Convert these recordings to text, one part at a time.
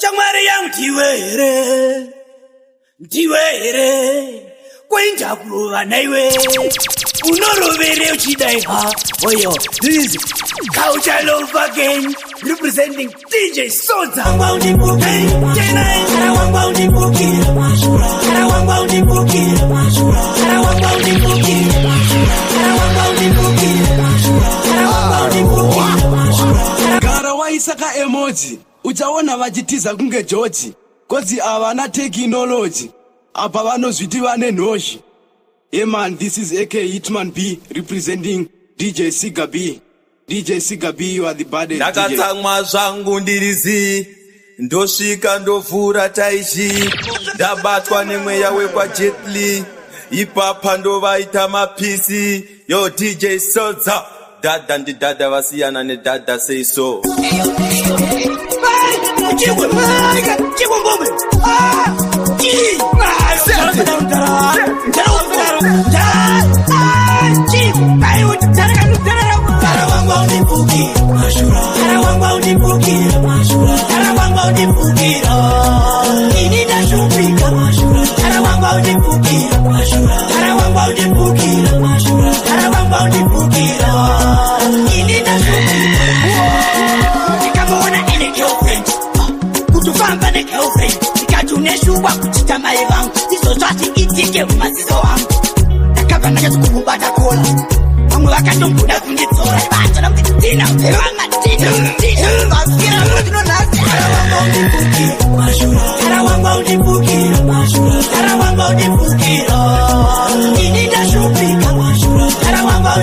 Shamari yang Tiwere Quinta Prova Naiwe Unorovere Uchidaiha Oyo, this is Culture Love again, representing DJ Soza. Wangwaundi Buki, Jenai, Wangwaundi Buki, Wangwaundi Buki, Wangwaundi Buki, Wangwaundi Buki, Wangwaundi Buki. Gara waisaka emoji, uchaona vachitiza kunge George. Kozi avana technology, apa vanozviti vane nhoshi. Yeah man, this is AK Hitman B representing DJ Siga B. DJ Siga B, you are the baddest DJ. Ndakatsamwa zvangu ndirizi, ndosvika ndovhura taishi, ndabatwa nemweya wekwa Jet Li, ipapa ndovaita mapisi. Yo DJ Soza, dada ndidada vasiyana nedada say so. Neshuwa kuchita maivangu iso zvati itike mumaziso wangu ndakabva ndakazokubata kola vamwe vakatombuda kunditsora vatona kuti tina vafira mutinonhasi ara wanga undipukira ini ndashupika ara wanga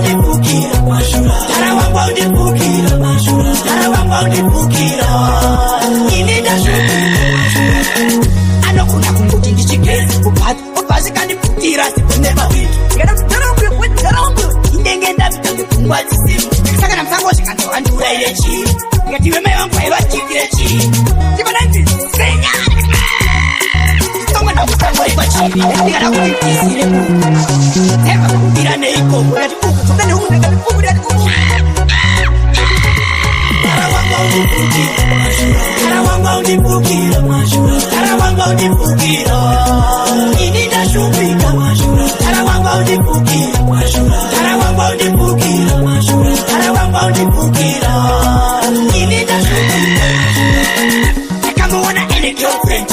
undipukira ini ndashupika anokuna kunguti ndichigezi kupata opazikandiputira sikuneva wiki indenge ndavitange kungwa dzisimu saka namsango zvikandowandura ile chii ngatiwe mai vangu vaivachikire chii tivananzisenya tonga ndamusango ikwa chii ndikada kuitisire tema kukubira neikoko ngati uku tokane uku ngati uku ngati uku ini ndashupika ara wanga undipukira ini ndashupika ndakamuona ene girlfriend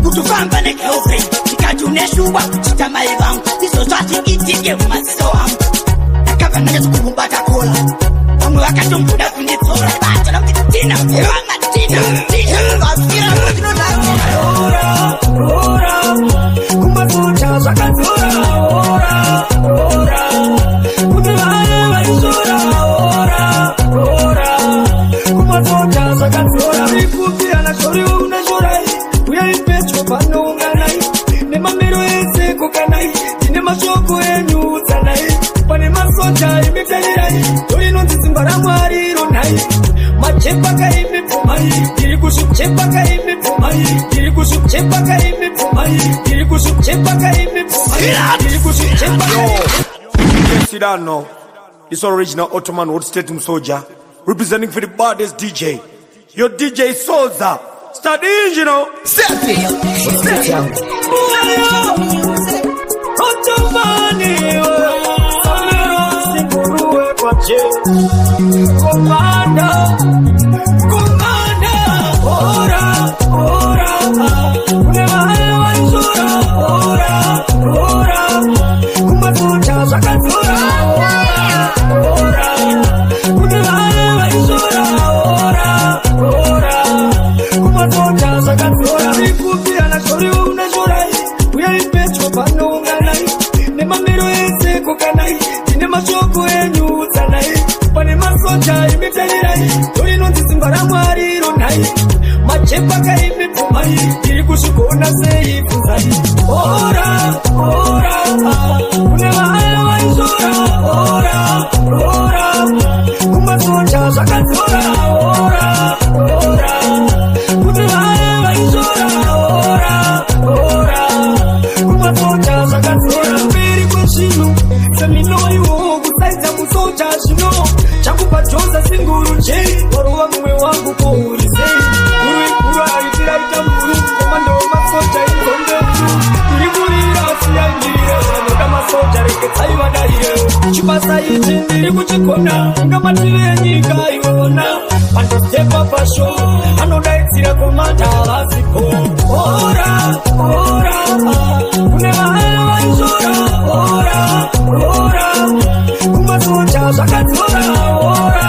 kutofamba negirlfriend ndikati uneshuwa kuchita mai vangu iso zvati itike mumaziso wangu ndakabva ndakazokubata kola vamwe vakatombuda kunditsora vatona kuti tina vafira mutinonhasi kumafuta zvakadzora kuti vane vaizora kumafuta zvakadzora ikupirana zvoriwo unezvorai uyai pedyo panounganai nemamiro ese kokanai tine mashoko enyu udzanai pane masoja imipyanirai torinonzi simba ramwari ronhai machepa kaimipfumai tiri kuzvichepa kaimipfumai tiri kuzvichepa kaimipfumai tiri kuzvichepa kaimipfumai tiri kuzvichepa Sidano, this original Ottoman World Stadium soldier representing for the baddest DJ. Your DJ Soza, start the engine, you know. Set it. Machepa kaimipfumai tiri kuzvigona sei pfuzai kune vaya vaizora kumasoja zvakadzora kune vaya vaizora kumasoja zvakadzora mberi kwezvinhu seminoiwo kusaidza musoja zvino chakupa joza singuru jei warova mumwe wangu kourisei uri kura aite tiri kuchikona ngamatire nyika iona pandostepa pasho anodaitsira komata vasipo ora kune vaya vaizora ora kumasoja zvakadzora ora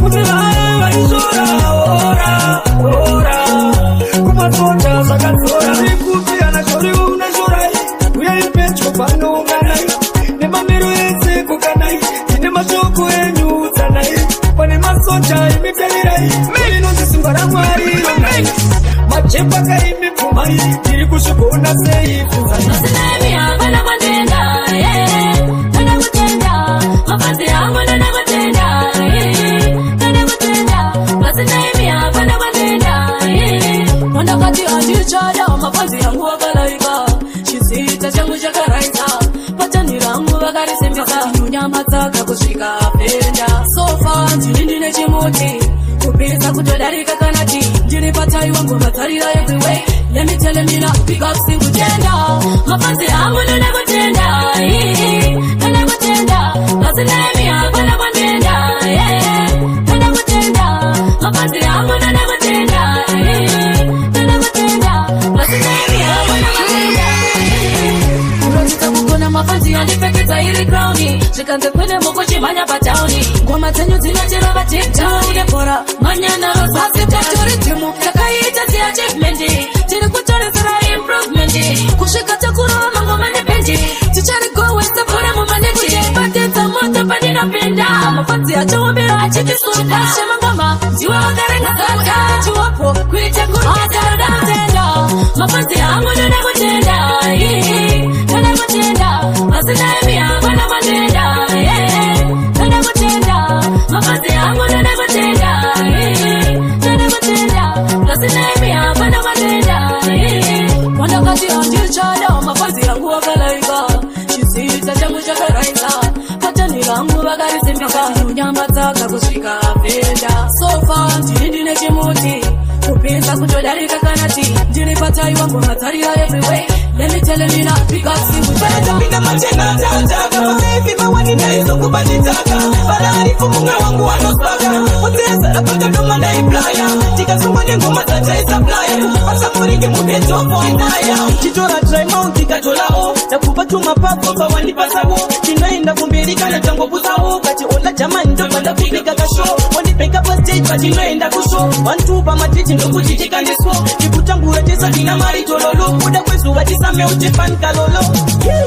kune vaya vaizora ora kumasoja zvakadzora rikuti anashoriwo unashorai uyai pedyo panounganai nemamiro ese kukanai tine mashoko enyu utsanai pane masoja imipelirai inonzi simba ramwari ronai majepa kaimipfumai tiri kusvikona sei Masinemi hapana kwatenda, kana kutenda mafazi yangu nana kutenda, kana kutenda masinemi hapana kwatenda, mwanda kati hatichada mafazi yangu wakalaika chisita changu chakaraisa patani rangu vakarisemisa nyunyamataka kusvika penda sofa ndinindine chimuti kupisa kutodarika kanati ndiri patai wangu matarira everywhere. Let me tell you now, pick up single gender. Mafanzi yangu nana kutenda, nana kutenda. Masinemi hapana kwatenda, nana kutenda. Mafanzi yangu nana kutenda, nana kutenda. Masinemi hapana kwatenda. Unataka kukona mafanzi yanipeketa ili crowni. Chikanze kwene moko chimanya patauni. Ngoma zenyu zinachira pa TikTok. Udepora, manyana rosasi tatori timu. Takaita si achievement. Tiri kutoresera improvement. Kushika chakura mangoma nependi. Tichari go west pora mumaneji. Pateta moto panina penda. Mafanzi achawambira achikisuda. Shema ngoma, jiwa wakarenga kaka. Chiwapo, kuicha kuita tenda. Mafanzi yangu nana kutenda. Nana kutenda. Masinemi hapana kwatenda. Nana kutenda. Mafanzi yangu nana kutenda. Nana kutenda. Masinemi hapana kwatenda. Mwanda kati hatichada mafazi yangu wakalaika chisita changu chakaraisa patani rangu vakarisimika nyunyamataka kusvika penda sofa ndinindine chimuti kupisa kutodarika kanati ndiri patai wangu matarira everywhere. Let me tell you now, pick up single gender. Pinda machena tataka masefi mawani ndaizo kubatitaka bararifu munga wangu wanosaka utesa rapata doma na iplaya tika sumane ngoma tata isaplaya pasa muriki mubetopo inaya chitora try mount ikatolao na kupatuma papo kwa wanipasabo chinaenda kumbirika na tango buzao kati ola jamani ndo panda kupika kasho wanipeka pa stage kati noenda kusho wantupa matiti ndo kuchitika neso nikutambura tesa dina maritololo kuda kwezu watisame uchefan kalolo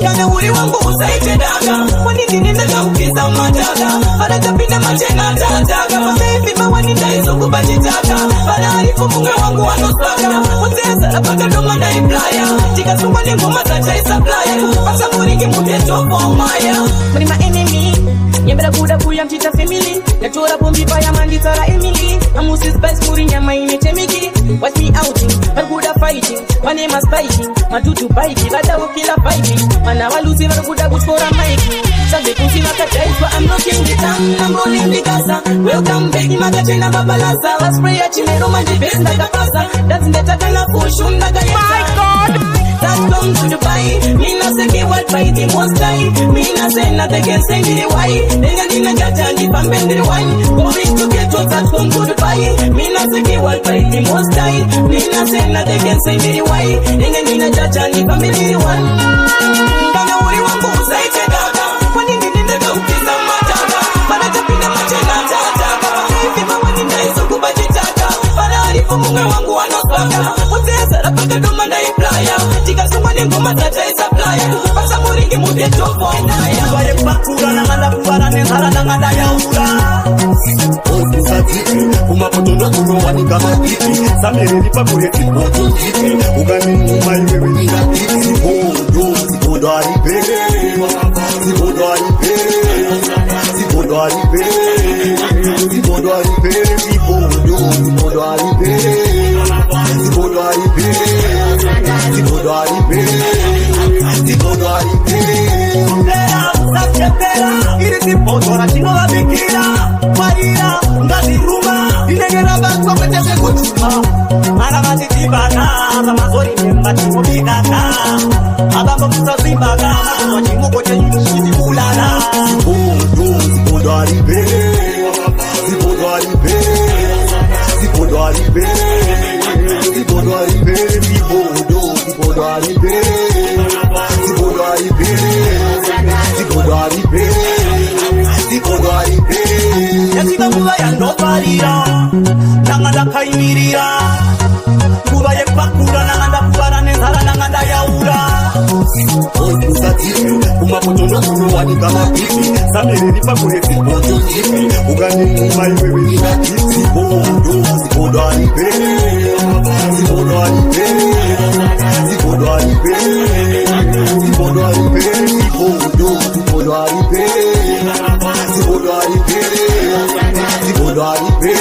kane uri wangu usaite daga wanini nenda ukiza mataka paratapinda machena tataka masefi mawani ndaizo kubatitaka bararifu munga wangu wanosaka utesa rapata doma na iplaya tika sumane ngoma tata isaplaya pasa muriki mubetopo maya muri ma enemy nyembera kuda kuya mtita family natora bombi paya manditara Emily amusi spice muri nyama imetemiki watch me outing barkuda fighting my name is fighting matutu bike bada ukila fighting mana waluzi barkuda kuskora mike sabe kusi makataiswa I'm knocking the town I'm rolling the casa welcome back makatena babalaza was spray ya chimero manje best like pasa that's ndetaka na fushun daga my god that come to Dubai mina seki what by the most high mina say nothing can say me why nenya nina jaja ni pambendri wine going to get to that come to Dubai mina seki what by the most high mina say nothing can say me why nenya nina jaja ni pambendri wine kama uri wangu usaite gaga kwani nenda ukiza mataka para tapina machena tataka hivi mawani ndaizo kubatitaka para alifu munga wangu wanosaka utesa rapata doma na iplaya tika sumane ngoma tata isaplaya pasa muringi mubetopo inaya Wale pakura na ngada kubara nezara na ngada ya ura Ofisa tiki, kumapotono kuno wani kama tiki Samere nipa kure tipoto tiki Ugani nyuma iwewe nina tiki Sipondo aripe Sipondo aripe Sipondo aripe Sipondo aripe Sipondo aripe Sipondo aripe Sipondo aripe Sipondo aripe Sapchepera, iri sipondo na chino la bikira Marira, ngazi ruma Inegera bakwa kwete seku kutima mana matitibana amazori mbatimubikana abambo mutazimbana wachimuko chenyushitikulana zipodwaribe zipodwaribe zipodwaribe zipodwaribe zibodo zipodwaribe zipodwaribe zipodwaribe zipodwaribe yasika kuba yandoparira nanganda kaimirira kuba yepakura nanganda kubara nenzara nanganda yaura usatiri kumapotono kunowanika mabibi samereri pakure zibodo zibi ukanimuma iwewe ninati zibodo zipodwaribe zipodwaribe zipodwaribe zipodwaribe zibodo zipodwaribe zipodwaribe zipodwaribe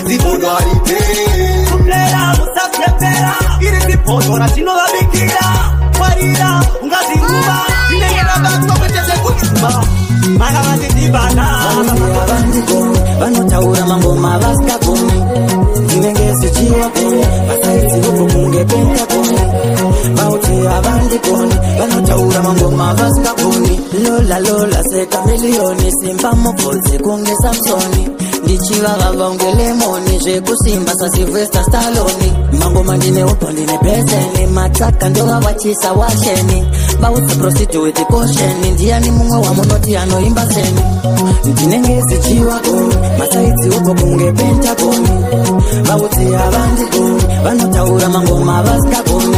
zipodwaribe kuplera musapyepera iri zipodora chinovabikira warira ungazinguma inengera batwa kweteze kuchuma mana vatidibana avandikoni vanotaura mangoma vasikakoni ndinengezichiwakoni vasaitsikoko kunge pentakoni vauti avandikoni vanotaura mangoma vasikakoni lola lola seka miliyoni simba mubvudzi kunge samsoni ndichivava vaunge lemoni zvekusimba sasilvester stalloni mangoma ndineupo ndine beseni matsaka ndovavachisa washeni vautse prostitute kosheni ndiani mumwe wamunoti anoimba seni ndinenge zichiwakoni masaitsi upo kunge pentakoni vauti havandikoni vanotaura mangoma vasikakoni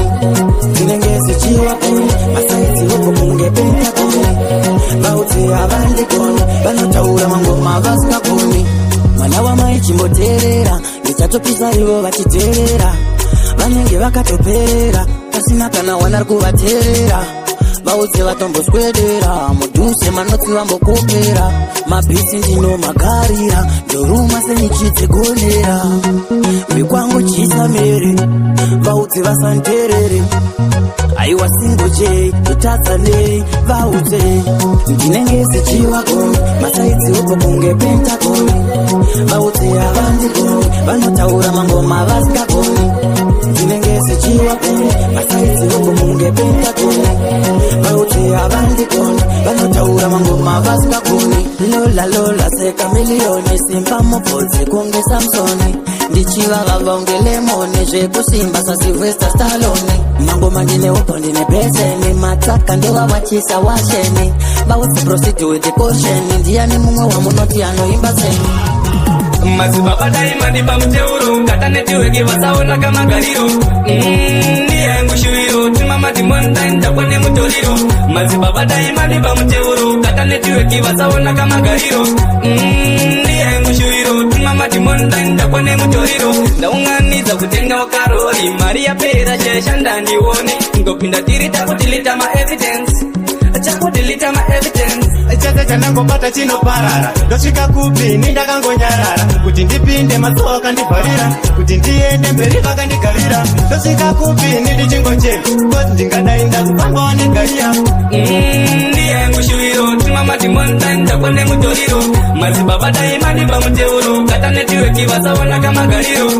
ndinenge zichiwakoni masaitsi upo kunge pentakoni vauti havandikoni vanotaura mangoma vasikakoni mwana wamai chimboteerera ndichatopisa ivo vachiteerera vanenge vakatoperera pasina kana wana kuvateerera vaudze vatomboswedera mudhuse manotsi vambokopera mabhisi ndinomagarira ndoruma senichidzegonera mikwangu chisamere vaudze vasanterere aiwa singoje tutadzanei vaudze ndinenge zichiwakoni masaitsi upo kunge pentakoni vaudze havandikoni vanotaura mangoma vasikakoni ndinenge zichiwakoni masaitsi upo kunge pentakoni vaudze havandikoni vanotaura mangoma vasikakoni lola lola seka miliyoni simba mubvudzi kunge samsoni ndichivava vaunge lemoni zvekusimba sasilvester stalloni mangoma ndineupo ndine beseni matsaka ndovavachisa washeni vautse prostitute kosheni ndiani mumwe wamunoti anoimba seni mazibaba daima ndipa mteuro kata netiweki vasaona kama gariro ndiye ngushuiro timamati mondainda kwane mutoriro mazibaba daima ndipa mteuro kata netiweki vasaona kama gariro ndiye ngushuiro timamati mondainda kwane mutoriro ndaunganidza kutenga wakarori mari yapera chesha ndione ngopinda tirita kutilita maevidence chakutilita maevidence chete chanangobata chinoparara ndosvika kupini ndakangonyarara kuti ndipinde mazuva akandibharira kuti ndiende mberi vakandigarira ndosvika kupini ndichingochema kuti ndingadai ndakupambawo negariya ndiye ngushuiro timamati mondainda kwane mutoriro mazibaba daima ndipa muteuro kata netiweki vasaona kama gariro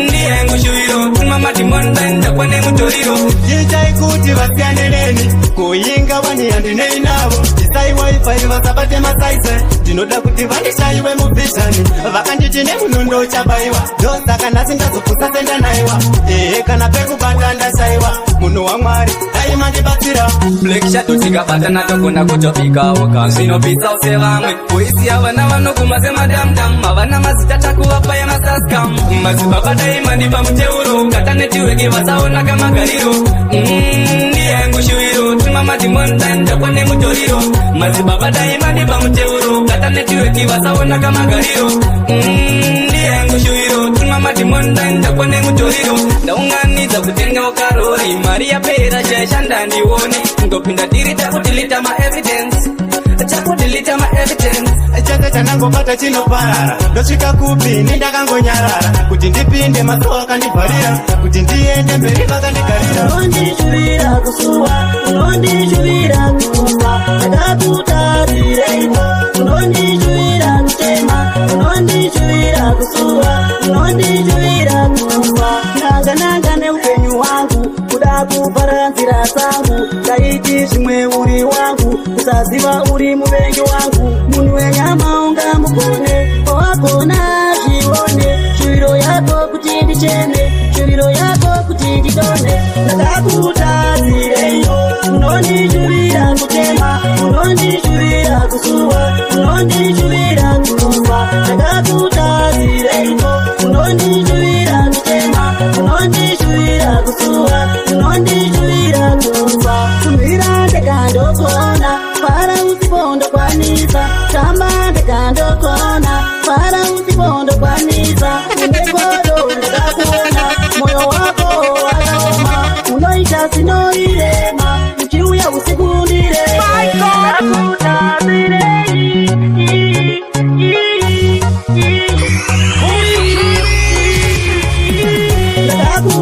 ndiye ngushuiro timamati mondainda kwane mutoriro itai kuti vasiyaneneni kuinga vani handinei navo isai wifi vasabate masaise ndinoda kuti vandishayiwe mubhishani vakanditi nemunondo uchabaiwa ndosaka nhasi ndazopfusa sendanaiwa kana pekubata ndashayiwa munhu wamwari aimandibatsira black shadow tikabatana togona kutopikawo kazvinopisa usevamwe kuisiya vana vanoguma semadamdam havana mazita takuvapa yemasaskam mazibaba daima ndipa muteuro kata netiweki vasaona kamagariro ndiye ngushuiro timamati mondainda kwane mutoriro mazibaba daima ndipa muteuro kata netiweki vasaona kamagariro ndiye ngushuiro timamati mondainda kwane mutoriro ndaunganidza kutenga wakarori mari yapera cheshanda ndione ngopinda tirita kutilita maevidence chakutilita maevidence chete chanangobata chinoparara ndosvika kupini ndakangonyarara kuti ndipinde mazuva akandibharira kuti ndiende mberi vakandigarira unondishuvira kusuwa unondishuvira kufa akakutarireiko unondishuvira kutema unondijuvira kusuwa, unondijuvira kufa. Nanga neupenyu wangu, kuda kupara nzira zangu. Taiti zvimwe uri wangu, kusaziva uri muvengi wangu. Munhu wenyama unga mugone, wagona zvione. Shuviro yako kuti ndichene, shuviro yako kuti nditone. Ndakakutadzireyo, unondijuvira kutema, unondijuvira kusuwa, unondijuvira kufa. Ndakakutadzireyo, unondijuvira kutema, unondijuvira kusuwa, unondijuvira kufa. Tumira ndakandokona, para usipondo kwanisa. Tamba ndakandokona, para usipondo kwanisa. Unengodo ndakakuna, moyo wako wakaoma. Unoita sinoirema, uchiuya usiku ndirema.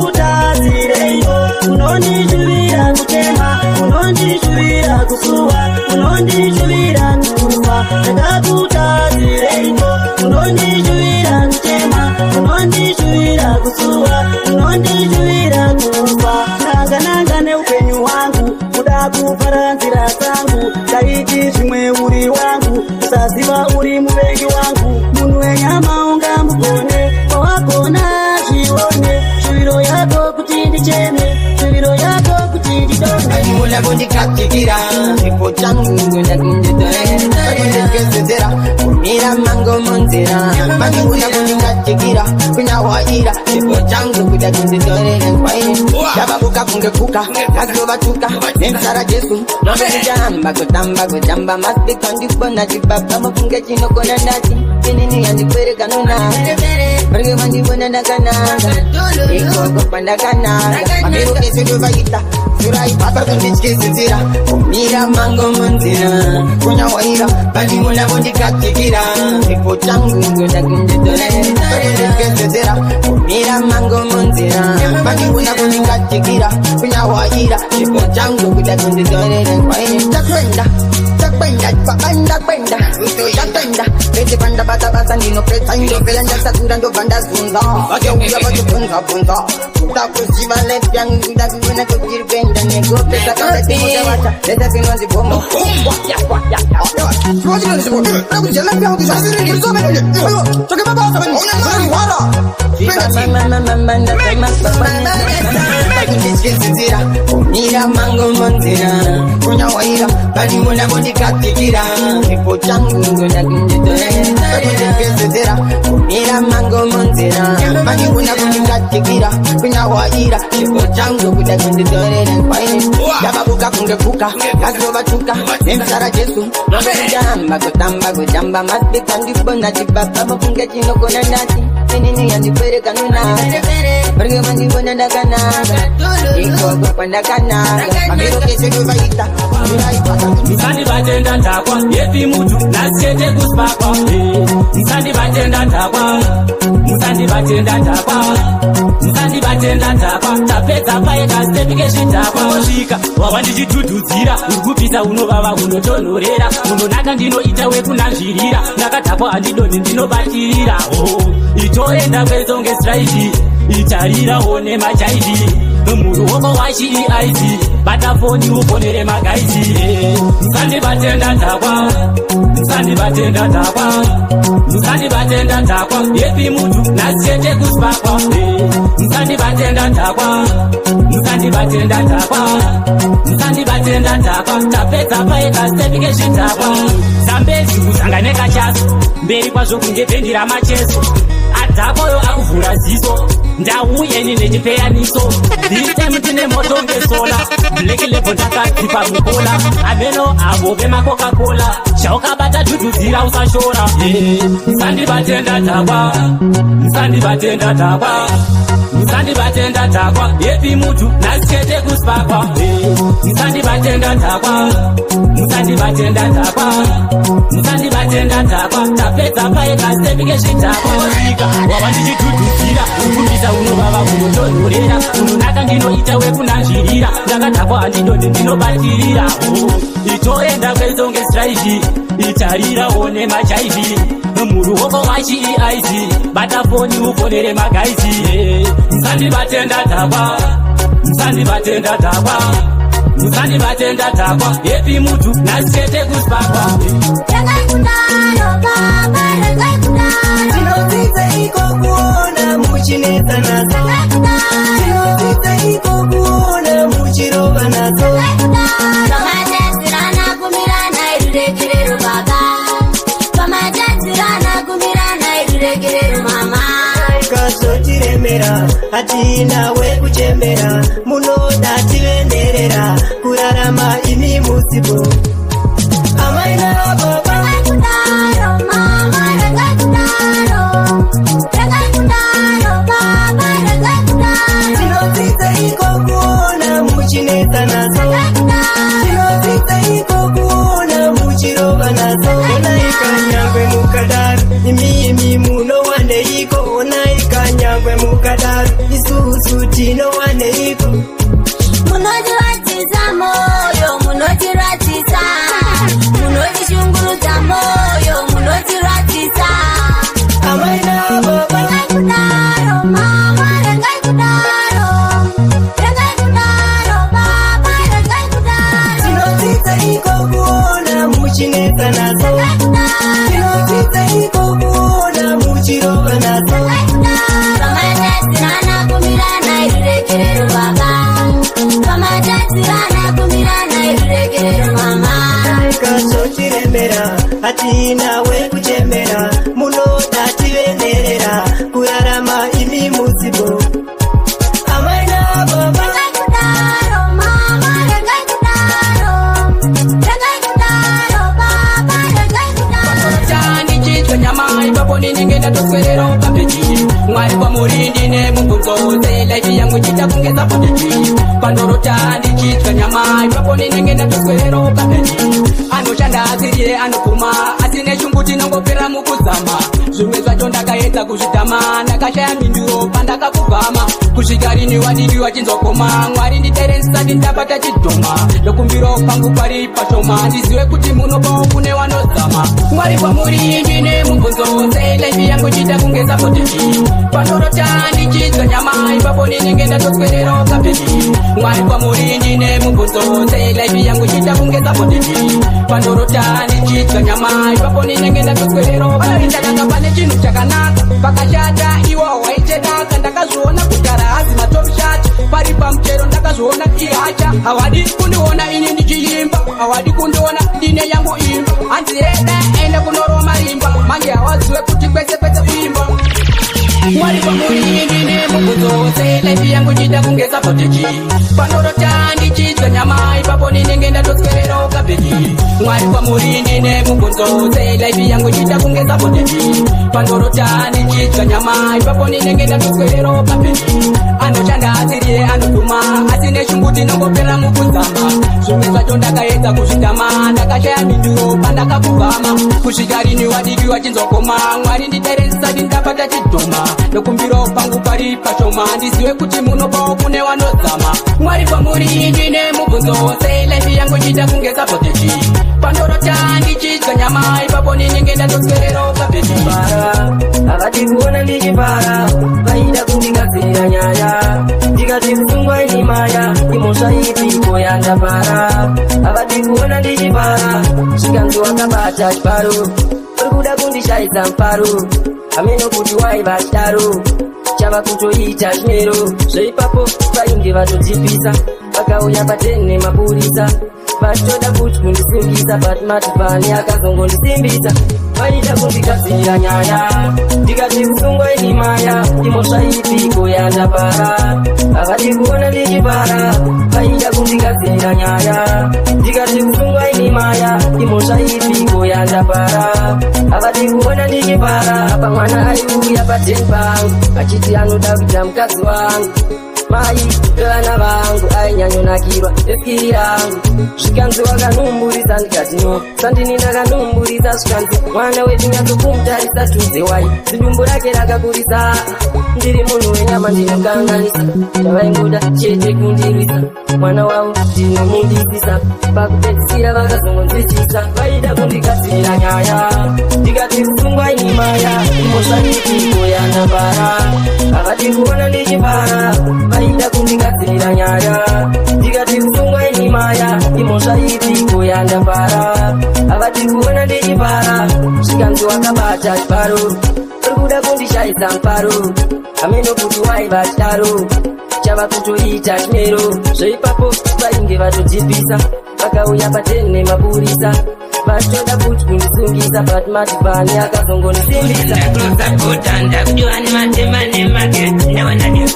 Ndakakutadzireyo, unondijuvira kutema, unondijuvira kusuwa, unondijuvira kufa. Ndakakutadzireyo, unondijuvira kutema, unondijuvira kusuwa, unondijuvira kufa. Nanga neupenyu wangu, kuda kupara nzira zangu. Taiti zvimwe uri wangu, kusaziva uri muvengi wangu. Munhu wenyama unga mugone, wagona zvione. Shuviro yako kuti ndichene, shuviro yako kuti nditone. Mula kundikatikira, chipo changu ndakunditozera. Kumira mango monzera, mangula kundikatikira, kunyawaira. Chipo changu kundakunditozera kwaini. Yababuka kungekuka, kakubatuka, nemsara Jesu. Nobejamba kutamba, must be kondibona jibaba mafunge chino kona nati. Kinini yandikwere kanuna, pergi mandibona nakananga. Iko kupanda kananga, amiru kesi duvaita. Surai papa kundichkizira, kumira mango monzira. Kunyawaira, badi muna kundikatikira. Chipo changu ndakunditozera. Kumira mango monzira, badi muna kundikatikira. Kunyawaira, chipo changu ndakunditozera kwaini. Takwenda, utoyatenda. Pete panda bata ndino preta ndo vela ndasakura ndo banda zunza. Wake uya watu punza. Utakuziva left yangu ndakuna kukiripenda. Nego pesa kanda timu dawata, leta pinwanzi bomo. Kumira mango monzira, kunyawaira, badi muna kundikatikira. Chipo changu ndakunditozera. Kumira mango monzira, badi muna kundikatikira. Kunyawaira, chipo changu ndakunditozera kwaini. Yababuka kungekuka, kakubatuka, nemsara Jesu. Nobejamba kutamba, must be kondibona jibaba mafunge chino kona nati. Kinini yandikwere kanuna, pergi mandibona nakananga. Iko kupanda kananga, amiru kesi duvaita. Msandi batenda takwa, yepi mutu, nasiete kuspakwa. Msandi batenda takwa, tapeta paeka stepike shitakwa. Osvika, wawandichitutudzira, urikupisa unovava unotonhorera. Unonaka ndinoita wekunanzvirira, ndakatapwa handidoni ndinobatirira. Itoenda kwezonge straiti, itarirawo nemachaiti. Muruoko wachiiaiti, batafoni uponere magaiti. Msandi batenda takwa, yepi mutu, nasiete kuspakwa. Msandi batenda takwa, tapeta paeka stepike shitakwa. Zambezi kusangane kachaso, mberi kwazvo kunge pendi ramacheso. Adhakoyo akuvhura ziso, ndauye nechipeyaniso. This tine moto ngesola, black level ndakati pamukola. Ameno avo vemacoca-cola, chaukabata dudhudzira usashora. Msandi batenda takwa, yepi mutu, nasiete kuspakwa. Msandi batenda takwa, tapeta paeka stepike shitakwa. Wawandichitutudzira, urikupisa unovava unotonhorera. Unonaka ndinoita wekunanzvirira, ndakatapwa handidoni ndinobatirira. Itoenda kwezonge straiti, kunditarira one machaivi muruoko machiiaisi batafoni ufonere magaizi musandivatenda dhakwa musandivatenda dhakwa musandivatenda dhakwa epi mutu nasete kusipakwa tinodzidza iko kuona muchinetsa nazo tinodzidza iko kuona muchirova nazo pamajadzirana kumirana irurekerero baba pamajadzirana kumirana irurekerero mama kazotiremera hatinawe kuchembera munoda tivenderera kurarama imi musipo amaina baba tinodzidza iko kuona muchinetsa nazo tinodzidza iko kuona muchirova nazo onai kanyangwe mukadaro imi munowaneiko onai kanyangwe mukadaro isusu tinowaneiko munotiratidza moyo munotiratidza munotishungurudza moyo munotiratidza amaina baba kudaro mama regai kudaro baba regai kudaro tinodzidza iko kuona muchinetsa nazo tinodzidza iko kuona muchirova nazo pamajadzirana kumirana irurekerero baba pamajadzirana kumirana irurekerero mama kazotiremera hatinawe kuchembera munoda tivenderera kurarama imi musipo amaina baba ningenda toswerero kapeji mwari kwa murindi ne mubunzoze laifi yangu chita kungeza poteji pandorota ndichitwa nyama ipaponi ningenda toswerero kapeji anoshanda asirie anopuma asine chunguti nongopera mukuzama zvimwe zvacho ndakaedza kuzvitama ndakashaya minduro pandakakugama kusvikarini wadiki wachinzokoma mwari nditeresisati ndabata chidhoma ndokumbiro pangu pari pashoma ndizive kuti munopawo kune vanozama mwari kwamurindi ne mubunzoze laifi yangu chita kungeza poteji pandorota ndichitwa nyama ipaponi ningenda toswerero kapeji mwari kwamurindi ne mubunzoze laifi yangu chita kungeza poteji pandorota ndichitwa nyama ipaponi ningenda toswerero ndakanga pane chinhu chakanaka pakashata iwo waitedaka ndakazviona kutara hazi matomshati pari pamuchero ndakazviona ihacha hawadi kundiona ini ndichiimba hawadi kundiona ndine yangu imba hanzi reda ende kunoroma rimba manje hawaziwe kuti kwese kwese kuimba mwari kwamurindi ne mubunzoze laifi yangu chita kungeza poteji pandorota ndichitwa nyama ipaponi ningenda toswerero kapeji mwari kwamurindi ne mubunzoze laifi yangu chita kungeza poteji pandorota ndichitwa nyama ipaponi ningenda toswerero kapeji anoshanda asirie anopuma asine shunguti nongopera mukuzama zvimwe zvacho ndakaedza kuzvitama ndakashaya minduro pandakakugama kusvikarini wadiki wachinzokoma mwari nditeresisati ndabata chidhoma ndokumbiro pangu pari pashoma ndizive kuti munopawo kune vanozama mwari kwamurindi ne mubunzoze laifi yangu chita kungeza poteji pandorota ndichitwa nyama ipaponi ningenda toswerero kapeji havadi kuona ndichipara vaida kundikadzirira nyaya ndikati kusungwa ini maya imosva ipiko yandapara havadi kuona ndichipara zvikanzi wakabata chiparo uri kuda kundishaidza mufaro hameno kuti waiva chidaro chava kutoita chimero zveipapo vainge vatotipisa vakauya patene mapurisa vachitoda kuti kundisimbisa but matipani akazongondisimbisa vaida kundikadzirira nyaya ndikati kusungwa ini maya imosva ipiko yandapara havadi kuona ndichipara vaida kundikadzirira nyaya ndikati kusungwa ini maya imosva ipiko yandapara havadi kuona ndichipara apa mwana aiuya pateni pangu achiti anoda kuita mukadzi wangu mai vana vangu ainyanyonakirwa eskiri yangu zvikanzi wakanumburisa ndikati no sandini ndakanumburisa zvikanzi mwana wetinyatsokumutarisa tudze wai zidumbu rake rakakurisa ndiri munhu ndama ndinokanganisa chavaingoda chete kundirwisa mwana wavo ndinomundisisa pakupedzisira vakazongonzwisisa vaida kundikadzira nyaya ndikati kusungwa inimaya imosvanitiko yanapara havadi kuona ndichipara vaida kundikadzira nyaya ndikati kusungwa inimaya imosvaitiko yandapara havadi kuona ndichipara svikanzi wakabata chiparo urikuda kundishaidza mparo ameno kuti waiva chidaro chava kutoita chimero zveipapo vainge vatodzipisa vakauya patene mapurisa vatoda kuti kundisungisa but matibani akazongonisimbisa ndakudiwani matema nemageti newanani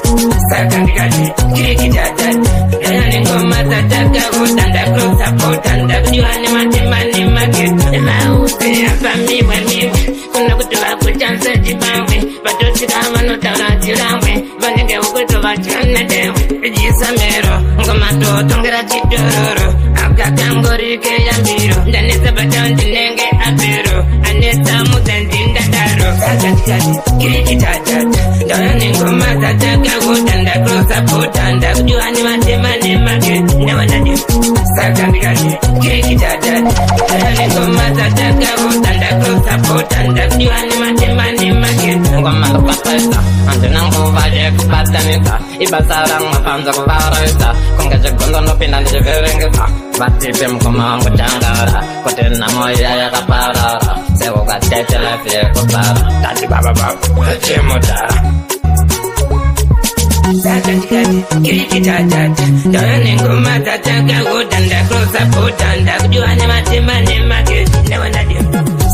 saka ndikati kirikitadada nengoma dzatakaota ndakurosapota ndakudiwani matema nemageti mauze apamiwe kuna kuti vakutanza chibamwe vatosvika vanotaura chiramwe vanenge ukutovachanadewe jisamero ngomatotongera chidororo akakangorike yambiro ndanetsa patao ndinenge apero anetsa mudzandindadaro akatikati kirikitadada ndaona nengoma dzatakaota ndakurosapota ndakudiwani matema nemageti newanadi saka ndikati kirikitadada ndaona nengoma dzatakaota ndakurosapota ndakudiwani matema nemageti ngoma ndokapesa andinanguvaje kubatanisa ibasara mwapanza kuvarisa kungechigondo ndopinda ndichiverengesa vatipe mukoma wangu changara kuti namoya yakaparara sekukatetelefiye kubara tati babababa chimutara saka ndikati kirikitadada ndaona nengoma dzatakaota ndakurosapota ndakudiwani matema nemageti newanadii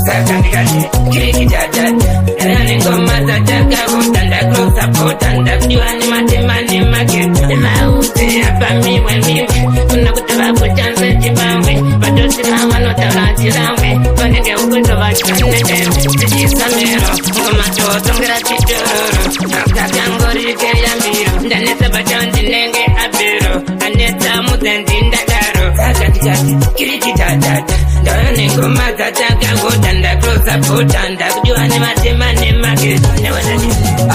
saka ndikati kirikitadada ndaona nengoma dzatakaota ndakurosapota ndakudiwani matema nemageti mauze apamiwe kuna kuti vakutanza chibamwe vatosvika vanotaura chiramwe vanenge ukutovachanadewe zichisamero ngomatotongera chidororo akakangorike yambiro ndanetsa patao ndinenge apero anetsa mudzandindadaro saka ndikati kirikitadada ndaona nengoma dzatakaota ndakurosapota ndakudiwani matema nemageti newanadi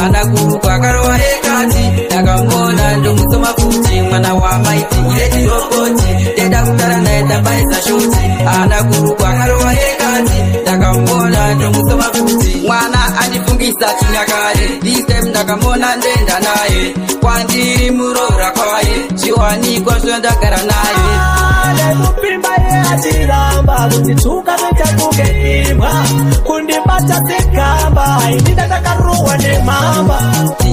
anakuruka akarowa ekati ndakamona ndomusoma futi mwana wamaiti iretiroboti ndeda kutara naye ndambaisa shoti anakuruka akarowa ekati ndakamona ndomusoma futi mwana andifungisa chinyakare this time ndakamona ndenda naye kwandiri murora kwaye chiwanikwa zvondagara naye nekupimba ye achiramba kundituka nekakugeimwa kundibata sekamba inida ndakarohwa nemamba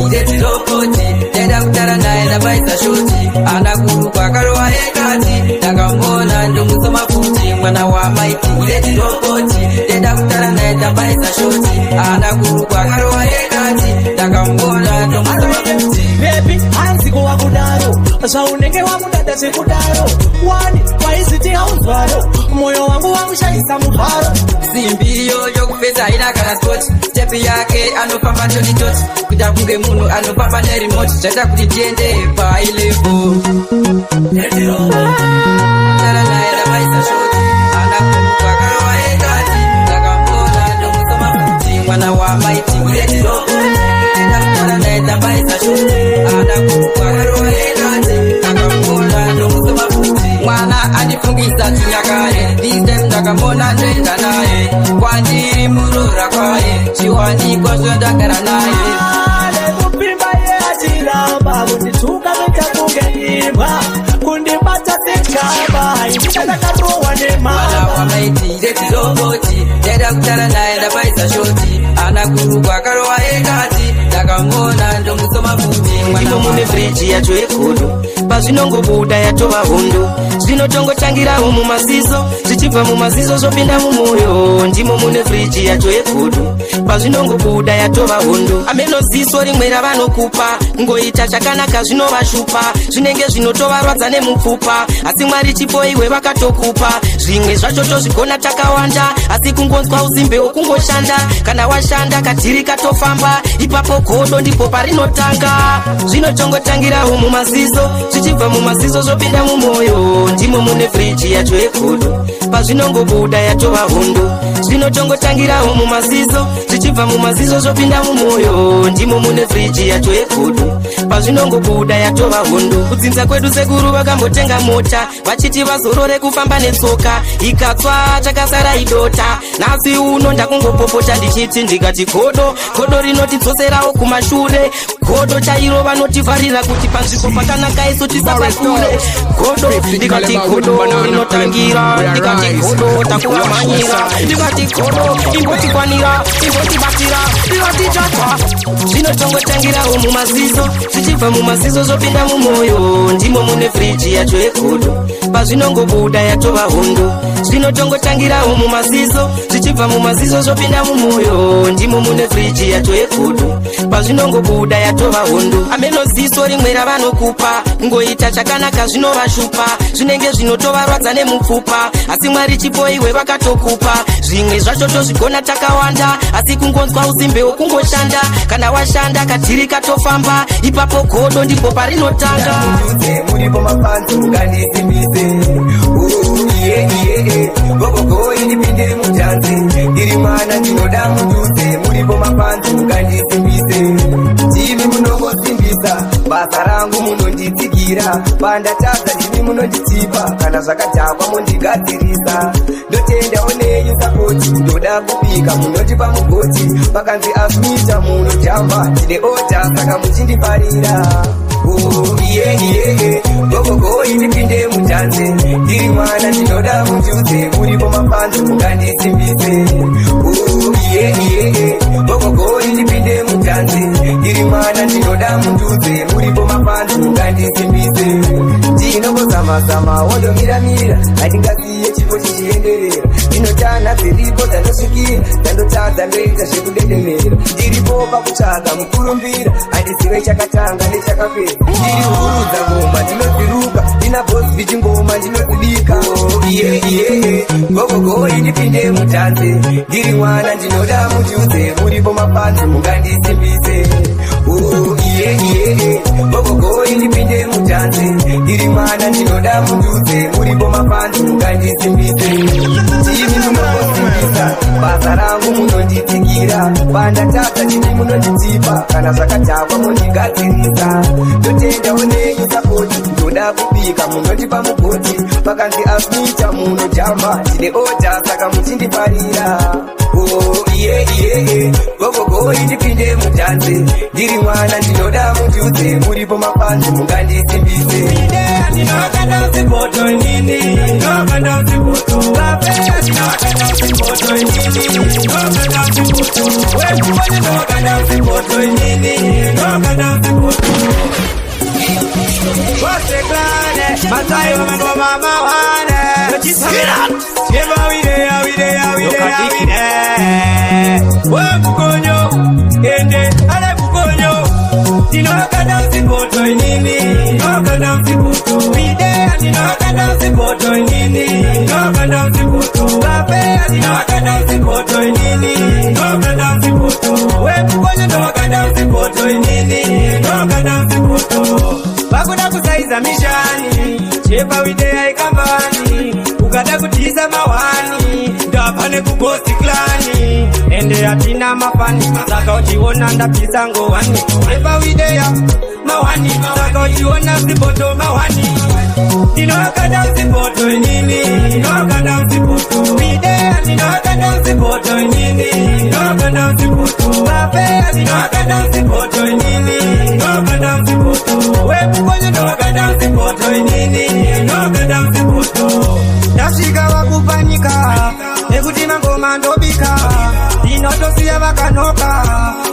iretiroboti ndeda kutara naye ndambaisa shoti anakuruka akarowa ekati ndakamona ndomusoma futi mwana wamaiti iretiroboti ndeda kutara naye ndambaisa shoti anakuruka akarowa ekati ndakamona ndomusoma futi bebi hanzi kuwa kudaro zvaunenge wakudada sekudaro wani waiziti hauzvaro moyo wangu wakushaisa muvharo simbiyo yokupedza ina kana spoti stepi yake anofamba ndonitoti kuita kunge munhu anofamba nerimoti zvaita kuti tiende pailevo tara naye ndamaisa shoti anakuruka akarowa ekati ndakamona ndomusoma futi mwana wamaiti iretiroboti ndeda kutara naye ndambaisa shoti anakuruka akarowa ekati ndakamona ndomusoma futi mwana andifungisa chinyakare this time ndakamona ndoenda naye kwandiri murora kwaye chiwanikwa zvondagara naye nekupimba ye achiramba kundituka nekakugeimwa kundibata sekamba inida ndakarohwa nemamba wamaiti iretiroboti ndeda kutara naye ndambaisa shoti anakuruka akarowa ekati ndakamona ndomusoma futi imo mune friji yacho yegodo pazvinongobuda yatova hondo zvinotongotangirawo mumaziso zvichibva mumaziso zvopinda mumwoyo ndimo mune friji yacho yegodo pazvinongobuda yatova hondo ameno ziso rimwe ravanokupa ngoita chakanaka zvinovashupa zvinenge zvinotovarwadza nemupfupa asi mwari chipoiwe vakatokupa zvimwe zvacho tozvigona takawanda asi kungonzwa uzimbe wokungoshanda kana washanda kadhiri katofamba ipapo godo ndipo parinotanga zvinotongotangirawo mumaziso zvichibva mumaziso zvopinda mumwoyo ndimo mune friji yacho yegodo pazvinongobuda yatova hondo. Zvinotongotangirawo mumaziso, zvichibva mumaziso zvopinda mumwoyo, ndimo mune friji yacho yegodo. Pazvinongobuda yatova hondo. Kudzinza kwedu sekuru vakambotenga mota, vachiti vazorore kufamba netsoka, ikatsva chakasara idota. Nhasi uno ndakungopopota ndichiti ndikati godo, godo rinotidzoserawo kumashure, godo chairo vanotivharira kuti panzvimbo pakanaka isu tisapakure. Godo ndikati godo rinotangira, ndikati godo takuramanyira, ndikati godo imbotikwanira, imbotibatira, ndikati chakwa. Zvinotongotangirawo mumaziso, zvichibva mumaziso zvopinda mumwoyo, ndimo mune friji yacho yegodo. Pazvinongobuda yatova hondo. Zvinotongotangirawo mumaziso, zvichibva mumaziso zvopinda mumwoyo, ndimo mune friji yacho yegodo. Pazvinongobuda yatova hondo. Ameno ziso rimwe ravanokupa, ngoita chakanaka zvinovashupa, zvinenge zvinotovarwadza nemupfupa, asi Mwari chipo iwe vakatokupa. Zvimwe zvacho tozvigona takawanda, asi kungonzwa uzimbewo kungoshanda. Kana washanda kadhiri katofamba, ipapo godo ndipo parinotanga. Muripo mapanzu ngandisimbise, gogogo indipinde mutanzi, ndiri mwana ndinoda mududze. Muripo mapanzu ngandisimbise, ndimi munongosimbisa, basa rangu munonditsigira, pandatadza ndimi munonditipa, kana zvakadhakwa mondigadzirisa. Ndotenda onei sapoti, ndoda kubika munotipa mugoti, pakanzi asmita munojamba, tine ota saka muchindifarira. Gogogo indipinde mutanzi, ndiri mwana ndinoda mududze. Muripo mapanzu ngandisimbise, gogogo indipinde mutanzi, ndiri mwana ndinoda mududze. Muripo mapanzu ngandisimbise, ndinongozamazama wondomiramira, handingasiye chipo chichienderera. Ndinotana dziripo dzandosvikira, dzandotadza ndoita zvekudedemera. Ndiripo pakutsvaga mukurumbira, handizive chakatanga nechakapera. Ndiri hurudza ngoma ndinoziruka, ndina bosi vichingoma ndinozibika. Gogogo indipinde mutanzi, ndiri mwana ndinoda mududze. Muripo mapanzu ngandisimbise, gogogo indipinde mutanzi, ndiri mwana ndinoda mududze. Muripo mapanzu ngandisimbise, ndimi munongosimbisa, basa rangu munonditsigira, pandatadza ndimi munonditipa, kana zvakadhakwa mondigadzirisa. Ndotenda onei sapoti, ndoda kubika munondipa mugoti, pakanzi asmita munojamba, tine ota saka muchindifarira. Gogogo indipinde mutanzi, ndiri mwana ndinoda mududze. Muripo mapanzu ngandisimbise, ndinokanda usipoto nini, ndinokanda usipoto vape, ndinokanda usipoto nini, ndinokanda usipoto wekubone, ndinokanda usipoto nini, ndinokanda usipoto. What's glane, matayo mama wane, Yeba wide, wakukonyo, ende ale kukonyo. Ndinokanda usipoto nini, ndinokanda usipoto wide, ndinokanda usipoto nini, ndinokanda usipoto vape, ndinokanda usipoto nini, ndinokanda usipoto wekukonyo, ndinokanda usipoto nini, ndinokanda usipoto. Vakuda kusaiza mishani, chepa wide aikambani, ukada kutiza mawani, ndapane kugosti klani, ende atina mafani, saka uchiona ndapisa ngowani. Chepa wide mawani, saka uchiona usipoto mawani. Ndinokanda usipoto nini, ndinokanda usipoto wide, ndinokanda usipoto nini, ndinokanda usipoto vape, ndinokanda usipoto nini, ndinokanda usipoto wekukonyo, ndinokanda usipoto nini, ndinokanda usipoto. Ndasvika vakupanyika, nekuti mangoma ndobika, ndinotosiya vakanoka,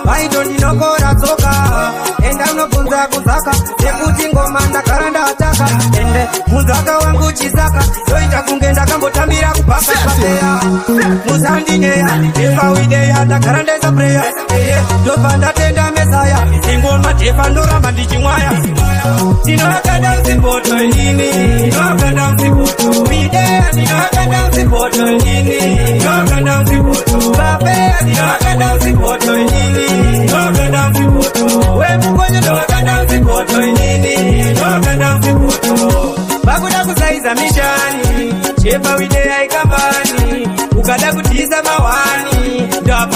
vaito ndinokora tsoka, enda unobvunza kuzaka, nekuti ngoma ndagara ndataka, ende muzaka wangu chisaka, yoita kunge ndakambotambira kubhaka papeya. Muzandineya, tefa wideya, ndagara ndeza preya, ndobva ndatenda mesaya, ingoma tefa ndoramba ndichimwaya. Ndinokanda usipoto nini, ndinokanda usipoto wide, ndinokanda usipoto nini, ndinokanda usipoto vape, ndinokanda usipoto nini, ndinokanda usipoto wekukonyo, ndinokanda usipoto nini, ndinokanda usipoto. Vakuda kusaiza mishani, chepa wide aikamba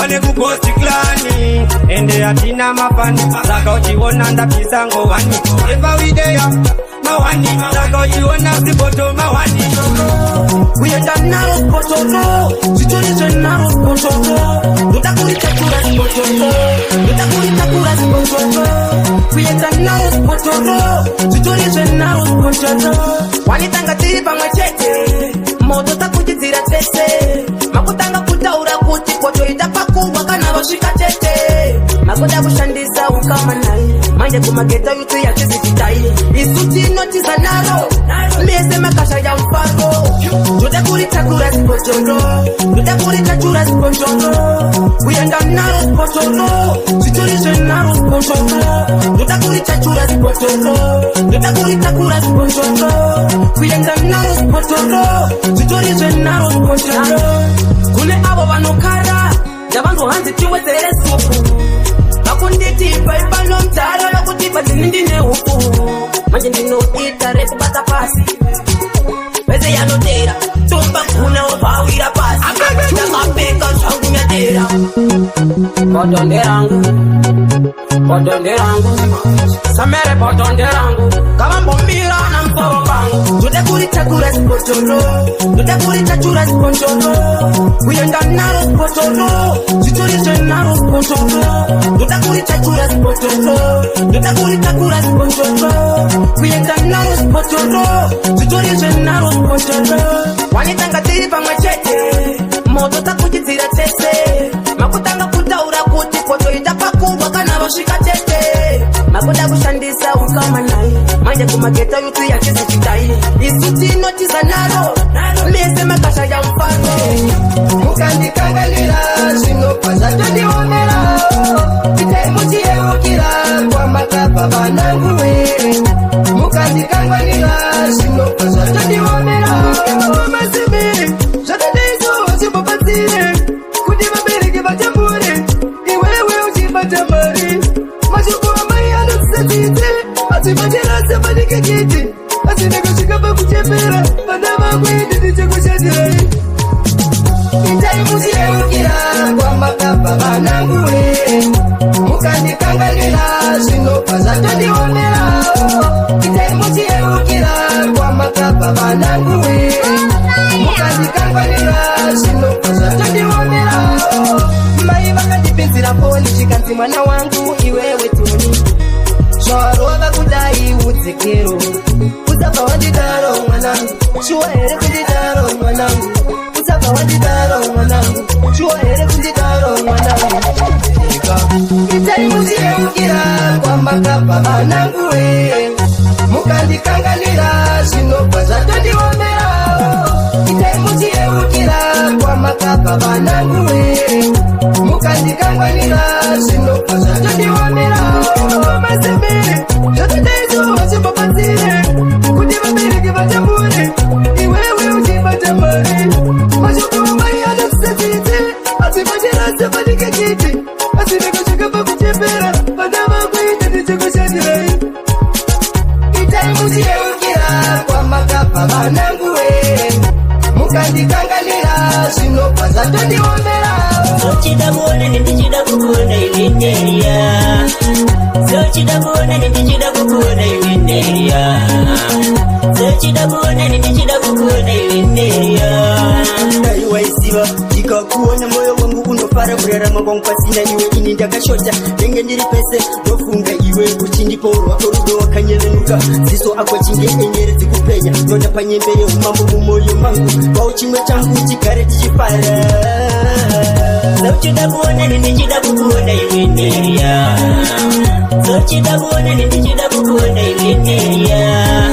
nekuposti klani ende atina mapani saka uchiona ndapisa ngowani evawideya mawani saka uchiona sipoto mawani kuyenda naro spotoko chichoriswe naro spotoko utakulitakura spotoko utakulitakura spotoko kuyenda naro spotoko chichoriswe naro spotoko wanitanga tiri pamwe chete moto takuchidzira tese makutanga kutaura kuti kotoita pakubwa kana vasvika tete makoda kushandisa ukama naye manje kumageta yutu yachizikitai isu tinotiza naro mese makasha ya mfaro ndoda kuritakura spotoro ndoda kuritakura spotoro kuyenda naro spotoro chitorizwe naro spotoro ndoda kuritakura spotoro ndoda kuritakura spotoro kuyenda naro spotoro chitorizwe naro spotoro kune avo vanokara ndavanzo hanzi tiwedzere supu vakunditipa ipano mtara vakutipa dzinindine huku manje ndinoita rekubata pasi vese yanotera tumba kuna wapawira pasi ndakapeka zvangu nyatera podonderangu samere podonderangu kavambombira na msoro vangu ndoda kuritakura spotoro ndoda kuritakura spotoro kuyenda naro spotoro chitorizwe naro spotoro ndoda kuritakura spotoro ndoda kuritakura spotoro kuyenda naro spotoro chitorizwe naro spotoro wanitanga tiri pamwe chete moto takuchidzira tese makutanga kutaura kuti kotoita pakubwa kana vasvika tete makoda kushandisa ukama naye manje kumageta yutu yachizikitai isu tinotiza naro mese makasha ya mfano mukandikanganira zvinopasa tondionera itaimuchiyeukira kwamakapa vananguwe mukandikanganira zvinopasa tondionera mazimiri zvakadaiso zimbobatsire kuti vabereki vatambure iwewe uchibata mari mashoko amai anotisadzidze adzibatirase vanikekiti asinekasvikapa kuchepera vana vakuende ndichekushandirai itaimuchiyeukira kwamakapa vananguwe mukandikanganira zvinopasa tondionera itaimuchiyeukira kwamakapa vananguwe mukandikanganira zvinopasa tondionera mai vakandipinzira foni chikanzi mwana wangu iwewe tuni zvarova kudai udzekero usabva wandidaro mwanangu shuwa here kundidaro mwanangu usabva wandidaro mwanangu shuwa here kundidaro mwanangu itaimuchiyeukira kwamakapa vananguwe mukandikanganira zvinobva zvatondionera itaimuchiyeukira kwamakapa vananguwe mukandikangwanira zvinobva zvatondionera mazembere zvakadaiso vachimbobatsire kuti vabereki vatambure iwewe uchibata mari mashoko amai anotisadzidze adzibatirase vanikekiti asinekasvikapa kuchepera vana vakuite ndichekushandirai itaimuchiyeukira kwamakapa vananguwe mukandikanganira zvinobva zvatondionera sochida kuona ndichida kukuona iwenderia sochida kuona ndichida kukuona iwenderia sochida kuona ndichida kukuona iwenderia daiwaisiva ndikakuona moyo wangu unofara kurarama kwangu pasina iwe ini ndakashota ndenge ndiri pese ndofunga iwe kuchindipo rwako rudo wakanyevenuka ziso ako chingenyere dzikupenya nonda panyembe yeumambo mumoyo mangu kwao chimwe changu chigare chichifara sochida kuona ndichida kukuona iwenderia sochida kuona ndichida kukuona iwenderia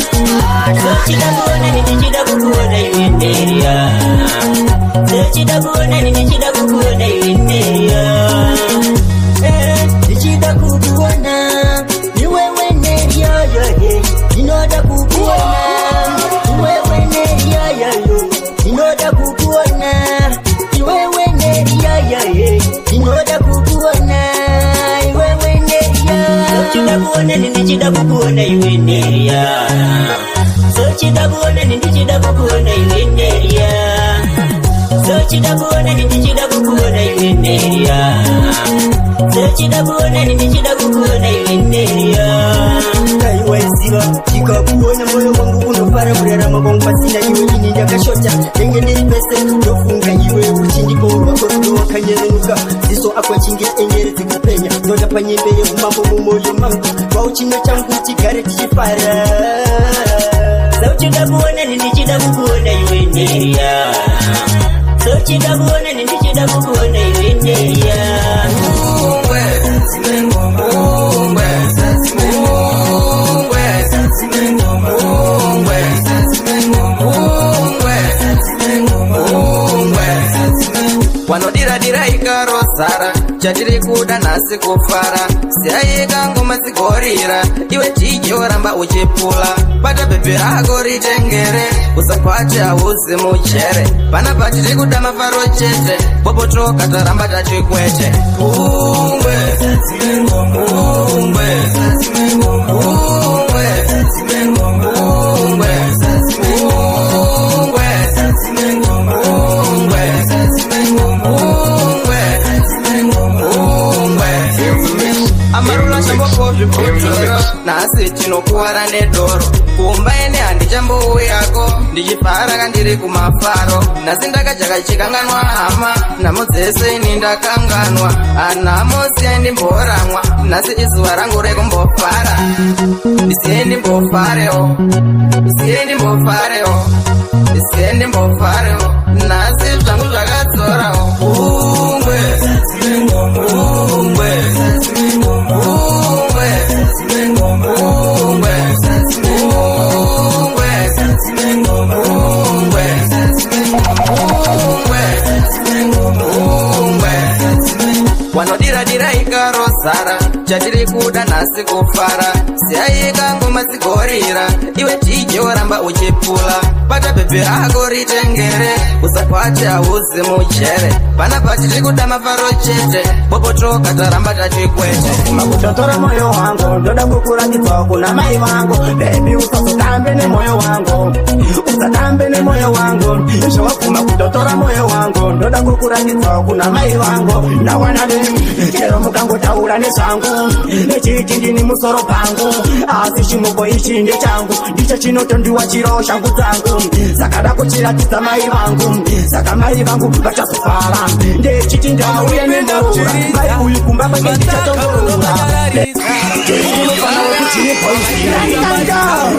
sochida kuona ndichida kukuona iwenderia sochida kuona ndichida kukuona iwenderia ndichida kukuona iwewe neria yaye inoda kukuona iwewe neria yayo inoda kukuona iwewe neria yaye inoda kukuona iwewe neria sochida kuona ndichida kukuona iwenderia sochida kuona ndichida kukuona iwenderia sochida kuona ndichida kukuona iwe neria sochida kuona ndichida kukuona iwe neria kaiwaisiva chikakuona moyo wangu unofara kurarama kwangu pasina iwe ini ndakashota enge ndiri pese ndofunga iwe uchindipo rwako runowakanyerenuka ziso akwachinge engere dzikupenya ndoda panyembe yehumambo mumwoyo mangu kwauchino changu chigare tichifara sochida kuona ndichida kukuona iwe neria sochida kuona ndichida kukuona iwe neria wanodira ikarosara chatiri kuda nasi kufara siaika ngoma dzigorira iwe DJ woramba uchipula bata bebe rako ritengere usakwate hauzi muchere pana patiri kuda mafaro chete bobotoka taramba tachikwete ungwe ungwe amarula chambopozvibhotoro nasi tinokuwara nedoro kumba ene handichambouuyako ndichifara kandiri kumafaro nasi ndakajaka chikanganwa hama nhamo dzese ini ndakanganwa anhamo siye ndimboramwa nasi izuva rangu rekumbofara ndisiye ndimbofarewo ndisiye ndimbofarewo ndisiye ndimbofarewo nasi zvangu zvakadzorawo ungwe ungwe wanodira ikarosara chatiri kuda nasi kufara siaika ngoma dzigorira iwe DJ woramba uchipula bata bebe rako ritengere usakwate hauzi muchere pana patiri kuda mafaro chete bobotoka taramba tachikwete makutotora moyo wangu ndoda kukurakidza kuna mai vangu bebi usazotambe nemoyo wangu usatambe nemoyo wangu zvawapfuma kutotora moyo wangu ndoda kukurakidza kuna mai vangu nawana chero mukangotaura nezvangu nechiti ndini musoro pangu asi chimuko ichi ndechangu ndicho chinotondiwa chiro shangu dzangu saka da kuchiratidza mai vangu saka mai vangu vachazofara ndechiti ndauye nendaura mai uyu kumba kwake ndichatongorora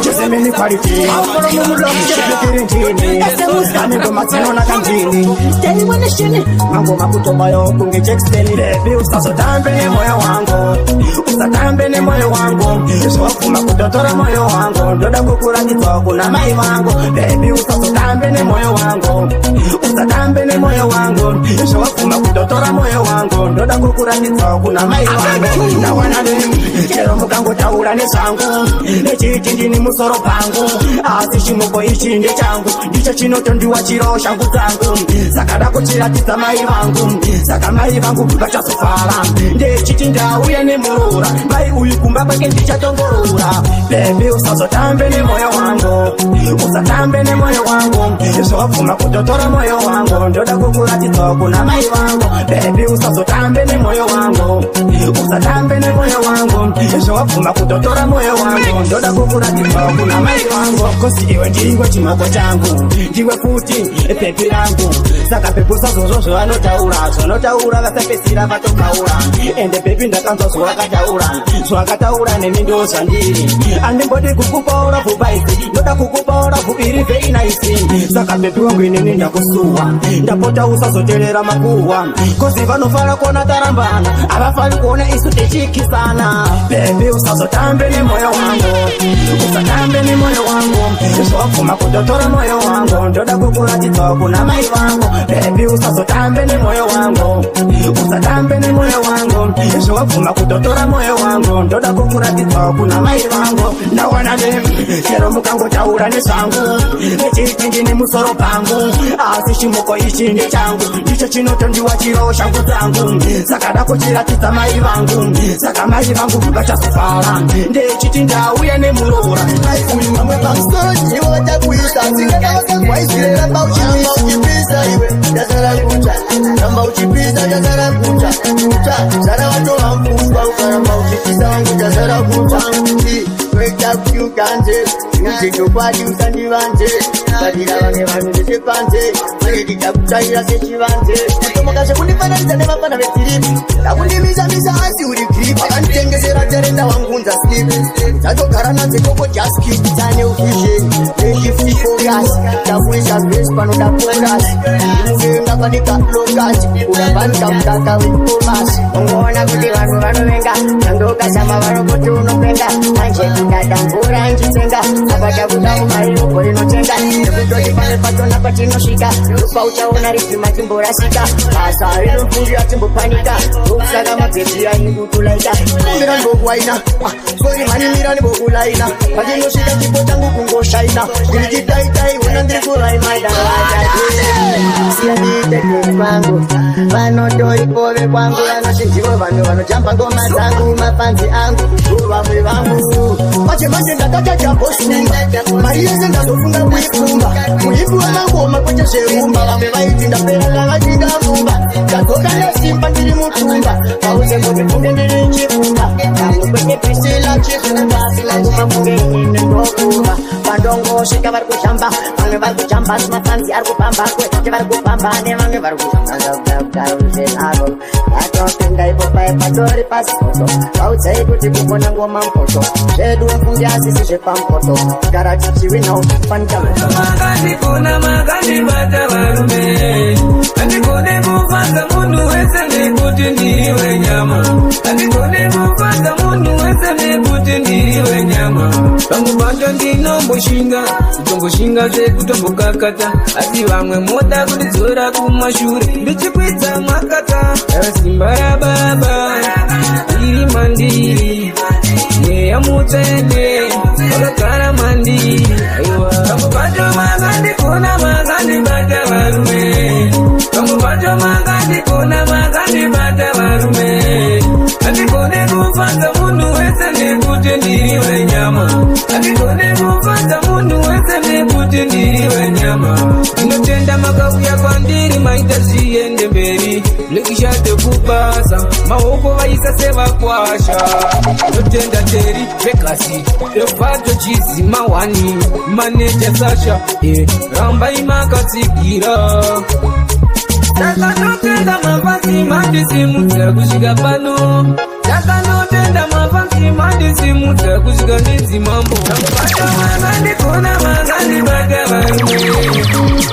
Josemini quality, mambo makutomba yo kunge checksteni baby usazotambe ne moyo wangu usatambe ne moyo wangu zvawapfuma kutotora moyo wangu ndoda kukurakidza kuna mai vangu baby usazotambe ne moyo wangu usatambe ne moyo wangu zvawapfuma kutotora moyo wangu ndoda kukurakidza kuna mai vangu nawana chero mukangotaura nezvangu nechiti ndini musoro pangu asi chimuko ichi ndechangu ndicho chinotondiwa chiro shangu dzangu saka da kuchiratidza mai vangu saka mai vangu vachazofara ndechiti ndauye nemurura mai uyu kumba kwake ndichatongorora bebi usazotambe nemoyo wangu usatambe nemoyo wangu zvawapfuma kutotora moyo wangu ndoda kukuratidza kuna mai vangu bebi usazotambe nemoyo wangu usatambe nemoyo wangu zvawapfuma kutotora moyo wangu ndoda kukuratidza kuna mai vangu kosi iwe ndiwe chimoko changu ndiwe futi pepi rangu saka pepi usazozvo zvavanotaura vasapedzisira vatokaura ende pepi ndakanzwa zvavakataura neni ndo zvandiri handimbodi kukupaura bhubaisi ndoda kukupaura bhubiri vei naisi saka pepi wangu inini ndakusuwa ndapota usazoteerera makuhwa kosi vanofara kuona tarambana havafari kuona isu tichikisana bebi usazotambe nemoyo wangu usatambe nemoyo wangu zvawapfuma kutotora moyo wangu ndoda kukuratidza kuna mai vangu bebi usazotambe nemoyo wangu usatambe nemoyo wangu zvawapfuma kutotora moyo wangu ndoda kukuratidza kuna mai vangu nawana chero mukangotaura nezvangu nechiti ndini musoro pangu asi chimuko ichi ndechangu ndicho chinotondiwa chiro shangu dzangu saka da kuchiratidza mai vangu saka mai vangu vachazofara ndechiti ndauye nemurora mai uyu mamwe pamusoro chivo takuisa singakavakangwaisirera pauchimisa iwe ndazara kutyukanje uchechokwadi usandivanje badira vamwe vanhu vechepanze varedita kutaira sechivanze kutomoka sekundifananidza nevafana vetiripi takundimisa asi uri grip akanditengesera terenda wangunza slip dzatogara nanze koko jaski tane ufisheni neshifti focus takuisa bes panoda focus imuvenga panika locus unapanika mukaka wekomasi ungoona kuti vanhu vanovenga nandokashama vanokoti unopenga manje kudadambura njitsenga abada kuda mumairoko rinotenga nekutoti pane patona patinosvika rupa uchaona rizima timborasika basa rinofungira timbopanika okusaka mabhebhi ainigutulaika kumbira ndokwaina sori manimira ndibokulaina patinosvika chipo changu kungoshaina ndirichitaitai una ndiri kuraimaidaaaa siyandiite kwangu vanotoipove kwangu vanoti ndivo vanhu vanojamba ngoma dzangu mafanzi angu vamwe vangu manje ndakatachambosuma mari yese ndazofunga kuipfumba kuipiwa mangoma kwete zverumba vamwe vaiti ndapera ndavachingavumba ndadzoka nesimba ndiri mutumba pausengotifunge ndiri chifumba amwe kwete pisila chifumba angoma funge inini ndokumba vandongosvika vari kushamba vamwe vari kujamba simafanzi ari kupamba kwete vari kupamba nevamwe vari kuaaaaavo atopinga ipopai padori pasipoto vaudzai kuti kukona ngoma mpoto zvedu mfungi asisi zvepampoto gara tichiwinawo fanika makandikona makandibata varume andikone kufadza munhu wese nekuti ndiriwe nyama andikone kufadza munhu wese nekuti ndiriwe nyama pamwe pacho ndinomboshinga kutomboshinga sekutombokakata asi vamwe moda kundidzora kumashure ndichikwidza mwakata simba rababa iri mandiri neyamutsende vakagara mandiri aiwa pamwe pacho makandikona makandibata varume pamwe pacho makandikona makandibata varume andikone kufadza munhu wese nekuti ndiriwe nyama andikone kufadza munhu wese nekuti ndiriwe nyama ndinotenda makauya kwandiri maita zviende mberi lekishate kubasa maoko vaisa sevakwasha ndinotenda teri vekasi evato chizima wani maneja sasha rambai makatsigira takanotenda mavasi mandisimudza kusvika pano takanotenda mavasi mandisimudza kusvika nedzimambo vamwe vacho makandikona makandibata varume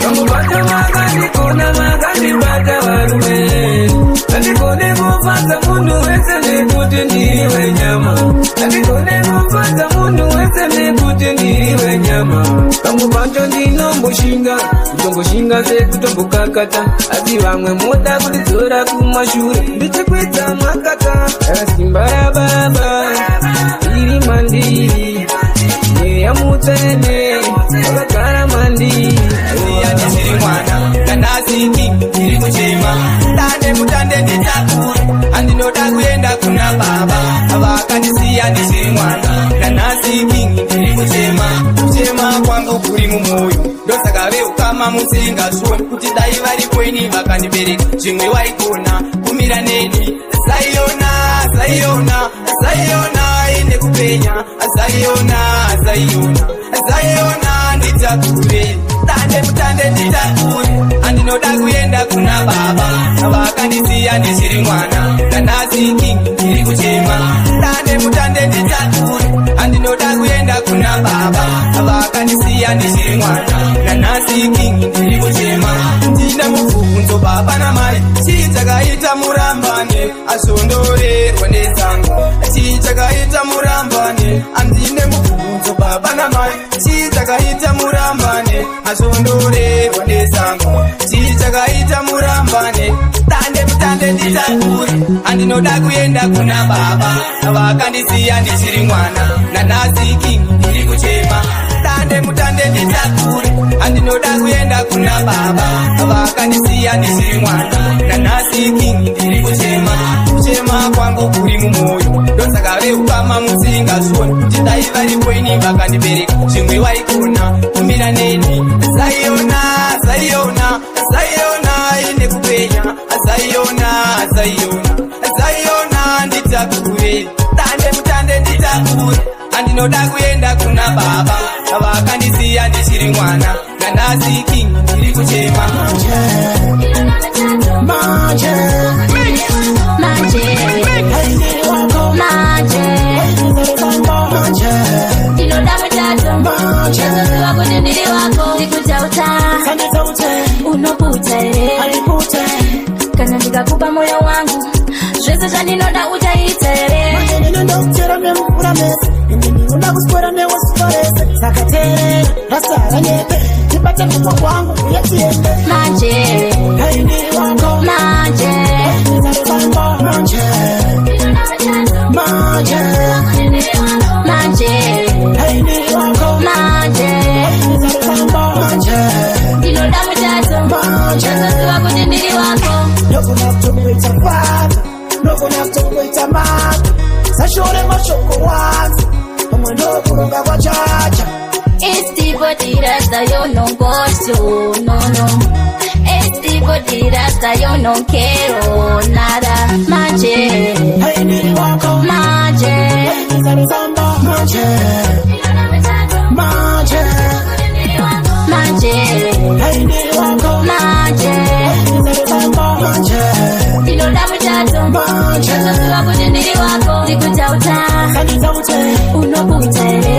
vamwe vacho makandikona makandibata varume andikone kufadza munhu wese nekuti ndiriwe nyama andikone kufadza munhu wese nekuti ndiriwe nyama pamwe pacho ndinomboshinga kutomboshinga sekutombokakata asi vamwe moda kundidzora kumashure ndichikwidza mwakata simba rababa iri mandiri neyamutsene vakagara mandiri ndisiri mwana ndanasiki ndiri kuchema ndane mutande nditakure andinoda kuenda kuna baba vakandisiya ndisiri mwana ndanasiki ndiri kuchema kuchema kwangu kuri mumwoyo ndosaka veukama musingazvoni kuti dai vari kweni vakandibereka zvimwe waigona kumira neni zaiona zaiona zaiona ine kupenya zaiona zaiona zaiona nditakure tande mutande nditakure andinoda kuenda kuna baba vakandisiya ndisiri mwana ndanasiki ndiri kuchema tande mutande nditakure andinoda kuenda kuna baba vakandisiya ndisiri mwana ndanasiki ndiri kuchema ndine mubvunzo baba namai chii chakaita murambane azondorerwa nezangu chii chakaita murambane andine mubvunzo baba namai chii chakaita murambane azondorerwa nezangu chii chakaita murambane tande mutande nditakure andinoda kuenda kuna baba vakandisiya ndisiri mwana nanasiki ndiri kuchema tande mutande nditakure andinoda kuenda kuna baba vakandisiya ndisiri mwana nanasiki ndiri kuchema kuchema kwangu kuri mumwoyo ndosaka veukama musingazvoni kuti dai vari kweni vakandibereka zvimwe waigona kumira neni zaiona zaiona zaiona ine kupenya zaiona zaiona zaiona nditakure tande mutande nditakure andinoda kuenda kuna baba vakandisiya ndichiri mwana ngandasi king ndiri kuchema ndinoda mutato wakuti ndiri wako ndikutauta unoputa ere kana ndikakupa moyo wangu zvese zvandinoda utaita ere ndinondokutera nemvura mese ndinoda kuswera newosiporese saka teerera rasara nyepe ndibate mumwe wangu uye tiende manje ndiri wako manje manje manje manje ndiri wako manje ndinoda mutato ndazoziva kuti ndiri wako ndogona kutomboita fata ndogona kutomboita mata sashore mashoko wanzi pamwe ndokuronga kwachacha estipotirasta yo non gosto no estipotirasta yo non quiero nada manje ndiri wako manje manje manje manje ndiri wako manje ndinoda mutato ndazoziva kuti ndiri wako ndikutauta unoputa ere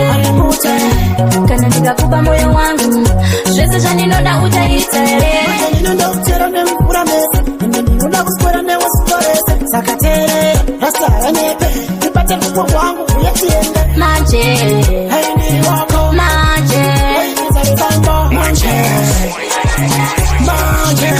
kana ndikakupa moyo wangu zvese zvandinoda utaita ere ndinondokutera nemvura mese ndinoda kuswera newosiporese saka teerera rasara nyepe ndibate mumwe wangu uye tiende manje ndiri wako manje manje manje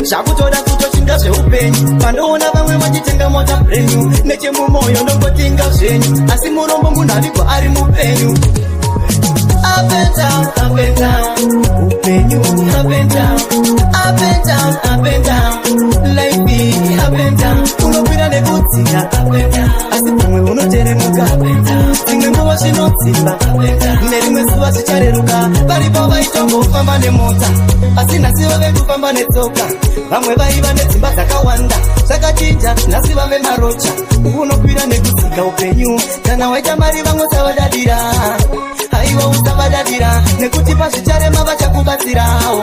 zvakutoda kutoshinga zveupenyu pandoona vamwe vachitenga mota brenyu nechemumoyo ndongotinga zvenyu asi murombo munhu avigwa ari mupenyu up and down, up and down. Upenyu, up and down. Up and down, up and down. Life be up and down. Unokwira nekudzika, up and down. Asi pamwe unoteremuka, up and down. Dzimwe nguva zvinodzimba, up and down. Nerimwe zuva zvichareruka. Varipo vaitongofamba nemota, asi nhasi vave kufamba netsoka. Vamwe vaiva nedzimba dzakawanda, zvakachinja, nhasi vave marocha. Unokwira nekudzika upenyu, kana waita mari vamwe savadadira. Aiwa usavadadira, nekuti pazvicharema vachakubatsirawo.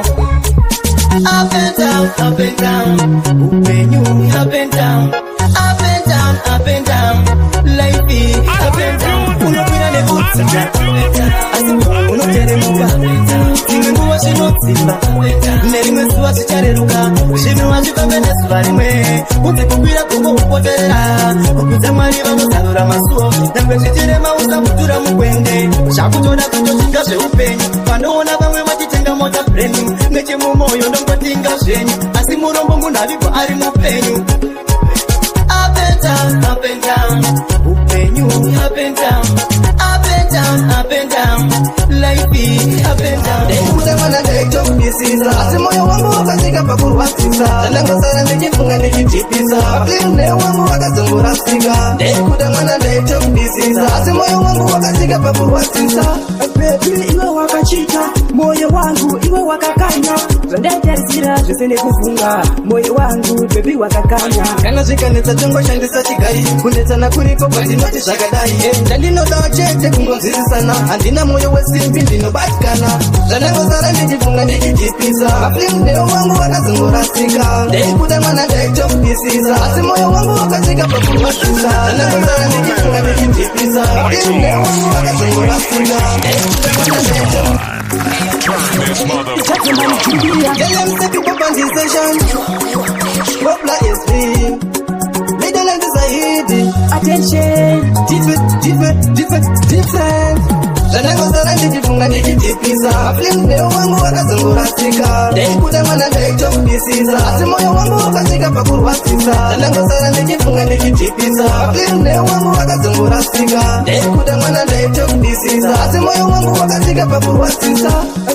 Up and down, up and down. Upenyu, up and down. Up and down, up and down. Life is up and down. Unokwira nekudzika, asi unoteremuka. dzimwe nguva zvinodzimba nerimwe zuva zvichareruka zvinhu hazvifambe nezuva rimwe kunze kukwira gombo kupoterera kukudza mwari vanozarura masuo nyangwe zvichirema usamutura mugwende zvakutoda kutosvika zveupenyu panoona vamwe vachitenga mota brenu nechemumwoyo ndongotinga zvenyu asi murombo munhavigwa ari mupenyu. Up and down, up and down, upenyu up and down, up and down, up and down, life be up and down. Nekuda mwana ndaitokudisisa asi moyo wangu wakasvika pakurwadzisa ndangosara ndichifunga ndichitipisa mapinne wangu wakazongorasika. Nekuda mwana ndaitokudisisa asi moyo wangu wakasvika pakurwadzisa. Baby iwe wakachita moyo wangu iwe wakakanya zvandaitarisira zvese nekufunga moyo wangu baby wakakanya kana zvikanetsa tongoshandisa chigai kunetsana kuriko kwatinoti zvakadai ndandinodawo chete kungonzwisisana handina mwoyo wesimbi ndinobatikana zvandangosara ndichifunga ndichitipisa mapinne wangu wakazongorasika. Nekuda mwana ndaitokudisisa asi moyo wangu wakasvika pakurwadzisa ndangosara ndichifunga ndichitipisa mapinne wangu wakazongorasika. Attention, different. Zvandangosara ndichifunga ndichitipisa mapinne wangu wakazongorasika. Nekuda mwana ndaitokudisisa asi moyo wangu wakasvika pakurwadzisa ndangosara ndichifunga ndichitipisa mapinne wangu wakazongorasika. Nekuda mwana ndaitokudisisa asi moyo wangu wakasvika pakurwadzisa.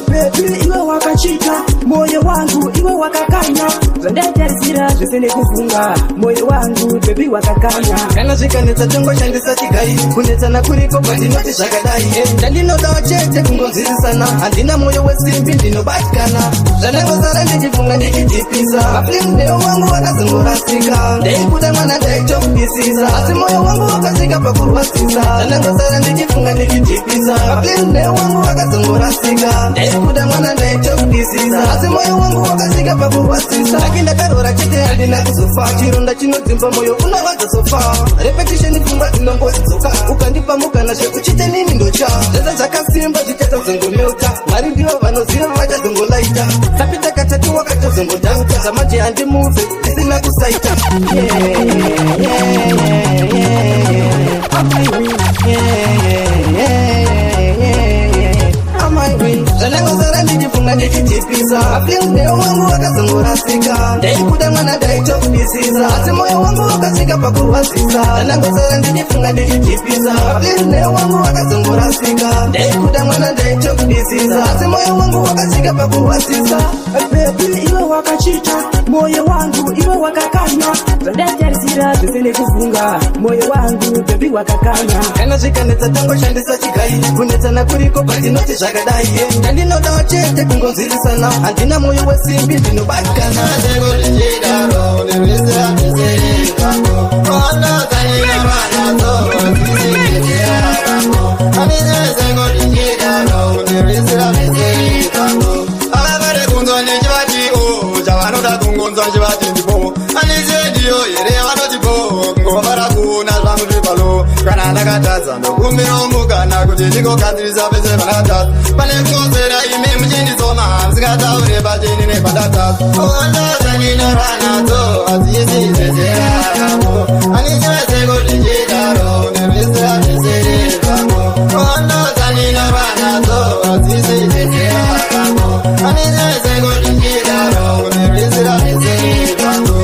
Baby iwe wakachita moyo wangu iwe wakakanya zvandaitarisira zvese nekufunga moyo wangu baby wakakanya kana zvikanetsa tongoshandisa chigai kunetsana kuriko kwatinoti zvakadai ndandinodawo chete kungonzwisisana handina mwoyo wesimbi ndinobatikana zvandangosara ndichifunga ndichitipisa mapinne wangu wakazongorasika. Nekuda mwana ndaitokudisisa asi moyo wangu wakasvika pakurwadzisa zvandangosara ndichifunga ndichitipisa mapinne wangu wakazongorasika. Nekuda mwana ndaitokudisisa asi moyo wangu wakasvika pakurwadzisa. Aki ndakarora chete handina kuzofa chironda chinodzimba moyo unorwadza sofa repetition pfungwa dzinongozidzoka ukandipa mukana zvekuchite nini ndocha zvese zvakasimba zvichazongomeuta mwari ndivo vanoziva vachazongolaita tapita katatu wakatozongodhauta zvamanje handimuve isina kusaita. Zvandangosara ndichifunga ndichitipisa mapinne wangu wakazongorasika. Nekuda mwana ndaitokudisisa asi moyo wangu wakasvika pakurwadzisa ndangosara ndichifunga ndichitipisa mapinne wangu wakazongorasika. Nekuda mwana ndaitokudisisa asi moyo wangu wakasvika pakurwadzisa. Baby iwe wakachita moyo wangu iwe wakakanya zvandaitarisira zvese nekufunga moyo wangu baby wakakanya kana zvikanetsa tongoshandisa chigai kunetsana kuriko kwatinoti zvakadai ndandinodawo chete kungonzwisisana handina mwoyo wesimbi ndinobatikana. chavanoda kungonzwa chivati ndipo anizendiyo here vanoti ngomara kuona zvangu zvipalo kana ndakatadza ndokumbirawo mukana kuti ndingogadzirisa pese pandatadza pane kukonzera imi muchinditsoma musingataure pacheni nepandatadza ondozaninoranadzo hadzisi zvezeraramo anichivese kuti chidaro nerwesera zvesere zvangu ondozaninoranadzo hadzisi zvezeraramo anichivese kuti chidaro nerwesera zvesere zvangu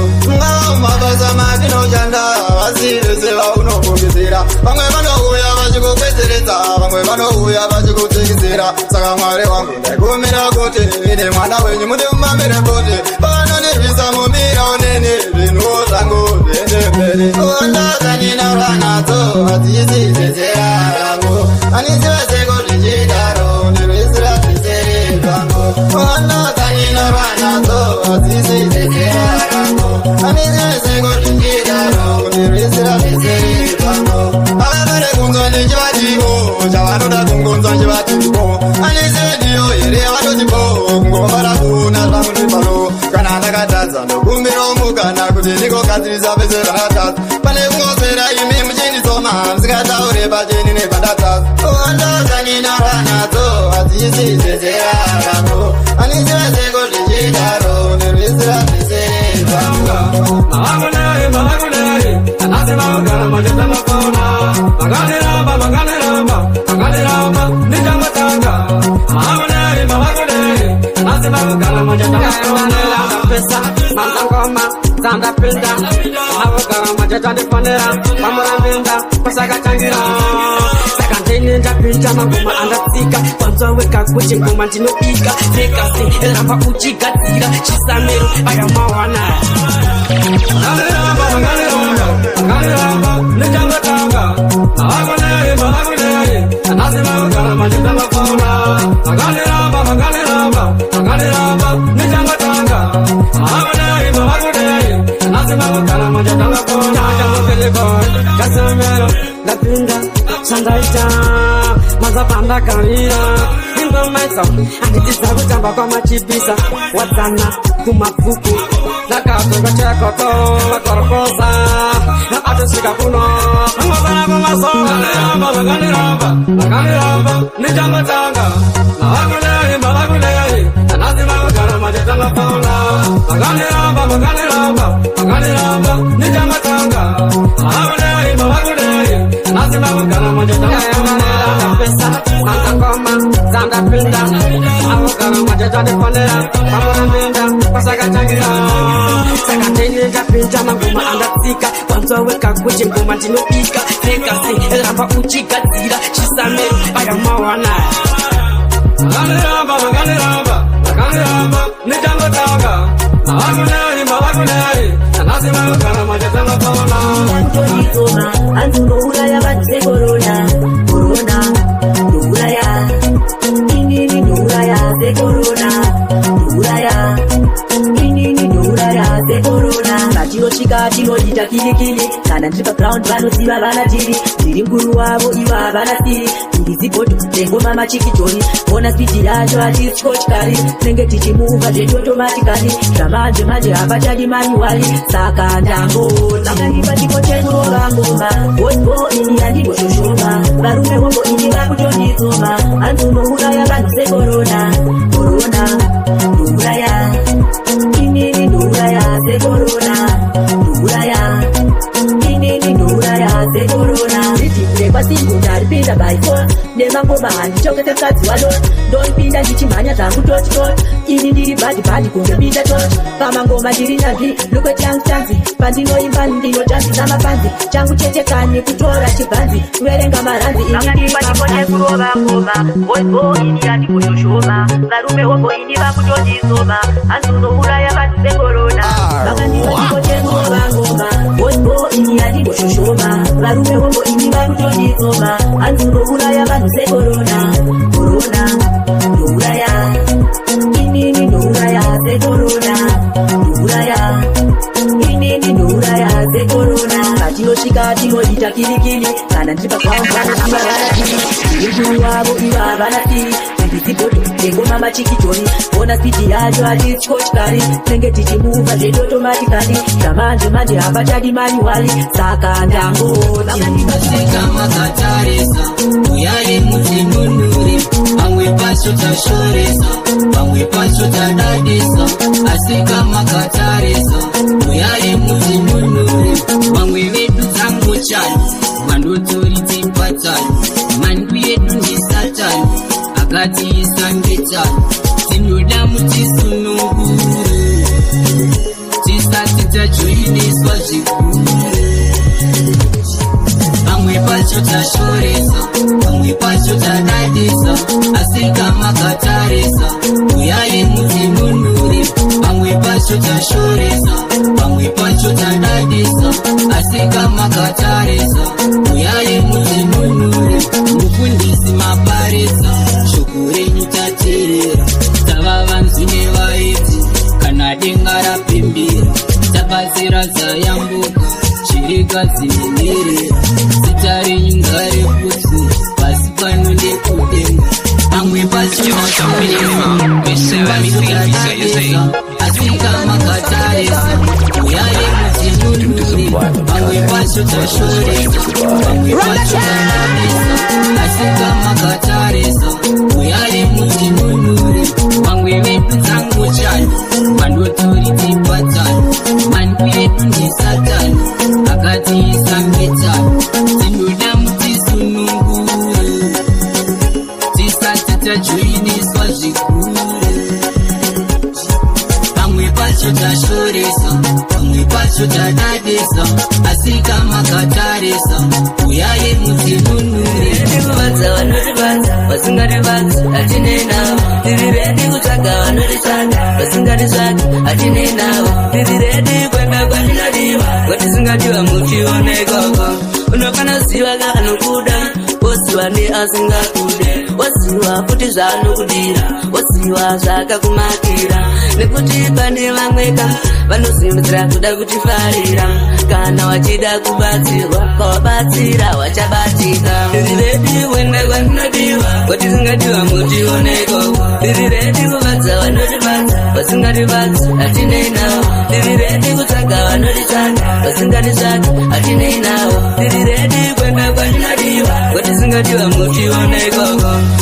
mabasa matinoshanda vasivese vaunokumbizira vamwe vanouya vachikupedzeredza vamwe vanouya vachikutekizira saka mwari wangu ndaikumbira kuti ine mwana wenyu muti mumambire kuti vanonirwisa mumira unene zvinhuwo zvangu zviende mberi ondozaninauranadzo hadzisi zvezeraramo anisivese kuti chidaro nerwisira zvisere zvangu ondozaninauranadzo hadzisi zvezeraramo anisivese kuti chidaro nerwisira zvisere zvangu avavere kunzwa nechivativo chavanoda kungonzwa chivativo anisediyo here vanotivo kungomara kuona zvangu zvipano kana ndakatadza ndokumbirawo mukana kuti ndingogadzirisa pese pandatadza pane kungosera imi muchinditsoma musingataure pacheni nepandatadza ondozani ndinara nadzo hadzisizezera rangu aniziweze kuzvichidaro nerwisira zviserezvangu Mahagunari, Mahagunari, anasema ugara majeta mafona. Maganiramba, Maganiramba, Maganiramba, nijamatanga. Mahagunari, Mahagunari, anasema ugara majeta mafona. Pesa, mangoma, zanda pinda. Ugara majeta niponera, mamura pinda, pasaka changira. Sakantini ndapinda mangoma andatsika. Kwanza weka kuchi ngoma ndinoika. Nekasi, ramba uchigadzira, chisamero, aya mawana. Maganiramba, Maganiramba, Maganiramba, nijamatanga. Mahagunari, Mahagunari, anasema ugara majeta mafona. Maganiramba, Maganiramba, Maganiramba, nijamatanga. Mahagunari, Mahagunari, anasema ugara majeta mafona. Kasamero, ndapinda, sandaita, mazapanda kawira. Indo maisa, anditiza kutamba kwa machibisa. Watana, kumafuku, nakatunga chekoto, korokosa. Na atusika kuno, ngozana kumasonga. Maganiramba, Maganiramba, nijamatanga. Mahagunari, Mahagunari, anasema ugara majeta mafona. Maganiramba, Maganiramba, Maganiramba, nijamatanga. Mahagunari, Mahagunari, anasema ugara majeta mafona. Pesa, mangoma, zanda pinda. Ugara majeta niponera, mamura pinda, pasaka changira. Sakantini ndapinda mangoma andatsika. Kwanza weka kuchi ngoma ndinoika. Nekasi, ramba uchigadzira, chisamero, aya mawana. Maganiramba, Maganiramba, Maganiramba, nijamatanga. Mahagunari, Mahagunari, anasema ugara majeta mafona. Antonizoma, antunoulaya vatse corona, corona, ndoulaya. Inini ndoulaya se corona, ndoulaya. Inini ndoulaya se corona. Vatinochika tinodita kilikili, kana ndiri paground vanoziva vana tiri. Ndiri mkuru wavo iva havana siri. Ndizigoto ndengoma machikitori, ona spidi yacho hatiskochikari. Tinenge tichimuva zvetotomatikari, zvamanje manje hapachadi manuwari. Saka ndangona ndanipa chipo chekurova ngoma. Hosbo ini yandigoshoshoba, varume hongo ini vakutondizoma. Antunouraya vanhu sekorona, korona, ndouraya. Inini ndouraya sekorona, ndouraya. Inini ndouraya sekorona. Ndipinda singu ndaripinda by force. Nemangoma handichokete mukadzi walo. Ndonipinda ndichimhanya dzangu tochtot. Ini ndiri bhadhi kungepinda tot. Pamangoma ndiri nyanzvi, lukwe changu chanzi. Pandinoimba ndinotambisa mapanzi. Changu chete kani kutora chibhanzi. Kuverenga maranzi ini ndiri pachipo kurova ngoma. Hosbo ini yandigoshoshoba, varume hongo ini vakutondizoma. Antunouraya vanhu sekorona. Vakandipa chipo chekurova ngoma. Hosbo ini yandigoshoshoba, varume hongo ini vakutondizoma. Antunouraya vanhu sekorona, korona, ndouraya. Inini ndouraya sekorona, ndouraya. Inini ndouraya sekorona. Patinosvika tinodita kilikili, kana ndiri paground vanoziva vana tiri. Ndiri mkuru wavo iva havana siri. Ndizigoto ndengoma machikitori, ona spidi yacho hatiskochikari. Tinenge tichimuva zvetotomatikari, zvamanje manje hapachadi manuwari. Saka ndangona Asika makatarisa, uyari mutinunuri. Pamwe pacho tashoresa, pamwe pacho tadadisa. Asika makatarisa, uyari mutinunuri. Pamwe vedu dzangu chani, mandotori dzipatani. Mandu yedu ndi satani, akati isangetani. Tinoda mutisunungure, tisati tajoiniswa zvikuru. Pamwe pacho tashoresa, pamwe pacho tadadisa. Asika makatarisa, uyari mutinunuri. Pamwe pacho tashoresa, pamwe pacho tadadisa. Asika makatarisa, uyari mutinunuri. Mufundisi maparisa, shoko renyu tateerera. Tava vanzi nevaedzi, kana denga rapembera. Tabatsira zayambuka, chirika dzinerera. Zita renyu ngarekutsi, pasi pano ndekudenga. Pamwe pacho tashoresa, asika makatarisa, uyari mutinunuri. munuri pamwe pacho tashoresa pamwe pacho tanamisa asi kama katarisa uyai muti munuri pamwe vetu dzangu chani mandotori tipatani mangu yedu ndi satani akatiisa ngetani tinoda mutisunungure tisati tajoiniswa zvikuru pamwe pacho tashoresa pamwe pacho tadadisa asi kama katarisa uyai mutinunure kuvadza vanotivadza vasingativadzi hatine navo tiri redi kutsvaga vanotisanda vasingatitsvagi hatine navo tiri redi kwenda kwatinodiwa kwatisingadiwa mutione ikoko unofana ziva kaanokuda woziva neasingakude woziva futi zvaanokudira woziva zvakakumakira nekuti pane vamweka vanosimudzira kuda kutifarira kana wachida kubatsirwa kawabatsira wachabatika tiri redi kuenda kwatinodiwa kwatisingadiwa mutioneko tiri redi kuvadza vanotivadza vasingativadzi hatine navo tiri redi kutsvaga vanotitsvaga vasingatitsvagi hatine navo tiri redi kuenda kwatinodiwa kwatisingadiwa mutioneko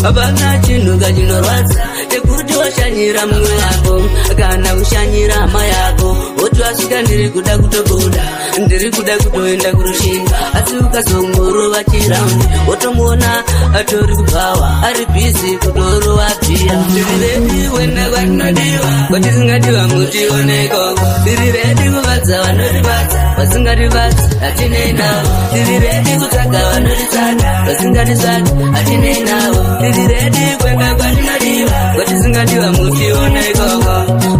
hapana chinhu kachinorwadza nekuti washanyira mumwe wako kana kushanyira hama yako woti wasvika ndiri kuda kutobuda ndiri kuda kutoenda kurushinga asi ukazongorova chiraundi wotomuona atori kubvawa ari bhizi kutorova bhiya ndiri redi kuenda kwatinodiwa kwatisingadiwa mutioneko ndiri redi kuvadza vanotivadza vasingativadzi hatine navo ndiri redi kutsvaga vanotitsvaga vasingatitsvagi hatine navo ndiri redi kuenda kwatinodiwa kwatisingadiwa mutioneko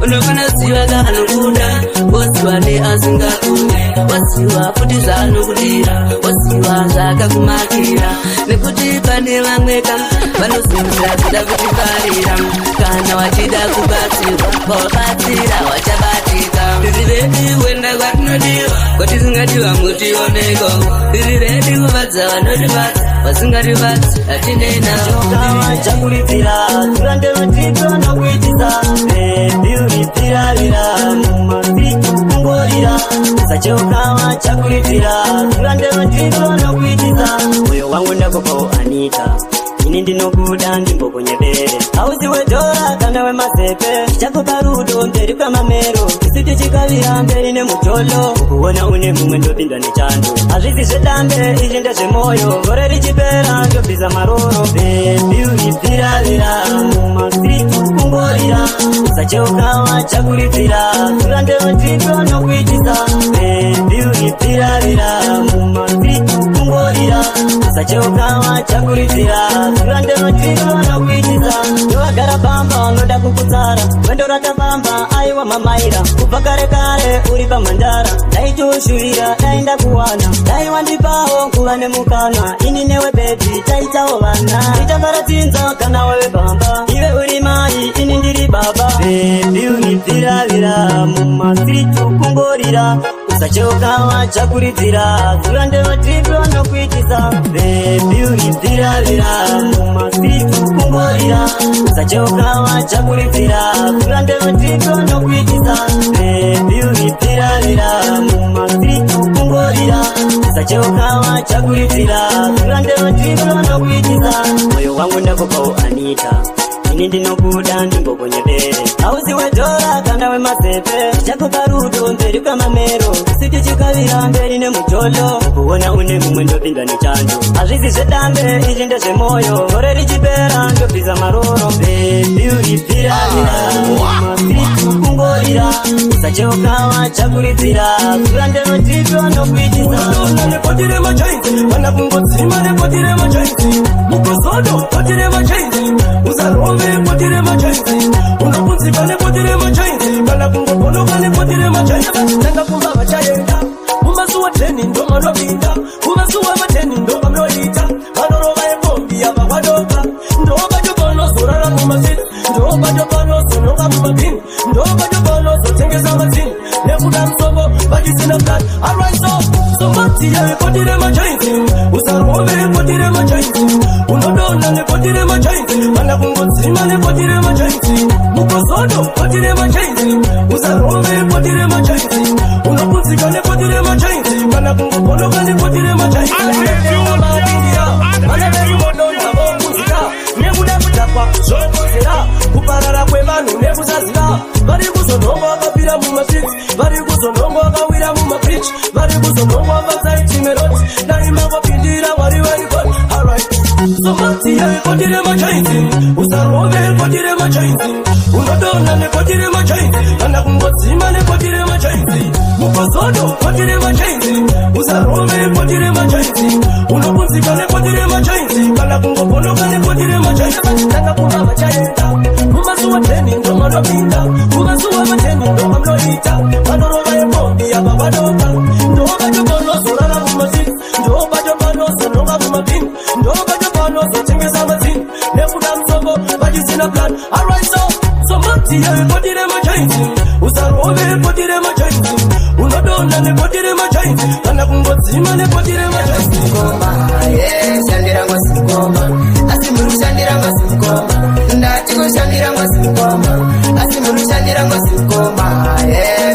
unofana ziva kaanokuda woziva neasingakude woziva futi zvaanokudira woziva zvakakumakira nekuti pane vamweka vanosimudzira kuda kutifarira kana wachida kubatsirwa kawabatsira wachabatika tiri redi kuenda kwatinodiwa kwatisingadiwa mutioneko tiri redi kuvadza vanotivadza vasingativadzi hatine navo chakuripira turande matiko nokuitisa bebiuripirarira mumafitu kungorira sachokawa chakuripira turande matiko nokuitisa moyo wangu ndakopo anita ini ndinokuda ndimbokonyebere hauzi wedhora kana wemazepe chakupa rudo mberi kwamamero isiti chikavira mberi nemutolo ukuona une mumwe ndopinda nechando hazvisi zvedambe izvi ndezvemoyo gore richipera ndobvisa maroro bebi uripfiravira mumastritu kungorira usacheukawa chakuripfira turande matiko nokuitisa bebi uripfiravira mumastritu kungorira usacheukawa chakuripfira turande matiko nokuitisa ndovagara pamba unoda kukutsara wendo ratapamba aiwa mamaira kubva kare kare uri pamhandara daitoshuvira dai ndakuwana dai wandipawo kuva nemukana ini newe bebi taitawo vana itaparatsinza kana wewe pamba ive uri mai ini ndiri baba bebi unipfiravira mumastritu kungorira usacheukawa chakuripfira turande matiko nokuitisa bebi unipfiravira mumastritu kungorira usacheukawa chakuripfira turande matiko nokuitisa bebi unipfiravira mumastritu kungorira usacheukawa chakuripfira turande matiko nokuitisa moyo wangu ndakopawo anita ini ndinokuda ndimbokonyebere hauzi wedhora kana wemazepe chakupa rudo mberi kwamamero isiti chikavira mberi nemutolo ukuona une mumwe ndopinda nechando hazvisi zvedambe izvi ndezvemoyo gore richipera ndobvisa maroro bebi uripfiravira mumastritu kungorira usacheukawa chakuripfira turande matiko nokuitisa nepotire machainzi vana kungodzima nepotire machainzi mukozodo potire machainzi uzarome potire machainzi unokunzika nepotire machainzi vana kungoponoka nepotire machainzi tanga kumba vachaenda mumazuwa 10 ndo manopinda mumazuwa 10 ndo vamnoita vanorova ebombi ava vadoka ndo vajopanozorara mumasiti ndo vajopanozononga mumabhini ndo vajopanozotengesa mazini nekuda musongo vachisina plani somatiya nepotire machainzi usarome nepotire machainzi unodona nepotire machainzi vana kungodzima nepotire machainzi machainzi mukozodo potire machainzi usarome potire machainzi unokunzika nepotire machainzi kana kungokonoka nepotire machainzi nekuda kutakwa zvokozera kuparara kwevanhu nekusazira vari kuzonhonga vakapira mumapits vari kuzonhonga vakawira mumapichi vari kuzonhonga vakasaichimeroti dai makopindira wari varikoni alright somatiya nepotire machainzi usarove nepotire machainzi unodonha nepotire machainzi kana kungodzima nepotire machainzi mukozodo potire machainzi usarove nepotire machainzi unokunzika nepotire machainzi kana kungokonoka nepotire machainzi tanga kuva vachaenda kumasuwa 10 ndo manopinda kumasuwa 10 ndo mamnoita vanorova yepombi apa vadoka ndo vachopanosorara mumasiti ndo vachopanosononga mumapini ndo vachopanozochengesa mazini nekuda musongo vachisina plan alright so matiya nepotire machainzi usarove nepotire machainzi unodonha nepotire machainzi kana kungodzima nepotire machainzi shandira ngosikoma asi murushandira ngosikoma ndati kushandira ngosikoma asi murushandira ngosikoma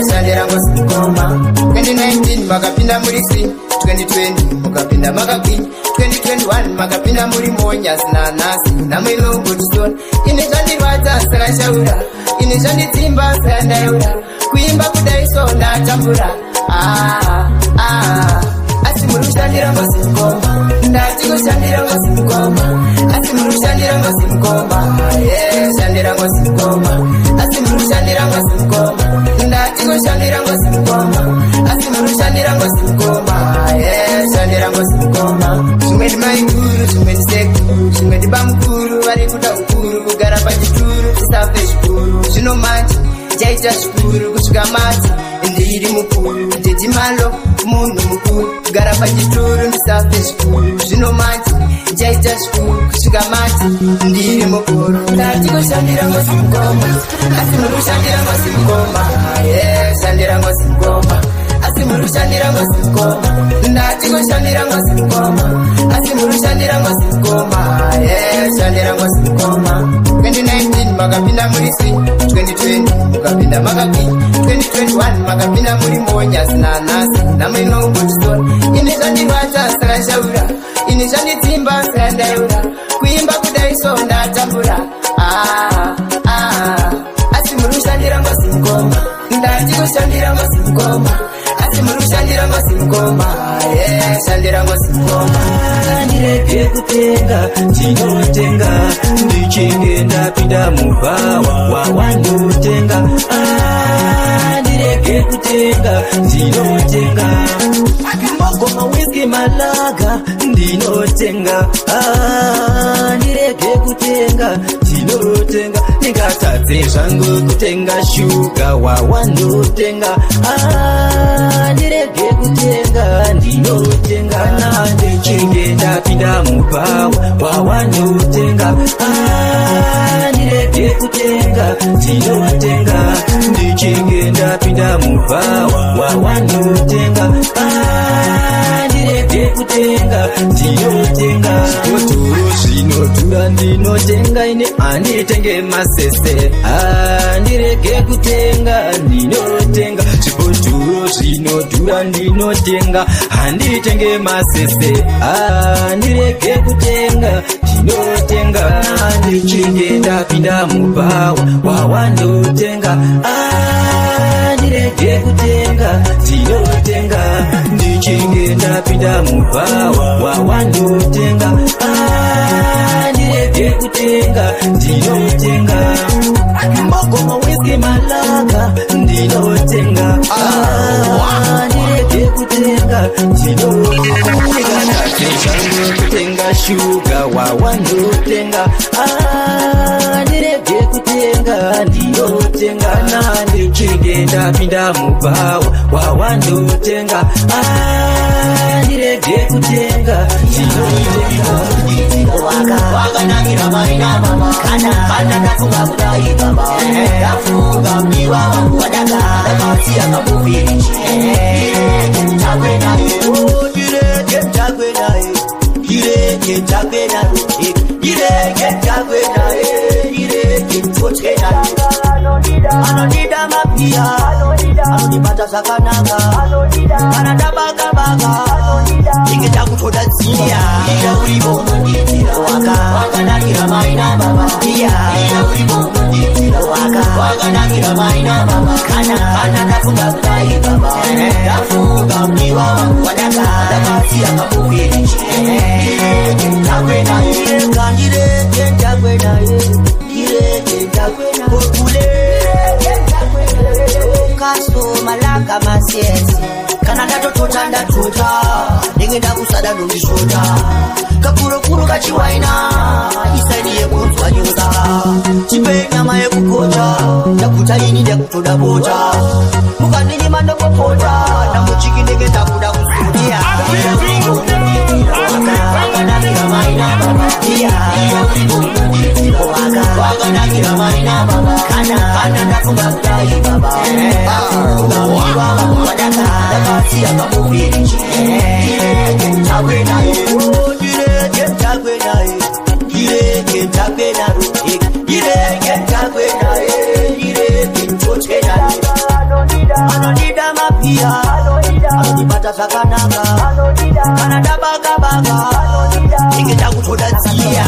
shandira ngosikoma 2019 makapinda muri screen 2020 mukapinda makapinda 2021 makapinda muri monya sina nasi namwilongotison ine zvandirwadza sakashaura ine zvandidzimba sayandaura kuimba kudaiso ndatambura asi murushandira ngosikoma ndati kushandira ngosikoma asi murushandira ngosikoma shandira ngosikoma asi murushandira ngosikoma ndati kushandira ngosikoma asi murushandira ngosikoma shandira ngosikoma zvimwe ndimaikuru zvimwe ndisekuru zvimwe ndibamukuru vari kuda ukuru kugara pachituru tisafe zvikuru zvino manje chaita zvikuru kusvika mati ndiri mukuru ndedimalo munhu mukuru kugara pachituru ndisafe zvikuru zvino mati chaita zvikuru kusvika mati ndiri mukuru ndati kushandira ngosikoma asi murushandira ngosikoma shandira ngosikoma asi murushandira ngosikoma ndati kushandira ngosikoma asi murushandira ngosikoma shandira ngosikoma 2019 makapinda muri si 2020 mukapinda makapinda 2021 makapinda muri monya sina nasi namwinongotison ine zvandirwadza sakashaura ine zvandidzimba sayandaura kuimba kudaiso ndatambura asi murushandira ngosikoma ndati kushandira ngosikoma asi murushandira ngosikoma shandira ngosikoma ndirege kutenga ndinotenga ndichinge ndapinda mubhawa wawandotenga ndirege kutenga ndinotenga magoma whisky malaga ndinotenga ndirege kutenga ndinotenga ndingatadze zvangu kutenga shuga wawandotenga ndirege kutenga ndinotenga na ndichinge ndapinda mubhawa wawandotenga ndirege kutenga ndinotenga ndichinge ndapinda mubhawa wawandotenga ndirege kutenga ndinotenga zvibhotoro zvinodhura ndinotenga ine handitenge masese ndirege kutenga ndinotenga zvibhotoro zvinodhura ndinotenga handitenge masese ndirege kutenga ndinotenga ndichinge ndapinda mubhawa wawandotenga ndirege kutenga ndinotenga ndichinge ndapinda mubhawa wawandotenga ndirege kutenga ndinotenga magoma whisky malaga ndinotenga ndirege kutenga ndinotenga kutenga shuga wawandotenga ndirege kutenga ndinotenga na ndichinge ndapinda mubhawa wawandotenga ndirege kutenga wakanakira mai namama kana ndafunga kudai baba ndafunga mdiwa wangu wadakara kasiya kamuvirichi chakwe naye direge chakwe naye direge chakwe naye direge chakwe naye direge chakwe anondida mapia anondibata zvakanaka anadabagabaga ingeda kutoda dziya ida uripo wakanakira mai nababa iya wakanakira mai nababa kana ndafunga kudai baba ndafunga mdiwa wangu wadaka ndabasiya kamuviri ndakwenaye kandireke ndakwenaye ndireke ndakwenaye kokule kaso malanga masiesi kana ndatotota ndatota ndingenda kusada nondishota kakurukuru kachiwaina isaini yekunzwa nyuza chipe nyama yekukota ndakuta ini ndakutoda bota mukandinyima ndokopota ndamuchiki ndenge ndakuda kusudia wakanakira maina baba wakanakira maina baba kana ndafunga kudai baba wadaka ndakasiya kamuviri ndakwenaye ndireke ndakwenaye ndireke ndakwenaye ndireke ndakwenaye ndireke ndotenaye anondida mapia anondibata zvakanaka kana ndabagabaga ingeda kutoda dziya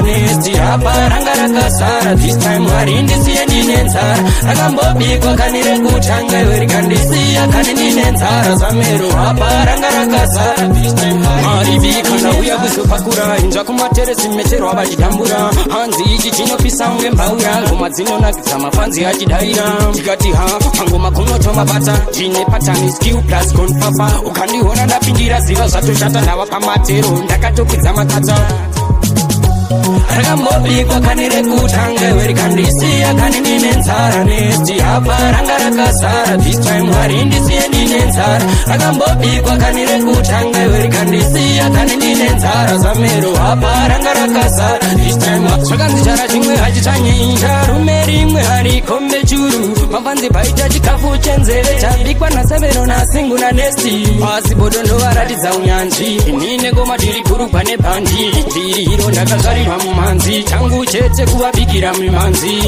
Nesti hapa ranga rakasara this time wari ndisiye ndine nzara rakambobikwa kanire kutanga iwe rikandisiya kani ndine nzara zamero hapa ranga rakasara this time maribika ndauya kuzopakura inzva kumateresi mecherwa vachidambura hanzi ichi chinopisa unge mbaura ngoma dzinonakidza mafanzi achidaira tikati ha pangoma kunotomabata ndine patani skill plus konfafa ukandiona ndapindira ziva zvatoshata ndava pamatero ndakatokwidza makata rakambobikwa kani rekutanga iwe rikandisiya kani ndine nzara nesti hapa ranga rakasara this time wari ndisiye ndine nzara rakambobikwa kani rekutanga iwe rikandisiya kani ndine nzara zamero hapa ranga rakasara this time zvakanzi chara chimwe hachitsvanyeita rume rimwe harikombe churu mafanzi paita chikafu chenzeve chabikwa nasavero nasingu nanesti pasi bodo ndovaratidza unyanzvi inine ngoma ndiri kurugwa nebhandi ndiri hiro ndakazvarirwa mumanzi changu chete kuvabikira mimanzi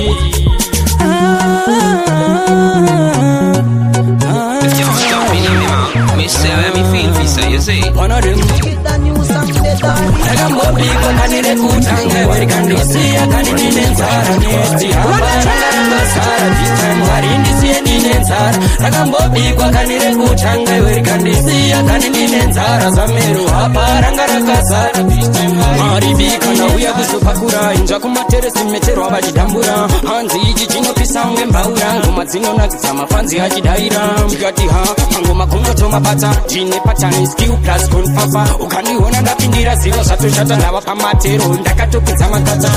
rakambobikwa kani rekutanga iwe rikandisiya kani ndine nzara nesti hapa rakasara this time wari ndisiye ndine nzara rakambobikwa kani rekutanga iwe rikandisiya kani ndine nzara zamero hapa ranga rakasara this time maribika ndauya kuzopakura inzva kumateresi mecherwa vachidambura hanzi ichi chinopisa unge mbaura ngoma dzinonakidza mafanzi achidaira tikati ha pangoma kunotomabata ndine patani skill plus konfafa ukandiona ndapindira ziva zvatoshata ndava pamatero ndakatokwidza makata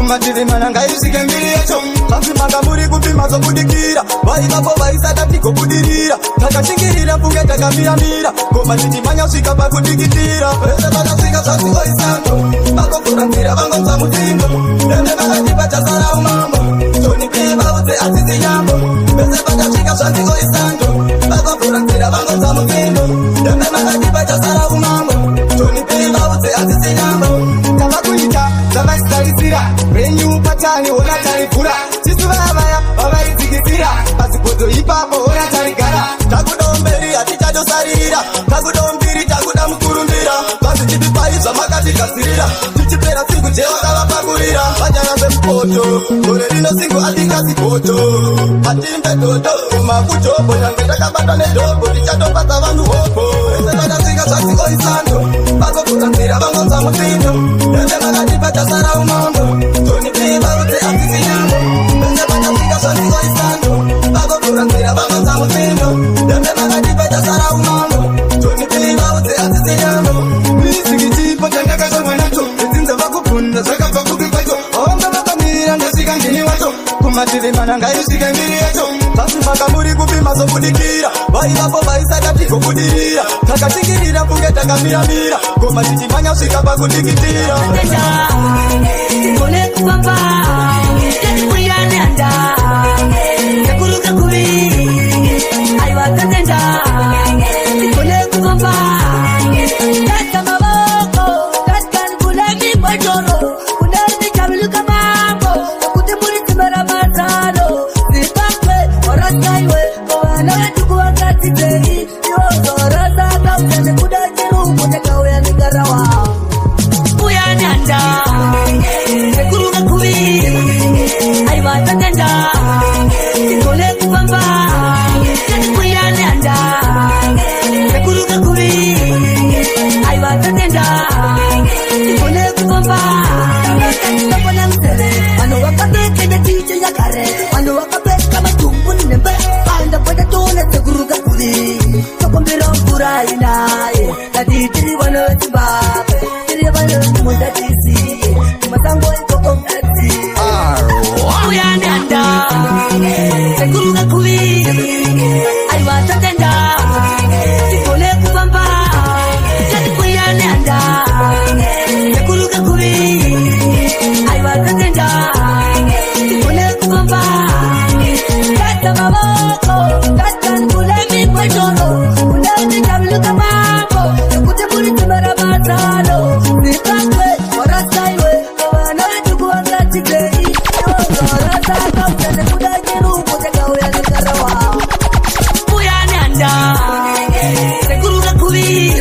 matiri mananga isike mbiri yacho mafimanga muri kupima zobudikira vaivapo vaisadatigobudilira takashingirira mfunge takamiramira ngoma tichimanya svika pakudikitira vese vakasvika zvazikoisango vakofuramira vangonza mutimbo ende vakatipa chasara umambo tonipivaudze asisi nyambo vese vakasvika zvazikoisango vakofuramira vangonza mutimbo ende vakatipa chasara umambo tonipivaudze asisi nyambo tavakuita zvavaisitarisira renyu patani ona tarivhura tisu vavaya vavaidzikisira pasipoto ipapo ona tarigara takudomberi hatichadosarira takudombiri takuda mukurumbira vazvichipipai zvamakatigadzirira tichipera siku chevakavapakurira vacharambe mupoto gore rino singu atingasipoto hatimbe toto kumakujobo nyange takabata nedhobo tichatopata vanhu hopo vese vakasvika zvazikoisando vakokuramira vangonza mutindo ende vakatipa chasara umambo tonipivaudze asisi nyambo vese vakasvika zvazikoisando vakokuramira vangonza mutindo ende vakatipa chasara umambo tonipivaudze asisi nyambo misikichipo chandakashongwa nacho edzinza vakubvunda zvakabva kupi kwacho vaonga vakamira ndasvika ngini wacho kumatiri mananga isvike mbiri yacho zvasvimaka muri kupima mazokudikira vaivapo vaisada tigobudirira takatingirira mfunge takamiramira ngoma tichimanya usvika pakudikitira Kone kupamba kuyananda sekuruka kubi aiwa tatenda kone kupamba kata maboko kata kulemi bajoro kunani kabiluka mambo kutibuli timara mazalo zipakwe orasaiwe kowana wetu kuwakati plei yozora zaka utane kudajiru kuteka uya nigarawa kuyananda sekuruka kubi aiwa tatenda kone kupamba kuyananda sekuruka kubi aiwa tatenda kone kupamba kakona msere wano wakabe kenya tiche ya kare wano wakabe kama tumbu nembe panda pwede tone sekuruka kubi sokombiro mpura inaye kaditiri wano timbabe tiri wano mundadisi masango ikoko mkati kuyananda sekuruka kubi aiwa tatenda kone kupamba kuyananda sekuruka kubi aiwa tatenda kone kupamba kata maboko kata kulemi bajoro kunani kabiluka mambo kutibuli timara mazalo zipakwe orasaiwe kawana wetu kuwakati plei yozora zaka utane kudajiru kuteka uya nigarawa kuyananda sekuruka kubi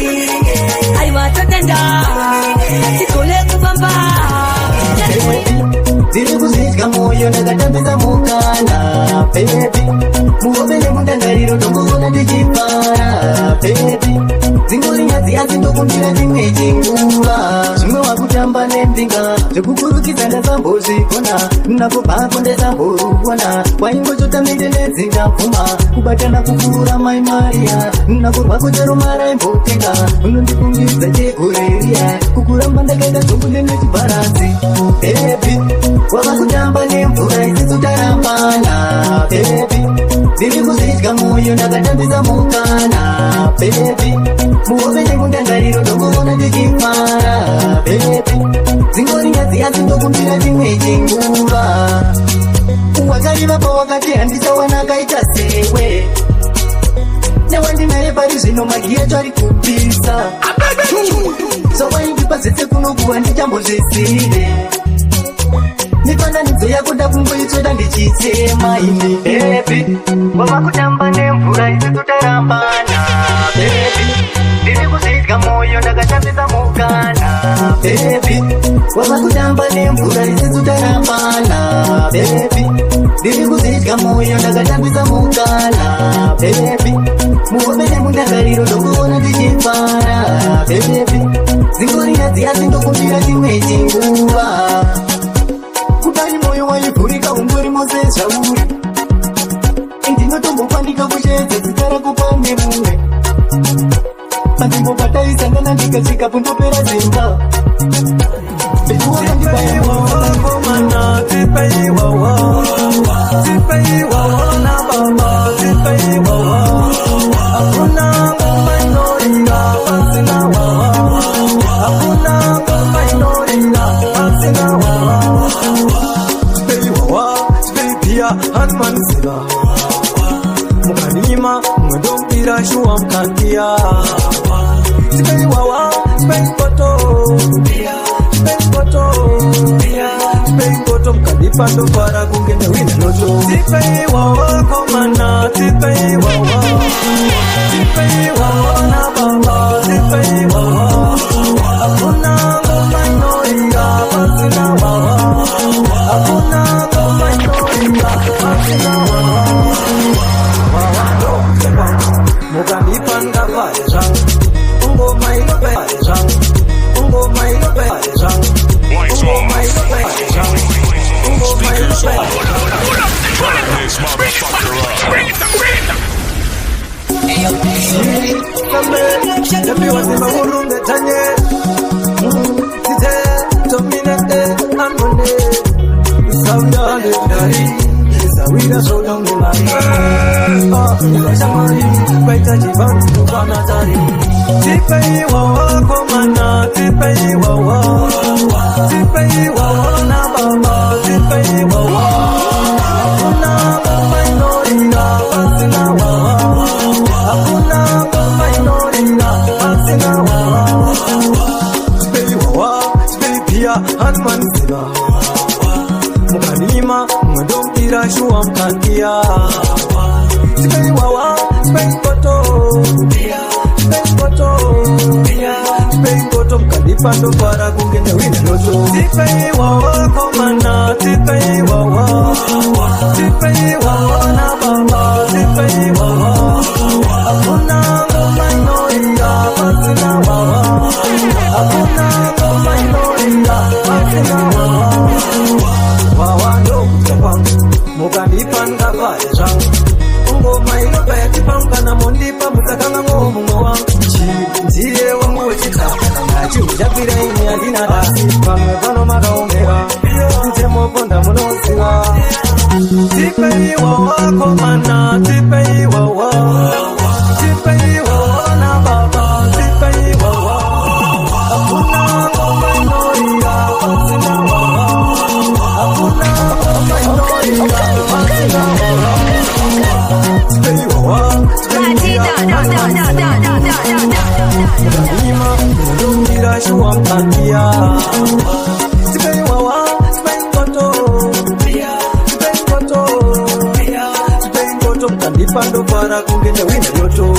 aiwa tatenda kone kupamba ziri kuzidya moyo ndakatambisa mukana bebi muovene mundangariro tokuona ndichifara bebi dzingorinyadzi asi ndokundira chimwe chinguva zvimwe wakutamba nembinga zvekukurukidza ndasambozvikona napo pako ndasambouona waingochotamide nedzingabvuma kubatana kukura mai mariya nakurwa kuchero maraimbotenga unondikungidza chegoreriya kukuramba ndakaita zvokunde nechibharansi bebi wakakutamba nemvura isisutarambana bebi ziri kuzidya moyo ndakatambisa mukana bebi muove nemundangariro ndokuona ndichifara bebi dzingorinyadzi asi ndokumbira chimwe chinguva wakarivapo wakati handichawana kaita sewe newandinaye pari zvino magiyecho ari kupisa sowaindipa zvese kunokuwa ndichambozvisire mifananidzo yako ndakungoitsvoda ndichitsema ini bebi wavakutamba nemvura isitotarambana bebi ndiri kuzvidya moyo ndakatambisa mukana bebi wavakutamba nemvura isitotarambana bebi ndiri kuzvidya moyo ndakatambisa mukana bebi muove nemundangariro ndokuona ndichifara bebi dzingorinyadzi asi ndokumbira chimwe chinguva kudani moyo waivhurika ungori mose zvauri ndinotombokwanika kushedza zita rako pane mumwe panzvimbo pataisangana ndikasvikapo ndopera zimba mukanima mwendombira shuwa mkandia Spey wawa, spey poto mkadipa ndo para kungene wina loto Spey wawa komana, spey wawa na baba, spey wawa hakuna ngoma inoiga pasina wawa hakuna ngoma inoiga pasina wawa mukandipa ngavare zvangu ngoma inopere zvangu ngoma inopere zvangu ngoma inopere zvangu ngoma inopere chivangu vanatari tipei wawa komana tipei wawa tipei wawa na baba tipei wawa hakuna baba inorira pasina wawa hakuna baba inorira pasina wawa tipei wawa tipei pia hanmanzira mukanima mwendombira shuwa mkandia tipei wawa tipei koto tipei koto mkandipando para kungene wina loto tipei wawa komana tipei wawa na baba tipei wawa hakuna ngoma inoira pasina wawa hakuna ngoma inoira pasina wawa wawa ndo kutapa mukandipanga pale zangu ngoma inobaya tipanga na mondipa mutakanga ngomu wangu ndiye wangu wechitaka ngachi uchapira ini adina rasi pamwe pano makaomera kutemoponda munoziva tipei wawa komana tipei wawa na baba tipei wawa hakuna ngoma inorira pasina wawa hakuna ngoma inorira pasina wawa Mudumira shuwa mkandia tipei wawa tipei koto mkandipando para kungene wina yoto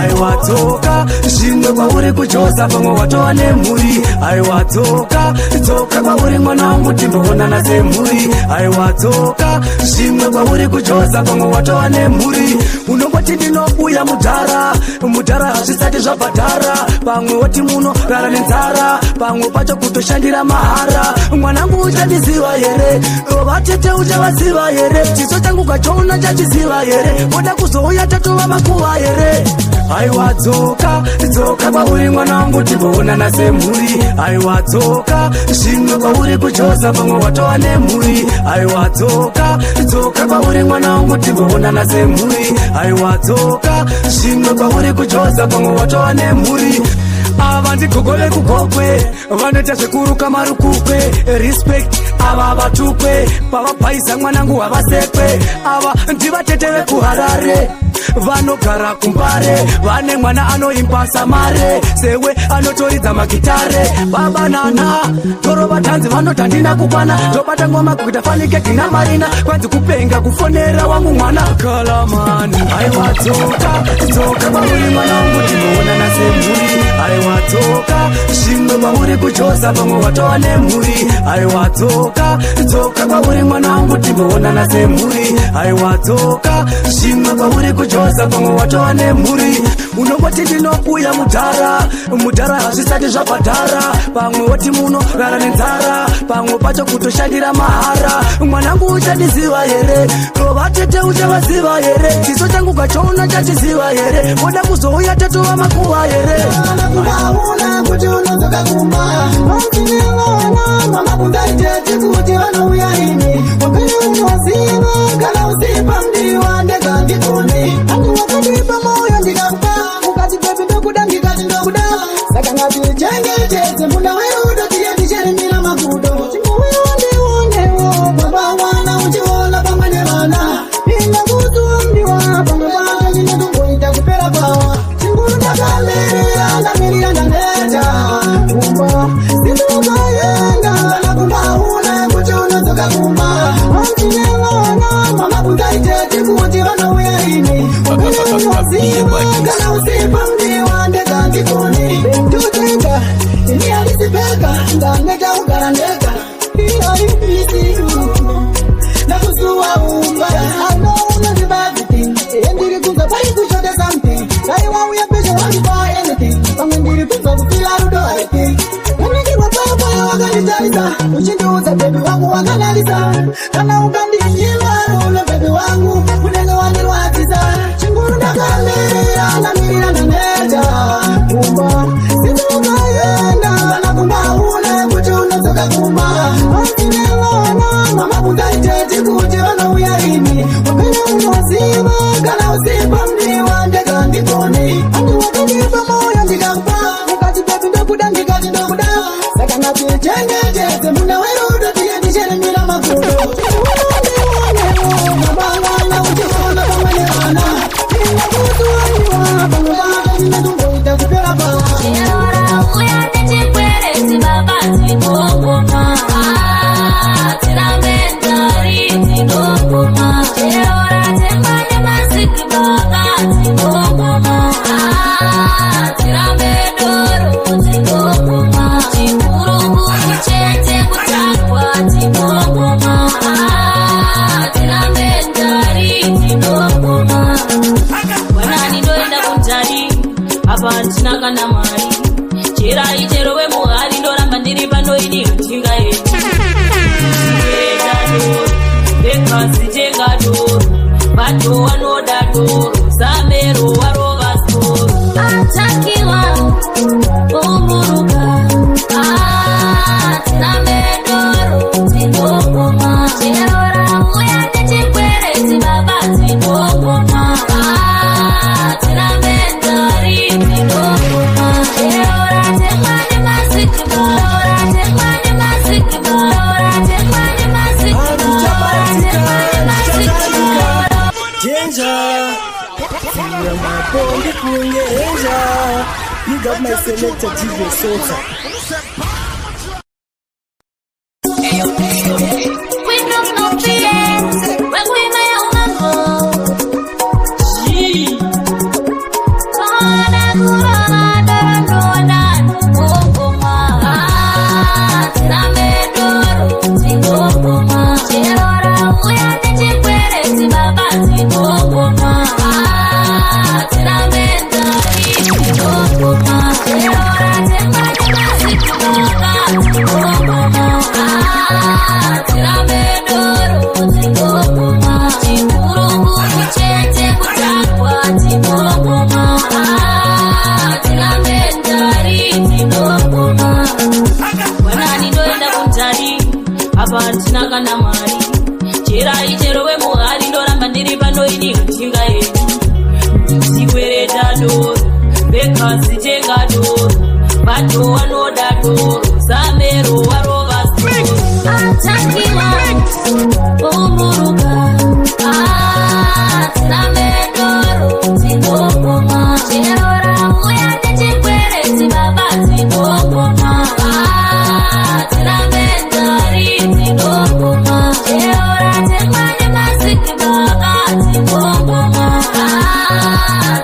aiwatoka zvimwe kwauri kuchoza pamwe watowa nemhuri aiwatoka dzoka kwauri mwana wangu timboonana semhuri aiwatoka zvimwe kwauri kuchoza pamwe watowa nemhuri unongoti ndinobuya mudhara hazvisati zvabhadhara pamwe woti muno rara nenzara pamwe pacho kutoshandira mahara mwanangu uchandiziva here vatete uchavaziva here chiso changu kachoona chachiziva here voda kuzouya tatova makuva here aiwadzoka kwauri mwana wangu timboonana semhuri aiwadzoka zvimwe kwauri kuchoza pamwe watova nemhuri aiwadzoka kwauri mwana wangu timboonana semhuri aiwadzoka zvimwe kwauri kuchoza pamwe watova nemhuri ava ndigogole kugogwe vanoita zvekuruka marukukwe respect ava vatukwe pavabhaisa mwanangu havasekwe ava ndivatete vekuharare vanogara kumbare vane mwana anoimba samare sewe anotoridza magitare babanana toro vatanzi vanoti handina kukwana tobata ngoma kuita fanike gina marina kwanzi kupenga kufonera wangu mwana kalamani aiwadzoka kwauri mwana wangu tinoonana semhuri aiwadzoka zvimwe kwauri kuchoza pamwe watova nemhuri aiwadzoka kwauri mwana wangu timboonana semhuri aiwadzoka zvimwe kwauri kuchoza pamwe watova nemhuri unongoti ndinobuya mudhara hazvisati zvabhadhara pamwe woti muno rara nenzara pamwe pacho kutoshandira mahara mwanangu uchandiziva here vatete uchavaziva here chiso changu kachoona chachiziva here voda kuzouya tatova makuva here kudaona kuti unozoka kumba vanzinewana mamakundaitete kuti vanouya ini wakani unoziva kana usipa mdiwa ndekandikoni ani wakadipa moyo ndikakupa ukati pepi ndokuda ndikati ndokuda saka ngatichengecheze munda werudo tiye ndicherimira makudo chimuwiwo ndionewo baba mwana uchiona pamwe nevana ina kuzuwa mdiwa pamwe pacho chinotomboita kupera kwawa chinguru ndakamirira ndaneta kumba sindokaenda kana kumbauna kuti unozoka kumba vanzinewana mamakundaitete kuti vanouya ini wakanaziva kana usipa mdiwa ndekandikoni bendutenga ini alisipeka ndaneta kugara ndeka iyoiisiu nakuzuwa umba anouna zibaviti endiri kunza pai kushota something kaiwauya pesha wandipa anything pamwe ndiri kunza kufila rudo anything kanakirwa payapaya wakanitarisa uchindiudza bebi wangu wakanalisa kana ukandinyima rulo bebi wangu unenge wandirwadzisa chinguru ndakamirira ndaneta kumba sindokaenda kana kumbauna kuti unozoka kumba vanzinewana mamakundaitete kuti vanouya ini wakana unoziva kana usipa mdiwa ndekandikoni doro samero warova soro atakiwa umburuka tina medoro tinogoma cherora uya nechikwereti baba tinogoma tina medori tinogoma cherora temane masikibora temane masikibora temane masikibora temane masikibora Danger, you're my bomb, danger. You got my selector, DJ Sosa. We don't know the end when we may go. Gee, Kona Kurana, Dona, Okoma, Namedoro, Tigokoma, Cherora, we are the Chikwere, Tibaba, Tigokoma, Namedori, Tigokoma, Cherora, Temana, Sikoma, Tigokoma, Tiramedoro, Tigokoma, Chikuru, Chete, Kutakwa, Tigokoma, Tiramedari, Tigokoma. Wana nindoenda kumtari, hapa tinaka na mari. Chera icherowe muhari, ndoramba ndiri pano ini kuchinga yedu. Sikwereta doro, bekasi tenga doro, bato wanoda doro, samero warova soro. Atakiwa, umburuka, tina medoro, tigokoma, cherora uya nechikwereti baba tigokoma, tina medori tigokoma, cherora temane masikibaba tigokoma,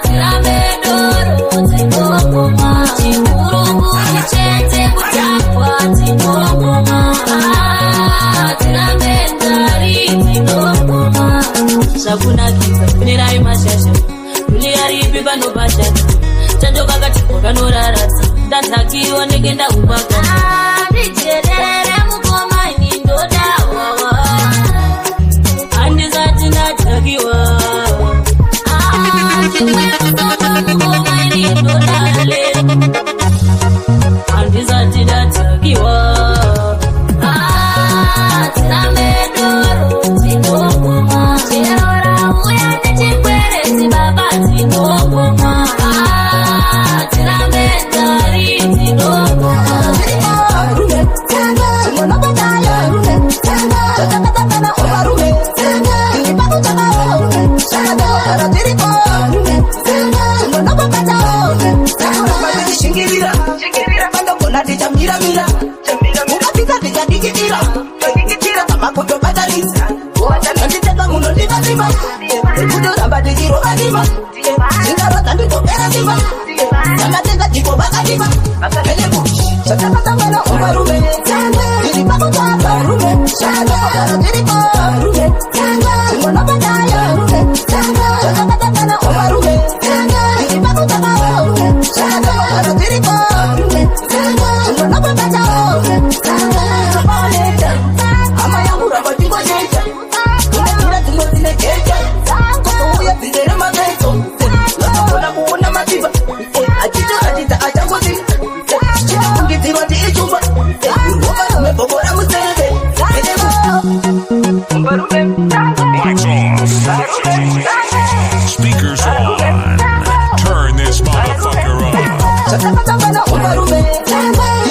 tina medoro tigokoma, chikuru chete kutakwa tigokoma, zvakunakisa kunerai mashasha kuneyaripi panopashata chandoka katipo kanoraradza ndantakiwa ndegenda upaka ndijerere mukomani ndodawawa handisati ndatakiwa mukomani ndodale handisati ndatakiwa tina medoro tigokoma cherora uya nechikwereti baba tigokoma tina medori tigokoma rume tanga monopatayo rume tanga tatatatana rume tanga ipakutama rume tanga ratiriko rume tanga monopatayo rume tanga shingirira shingirira pando kona dijamira mira mukapika dijadikitira dikitira kamakoto batalisa watanditeka muno ndivazima kudoramba dijiro adima singarota nditopera zima samatenga jiko bakadima bakadelebu satapatamana umarume ilipakutaka rume ratiriko rume monopataya rume satapatamana umarume ilipakutaka rume ratiriko rume monopataya rume ama yangu raba tingo jeja unakira tingo zine keja koko uya zidere magezo nakona kuona matiba ajita ajangozi chikungizirwa ndi ichumba uruwa rume bobora musebe Lights off. Speakers on. Turn this motherfucker up. Chatapatamana umarume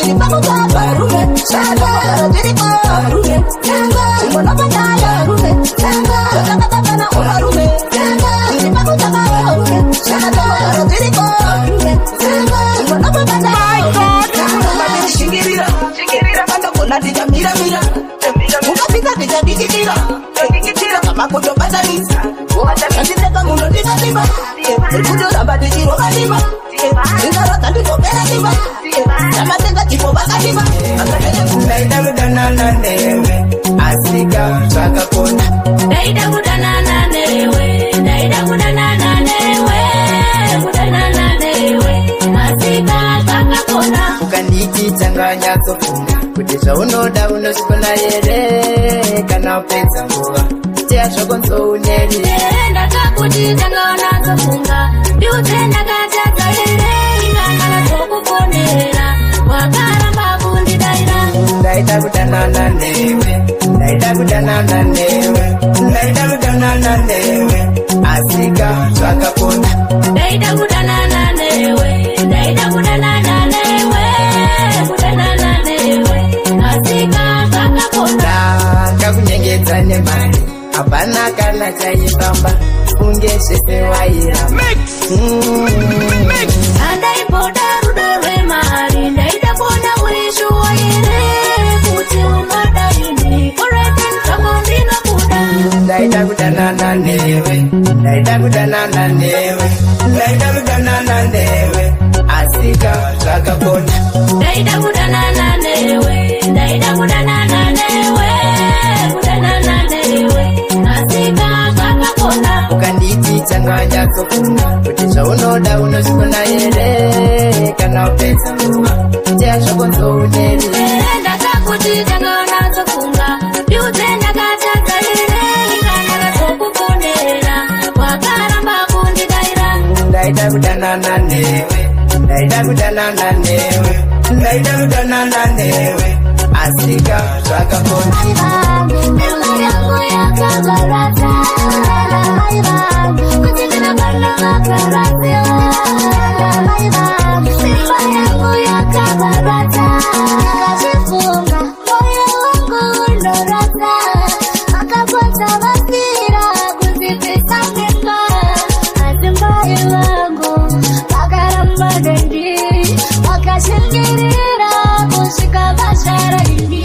ilipakutaka rume ratiriko rume monopataya rume chatapatamana umarume ilipakutaka rume ratiriko rume monopataya shingirira shingirira pando kona dijamira mira mukapika dijadikitira dikitira kamakoto batalisa watanditeka muno ndivazima kudoramba dijiro adima singarota nditopera zima samatenga jiko bakadima Naida kudanana newe asika twakakona Naida kudanana newe Naida kudanana newe Kudanana newe Asika twakakona ukandititanganya tsofunga kuti zvaunoda unosvikona here kana upedza nguva ndiyazokonzouneni ndakakuti tangaonazofunga ndiutenda katadzalere ingangala zokuponera wakaramba kundidaira ndaida kudanana newe ndaida kudanana newe ndaida kudanana newe asika zvakakona ndaida kudanana newe ndaida kudanana newe kudanana newe asika zvakakona ndakakunyengedza nemari hapana kana chaifamba kunge zvese waira andaipoda rudo rwemari ndaida kuona urishuwa ere kuti unadaini kurekeni zvako ndinokuda ndaida kudanana newe ndaida kudanana newe ndaida kudanana newe asika zvakakona ndaida kudanana newe ndaida kudanana newe kudanana newe asika zvakakona ukanditi changa ndatsofunga kuti zvaunoda unozvikona here kana upedza nguva ndiazvokonzouneni ndakakuti tangaonatsofunga ndiudze ndakatadzalire kana zokuponera wakaramba kundidaira ndaida kudanana newe ndaida kudanana newe ndaida kudanana newe asika zvakakona mimba yangu yakabarata kuti ndinabana makaratiwa mimba yangu yakabarata akachifunga moyo wangu unorata akapota vasira kuzivisa mimba asi mbai wangu vakaramba dendi vakashingirira kusvika vashara ini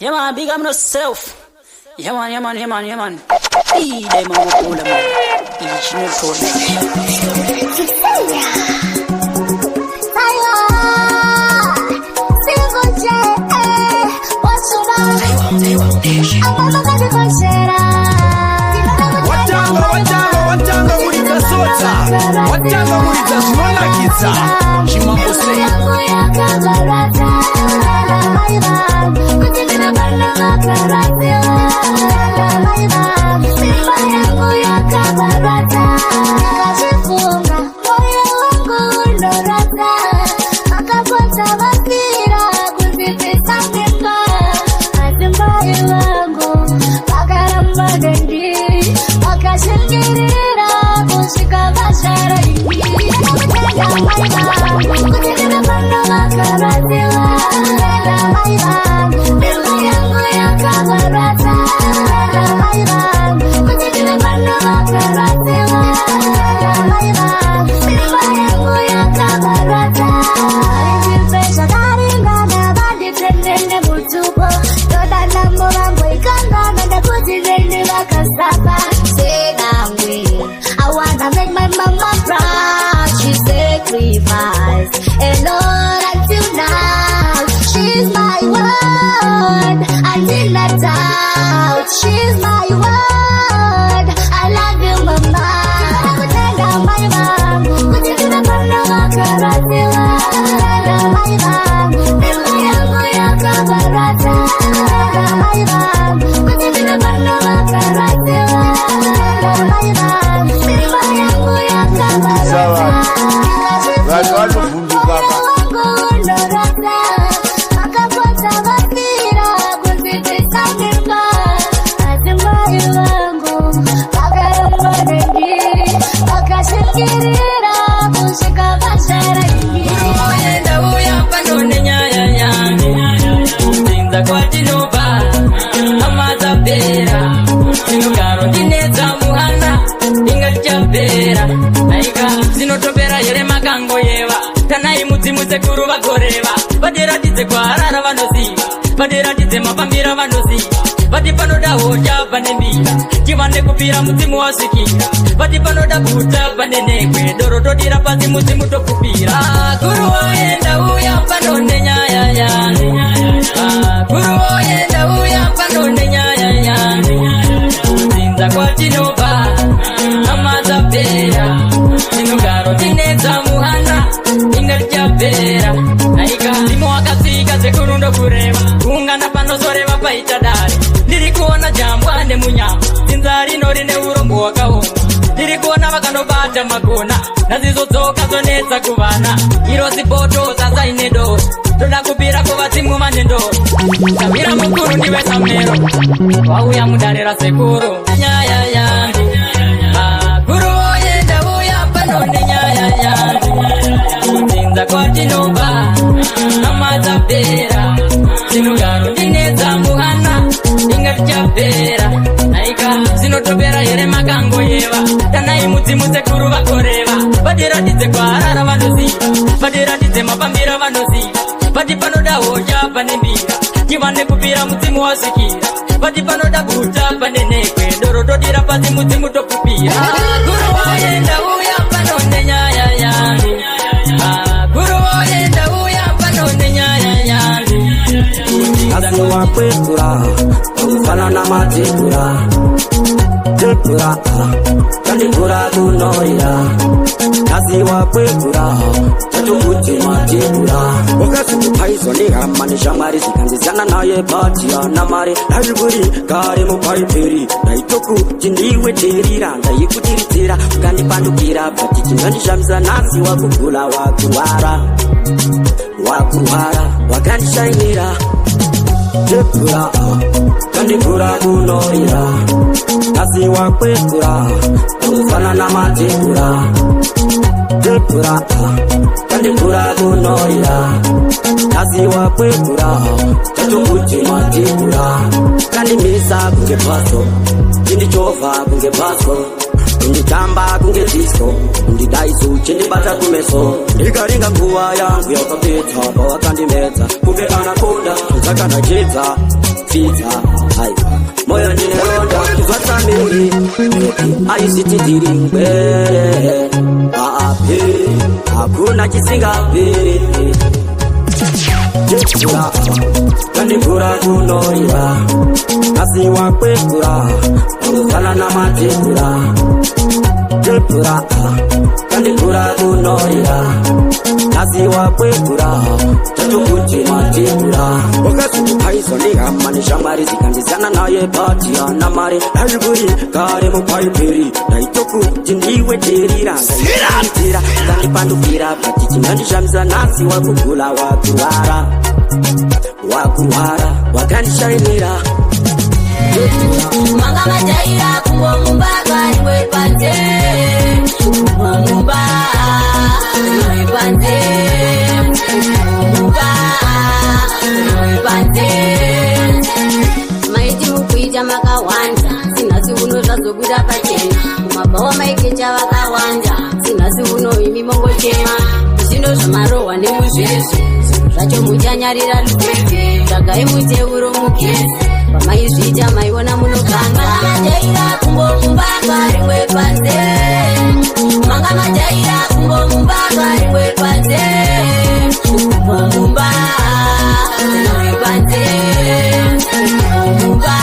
Yeah man, big up myself. Yeah man. Hey, they man go pull them. Each new told Watanga mulita sota. Watanga mulita zvinonakidza. Chimambo sei. I wanna make my mama proud. She sacrificed and Lord until now. She's my word, I need not doubt. She's my word, I love you mama. Kutenda my mom, kutenda bana wakaratiwa. My mom, mimi yangu yakabarata. My mom, kutenda bana wakaratiwa. My mom, mimi yangu yakabarata. Vanhu vanovhunduka apa. Zinotopera here makango yeva tanai mudzimu sekuru vagoreva vatiratidze kwarara vanoziva vatiratidze mafambiro vanoziva vati panoda hoja pane mbira tivande kupira mudzimu wasvikira vati panoda kuta pane negwe doro todira pasi mudzimu tokupira guru waenda uya panone nyaya guru waenda sekuru ndokureva kuungana panozoreva paita dare ndiri kuona jambwa nemunyama inzari nori neurombo hwakaoma ndiri kuona vakanobata magona nazizodzoka zonetsa kuvana iro zipoto zazaine doro toda kupira kuvadzimu vane ndoro tavira mukuru ndive samero wauya mudarera sekuru nyaya yangu guru oyenda uya pano nenyaya yangu kudzinza kwatinobva namadzapera tinogaro ndinedza muhana ingatichapera naika zinotopera here makangoyeva tanai mudzimu sekuru vakoreva vatiratidze kwarara vanoziva vatiratidze mafambiro vanoziva vati panoda hoja pane mbira tiva nekupira mudzimu wasvikira vati panoda buta pane nekwe doro todira pasi mudzimu topupira guru woyenda uya pano nenyaya yangu guru woyenda uya pano nenyaya yangu asi wakwekura kufana na matekura tekura kandikura kunoira asi wakwekura tatukuti matekura wakasukupaizo nehama neshamwari zikanzizana naye batia namare naiburi kare mupaiperi naitokuti ndiweterira ndaikutiridzira ukandipandukira bati chinondishamisa nasi wakugula wakuwara wakandishainira tekura kandikura kunoira asi wakwekura kufana na matekura tekura kandikura kunoira asi wakwekura tatukuti matekura kandimisa kunge paso indichovha kunge paso inditamba kunge disco indidaisu chindibata kumeso ndikaringa nguva yangu yakapedza pawakandimedza kunge anakonda dzakanachedza pfidza haiwa moyo ndineronda kizvatsamiri aisitidiri ngwere aaperi hakuna chisingaperi tekura kandikura kunoira asi wakwekura kufana na matekura tekura kandikura kunoira asi wakwekura tatukuti matekura wakasukupaizo nehama neshamwari zikanzizana naye batia namare naiburi kare mupaiperi naitokuti ndiweterira ndaitira kandipandukira bati chinondishamisa nasi wakugula wakuwara wakandishainira manga majaira kumomumbaga iwe panze kumomumba iwe panze kumomumba iwe panze maiti mukuita makawanda sinasi uno zvazobuda pachena mumabhawa maikecha vakawanda sinasi uno imi mongochema zvindo zvamarohwa nemuzvezvi zvacho muchanyarira lupeve tsvagai muteuro mugezi pamaizviita maiona munoganga majaira kumbomumbaga rimwe panze manga majaira kumbomumbaga rimwe panze kumbomumba rimwe panze kumbomumba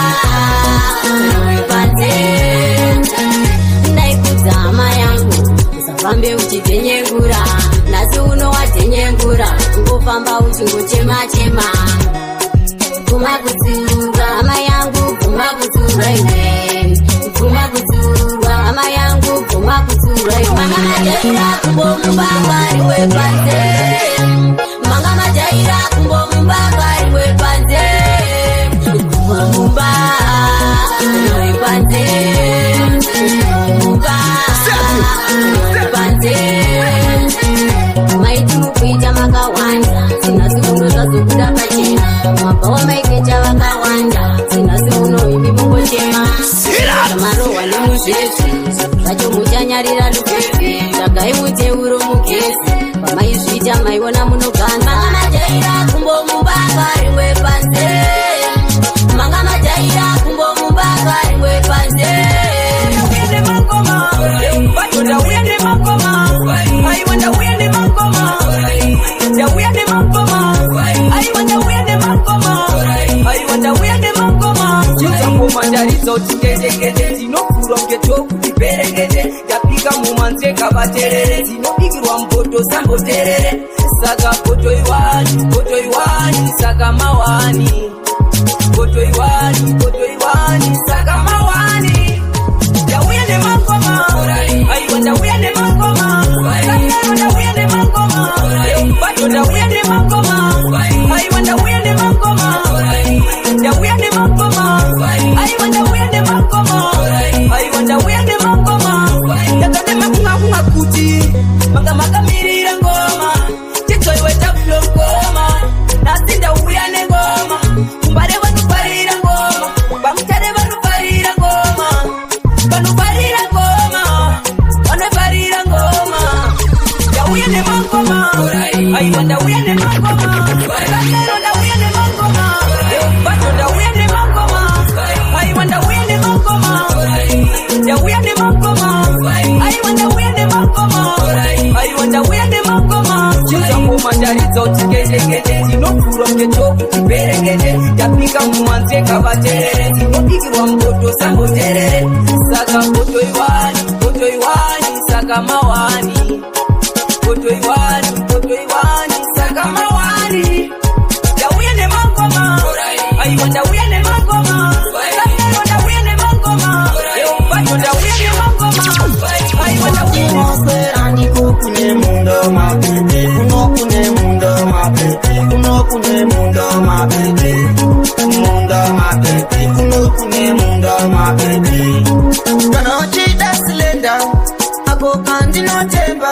rimwe panze ndaikudza hama yangu usafambe uchidhenyengura nasi uno wadhenyengura ungofamba uchingochema-chema guma kudzurwa hama yangu guma kudzurwa iwe guma kudzurwa hama yangu guma kudzurwa iwe manga majaira kumbomumbaga rimwe panze manga majaira kumbomumbaga rimwe panze kumbomumba rimwe panze kumbomumba rimwe panze maiti mukuita makawanda sinasi uno zvazobuda pachena mabhawa maikecha vakawanda sinasi uno imi mongochema zvamarohwa nemuzvezvi zvacho muchanyarira lupeve tsvagai muteuro mugezi pamaizviita maiona munoganda manga majaira kumbomumbaga rimwe panze manga majaira kumbomumbaga rimwe panze Mandarizotikendekende zinokura ngetokuti perekete yapika mumanze kavaterere zinobikirwa mboto samboterere saka botoiwani saka mawani kotoiwani saka mawani Dawuya ne mangoma aiwa dawuya ne mangoma dawuya ne mangoma bato dawuya ne mangoma aiwa dawuya ne mangoma dawuya ne mangoma aiwa dawuya ne mangoma aiwa dawuya ne mangoma yakadema kunga kuti manga mirira ngoma chitoiwe tablo ngoma nasinda uya ne ngoma kumbare vanhu parira ngoma bamutare vanhu parira ngoma vanhu parira ngoma vanhu parira ngoma dawuya ne mangoma aiwa dawuya ne mangoma vakero dawuya ne mangoma bato dawuya ne mangoma aiwa dawuya ne mangoma dawuya ne mangoma aiwa dawuya ne mangoma aiwa dawuya ne mangoma chiza ngoma ndaridzo tikendekende tinofuro ngechoku tiberengende tapika mumanze kavaterere tinodikirwa mugoto sangoterere saka kotoiwani saka mawani kotoiwani saka mawani dawuya ne mangoma aiwa dawuya ne mangoma dawuya ne mangoma bato dawuya ne mangoma aiwa dawuya ne Ani kukune mundo mabebe, kunokune mundo mabebe, kunokune mundo mabebe, kunokune mundo mabebe. Kana chita silenda, ako kandi no temba.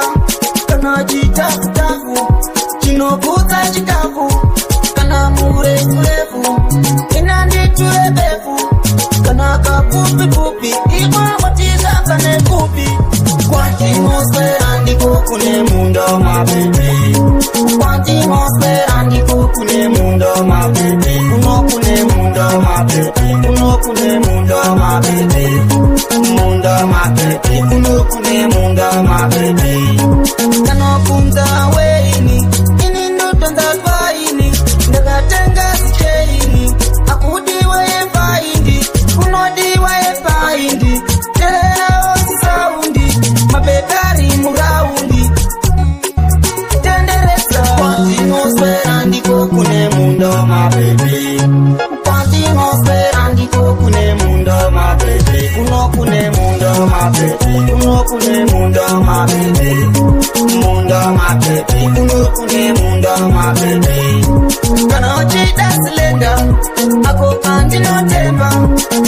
Kana chita kutafu, chinokuta chikafu. Kana murefu, inandi turebefu. Kana kapupi, iwa watiza kane pupi. Quanti mosperandi kukune mundo mabebe, quanti mosperandi kukune mundo mabebe, kunokune mundo mabebe, kunokune mundo mabebe, kunokune mundo mabebe. Kanokunza weini, ini ndotonda paini, ndakatenga sicheini, akudiwa yefaindi, kunodiwa yefaindi, terera osisaundi. Mabedari muraundi tendereza Quanti sperandi kukune mundo mabebe Quanti sperandi kukune mundo mabebe Kunokune mundo mabebe Kunokune mundo mabebe Kunokune mundo mabebe Kana chita silenda ako kandi no temba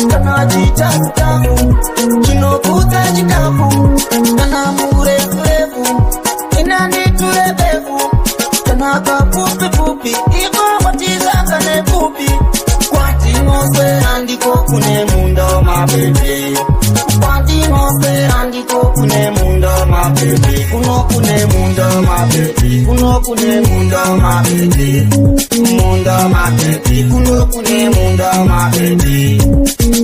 Kana chita kutafu chinokuta chikafu Kana murefu, inani turebefu Kana kapupi, iko watiza kane pupi Quanti mosperandi kukune mundo mabebe Quanti mosperandi kukune mundo mabebe Kunokune mundo mabebe Kunokune mundo mabebe Kunokune mundo mabebe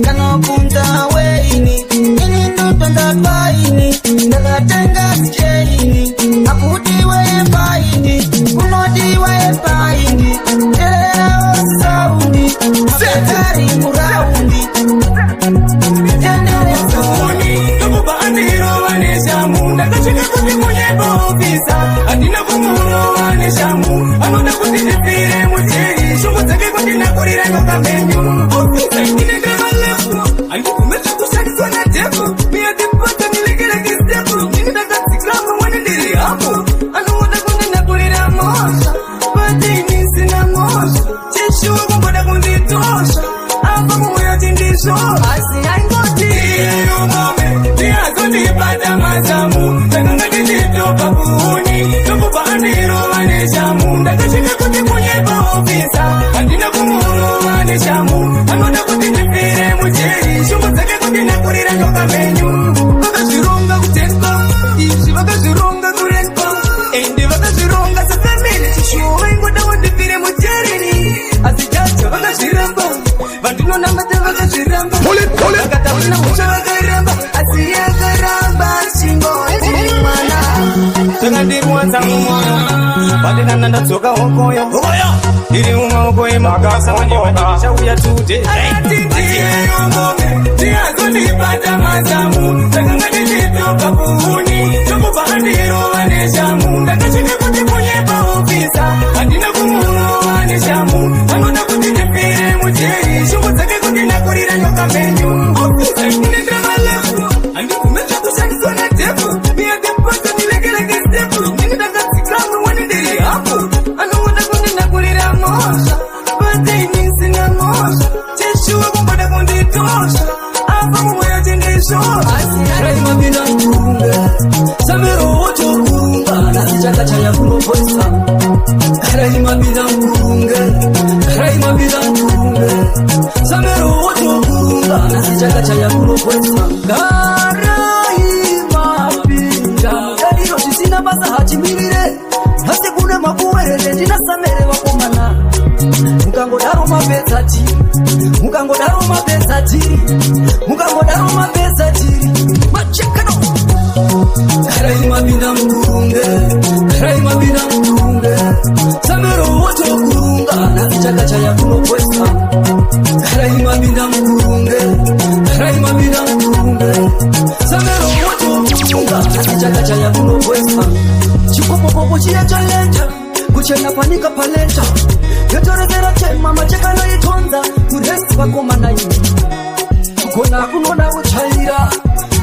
Kanokunza weini, ini ndotonda paini Ndakatenga sicheini, akudiwa yefaindi Kunodiwa yefaindi, terera osaundi Mabedari muraundi tendereza Tukubandiro waneshamu Ndakashika kuti munyebo ofisa Adina kumuro waneshamu Anoda kuti nipire muteri Shungu zake kuti nakurira nyoka menyu Ofisa ikine kama lefu Alikukumesha kusharizwa na defu Mia dipata nilegele kistefu Nini dakaziklamu wani diri hapo Anoda kuti nakurira mosha Badini sina mosha Chishu kumboda kunditosha Apa muya tindisho Asi haingoti Iyo mome Niazo nipata mazamu Tenanga nititoka kuhuni Tukubandiro waneshamu Ndakashika kuti munyeba ofisa Andina kumuro waneshamu Anoda kuti nipire muteri Shungu zake kuti nakurira nyoka menyu Vakazvironga kutenka Izvi vakazvironga kurenka Endi vakazvironga safamili Chishuwa ingoda wandipire muterini Asi jaja vakazviramba Vandinonamata vakazviramba Vakatauna musha vakaramba Asi yakaramba Chingozi mwana Takandirwadza mwana Vandinana ndadzoka hokoyo Iri mumaoko emakasa Vanyevanyi ndichauya tude Ayati ndiye yomome Ndiazondipata mazamu Takanga ndichitoka kuhuni Tukubandiro vaneshamu Ndakashika kuti munyeba visa andina kumurowa neshamu anoda kuti ndipire mujeri shungu dzake kuti ndakurira nyoka menyu ofisa kunendera malefu handikumecha kushandiswa natepu miyadepasa ndilekeleke stepu ndinge ndakadzikamwe wani ndiri hapo anoda kuti ndakurira mosha badeinisina mosha cheshuwa kumboda kunditosha apa mumweya chendeshora raimabina mkurunge samero wotokurunga nasichaka chaya kunopoisa raimabina mkurunge raimabina mkurunge samero wotokurunga nasichaka chaya kunopoisa raimabinda yaliyo zvisina basa hachimirire hasi kune makuwerere ndinasamere vakomana mukangodaro mapedzati mukangodaro mapedzati mukangodaro mapedzati machekano raimabinda mkurunge raimabinda mkurunge samero wotokurunga nasichaka chaya kunopoisa raimabinda mkurunge raimabinda mkurunge samero wotokurunga nasichaka chaya kunopoisa chikopopopo chiya chalenta kuchena panika palenta yotorezera tema machekano itonza kuresi vakomana ini kona kunona kuchaira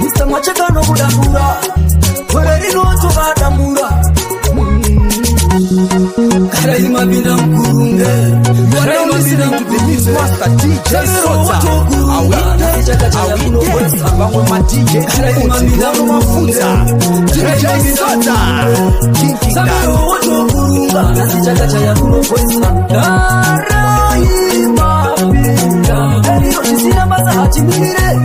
misa machekano kudambura kore rinotovadambura raimabinda mkurunge raimabinda mkurunge vamwe madj unomafunza wotokurunga nasichaka chaya kunopoisa raimabinda eliyo zvisina basa hachimirire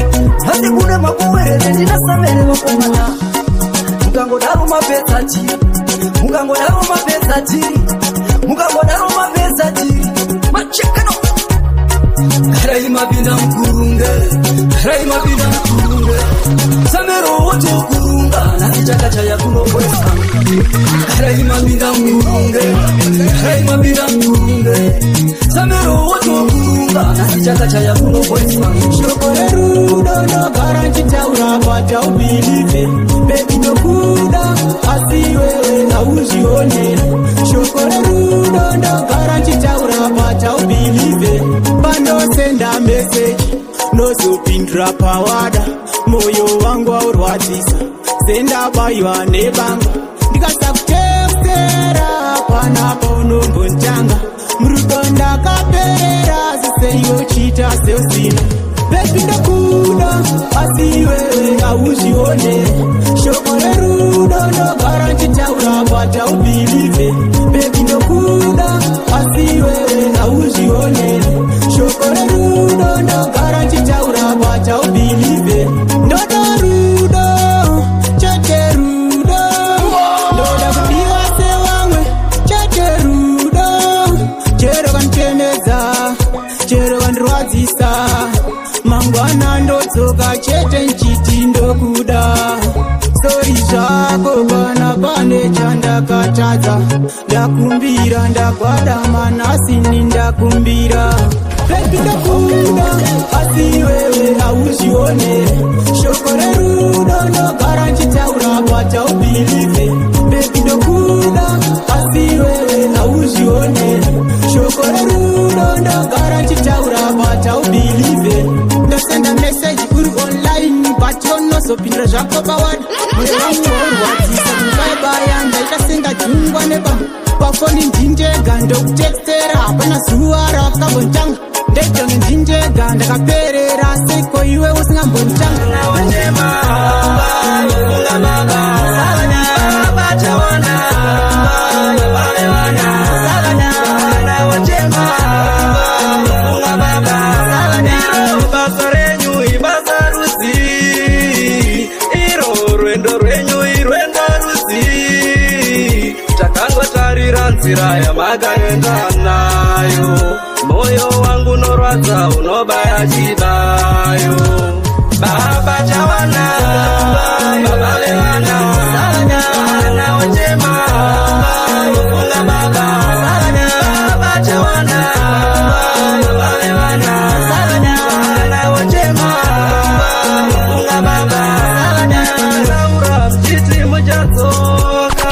hasi kune makuwerere ndinasamere vakomana mukangodaro mapedzati mukangodaro mapedzati mukangodaro mapedzati machekano raimabinda mkurunge raimabinda mkurunge samero wotokurunga nasichaka chaya kunopoisa raimabinda mkurunge raimabinda mkurunge samero wotokurunga nasichaka chaya kunopoisa shoko rerudo ndogara nchitaura kwataubhilive bebi ndokuda asi wewe hauzvione shoko rerudo ndogara nchitaura kwataubhilive pandosenda meseji nozopindura pawada moyo wangu waurwadzisa sendabaywa nebanga ndikasakutestera panapo unombonditanga murudo ndakaperera ziseiwo chita seusina bebi ndokuda asi wewe hauzvione shoko rerudo ndogara nchitaura kwataubhilive bebi ndokuda asi wewe hauzvione shoko rerudo ndogara nchitaura kwataubhilive ndoda rudo chete rudo ndoda kudiwa sevamwe chete rudo chero kanditemedza chero kandirwadzisa mangwana ndodzoka chete nchiti ndokuda sori zvako kana pane chandakatadza ndakumbira ndagwada manasini ndakumbira bebi ndokuda asi wewe hauzvione shoko rerudo ndogara nchitaura kwataubhilive bebi ndokuda asi wewe hauzvione shoko rerudo ndogara nchitaura kwataubhilive ndosenda meseji uri online but yonozopindira zvako pawada moyo wangu waurwadzisa kubaibaya ndaita senga jungwa neba pafoni ndindega ndokutekstera hapana zuva ravakambonditanga ndaitonge ndindega ndakaperera seiko iwe usingambonditanga basa renyu ibasa ruzi iro rwendo rwenyu irwendo ruzi takangotarira nzira yamakaenda nayo moyo wangu norwadza unobaya chibayo baba chawana baba levana vana wachema funga baba baba chawana baba levana vana wachema funga baba taura mchiti muchazoka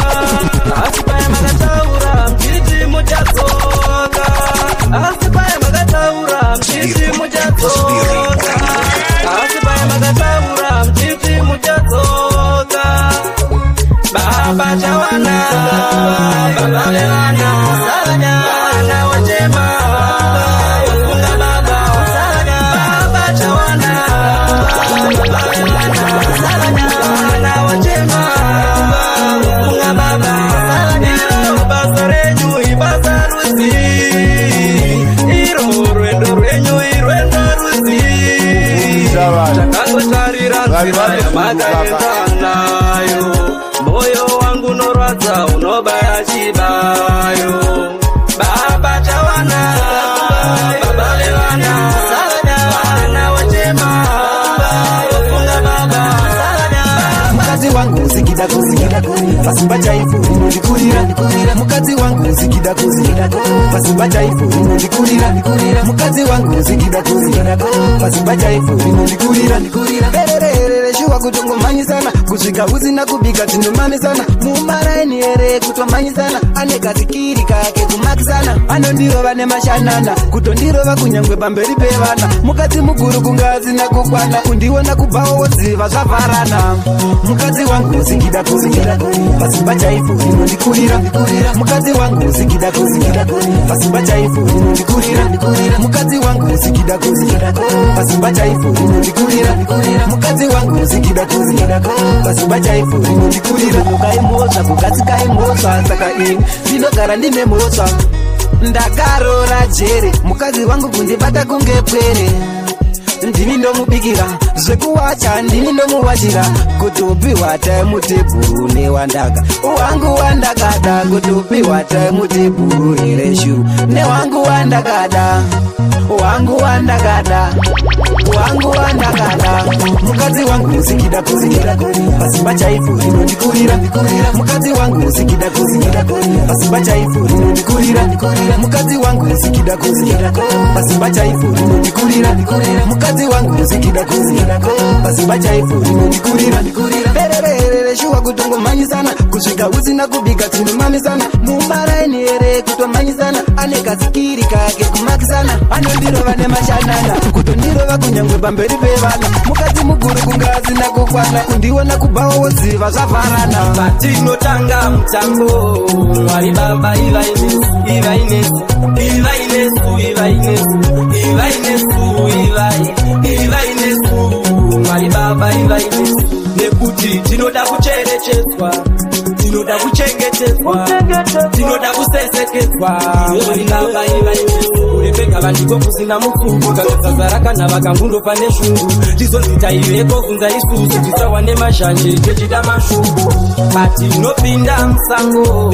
asi paya makataura mchiti baya chibayo baba chawana baba lewana wana wachema wafunga baba mukazi wangu zikida kuzikida pasimba chaifu inondikurira mukazi wangu zikida kuzikida pasimba chaifu inondikurira mukazi wangu zikida kuzikida pasimba chaifu inondikurira berere shuwa kutongomanyi sana kusvika uzina kubika tindomami sana mumaraini here kutomanyi sana ane kazikiri kake kumaki sana anondirova nemashanana kutondirova kunyangwe pamberi pevana mukadzi muguru kunga asina kukwana kundiona kubvawo wodziva zvavharana mukadzi wangu zikida kuzikida pasimba chaifu inondikurira mukadzi wangu zikida kuzikida pasimba chaifu inondikurira mukadzi wangu zikida kuzikida pasimba chaifu inondikurira mukadzi wangu zikida kuzikida pasimba chaifu inondikurira ukaimosva kukati kaimosva saka ini ndinogara ndine mosva ndakarora jere mukadzi wangu kundibata kunge pwere ndini ndomubikira zvekuwacha ndini ndomuwachira kutopiwa taimutebhuru newandaka wangu wandakada kutopiwa taimutebhuru ireshu newangu wandakada wangu wandakada wangu wandakada mukadzi wangu zikida kuzikida pasimba chaifu inondikurira mukadzi wangu zikida kuzikida pasimba chaifu inondikurira mukadzi wangu zikida kuzikida pasimba chaifu inondikurira mukadzi wangu zikida kuzikida pasimba chaifu inondikurira berere shuwa kutongomanyi sana kusvika usina kubika tindomami sana mumaraini here kutomanyi sana ane kazikiri kake kumaki sana anondirova nemashanana kutondirova kunyangwe pamberi pevana mukadzi muguru kunga asina kukwana kundiona kubvawo wodziva zvavharana patinotanga mutambo mwari baba ivainesu mwari baba ivainesu nekuti tinoda kucherechedzwa tinoda kuchengetedzwa tinoda kusesekedzwa mwari baba ivainesu urepeka vandiko kusina mupfuko kakazasa rakanava kangundopa neshungu tizonzita iveko kunza isusu tisawande mazhanje techida mashuku patinopinda musango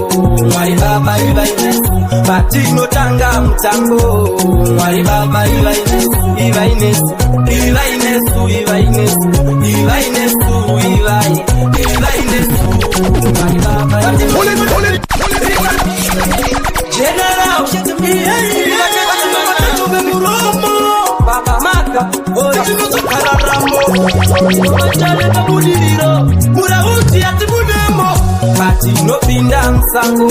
mwari baba ivainesu patinotanga mutambo mwari baba ivainesu mwari baba general baba maka oinozokararamo machalekabudiliro murauti atibudemo patinopinda musango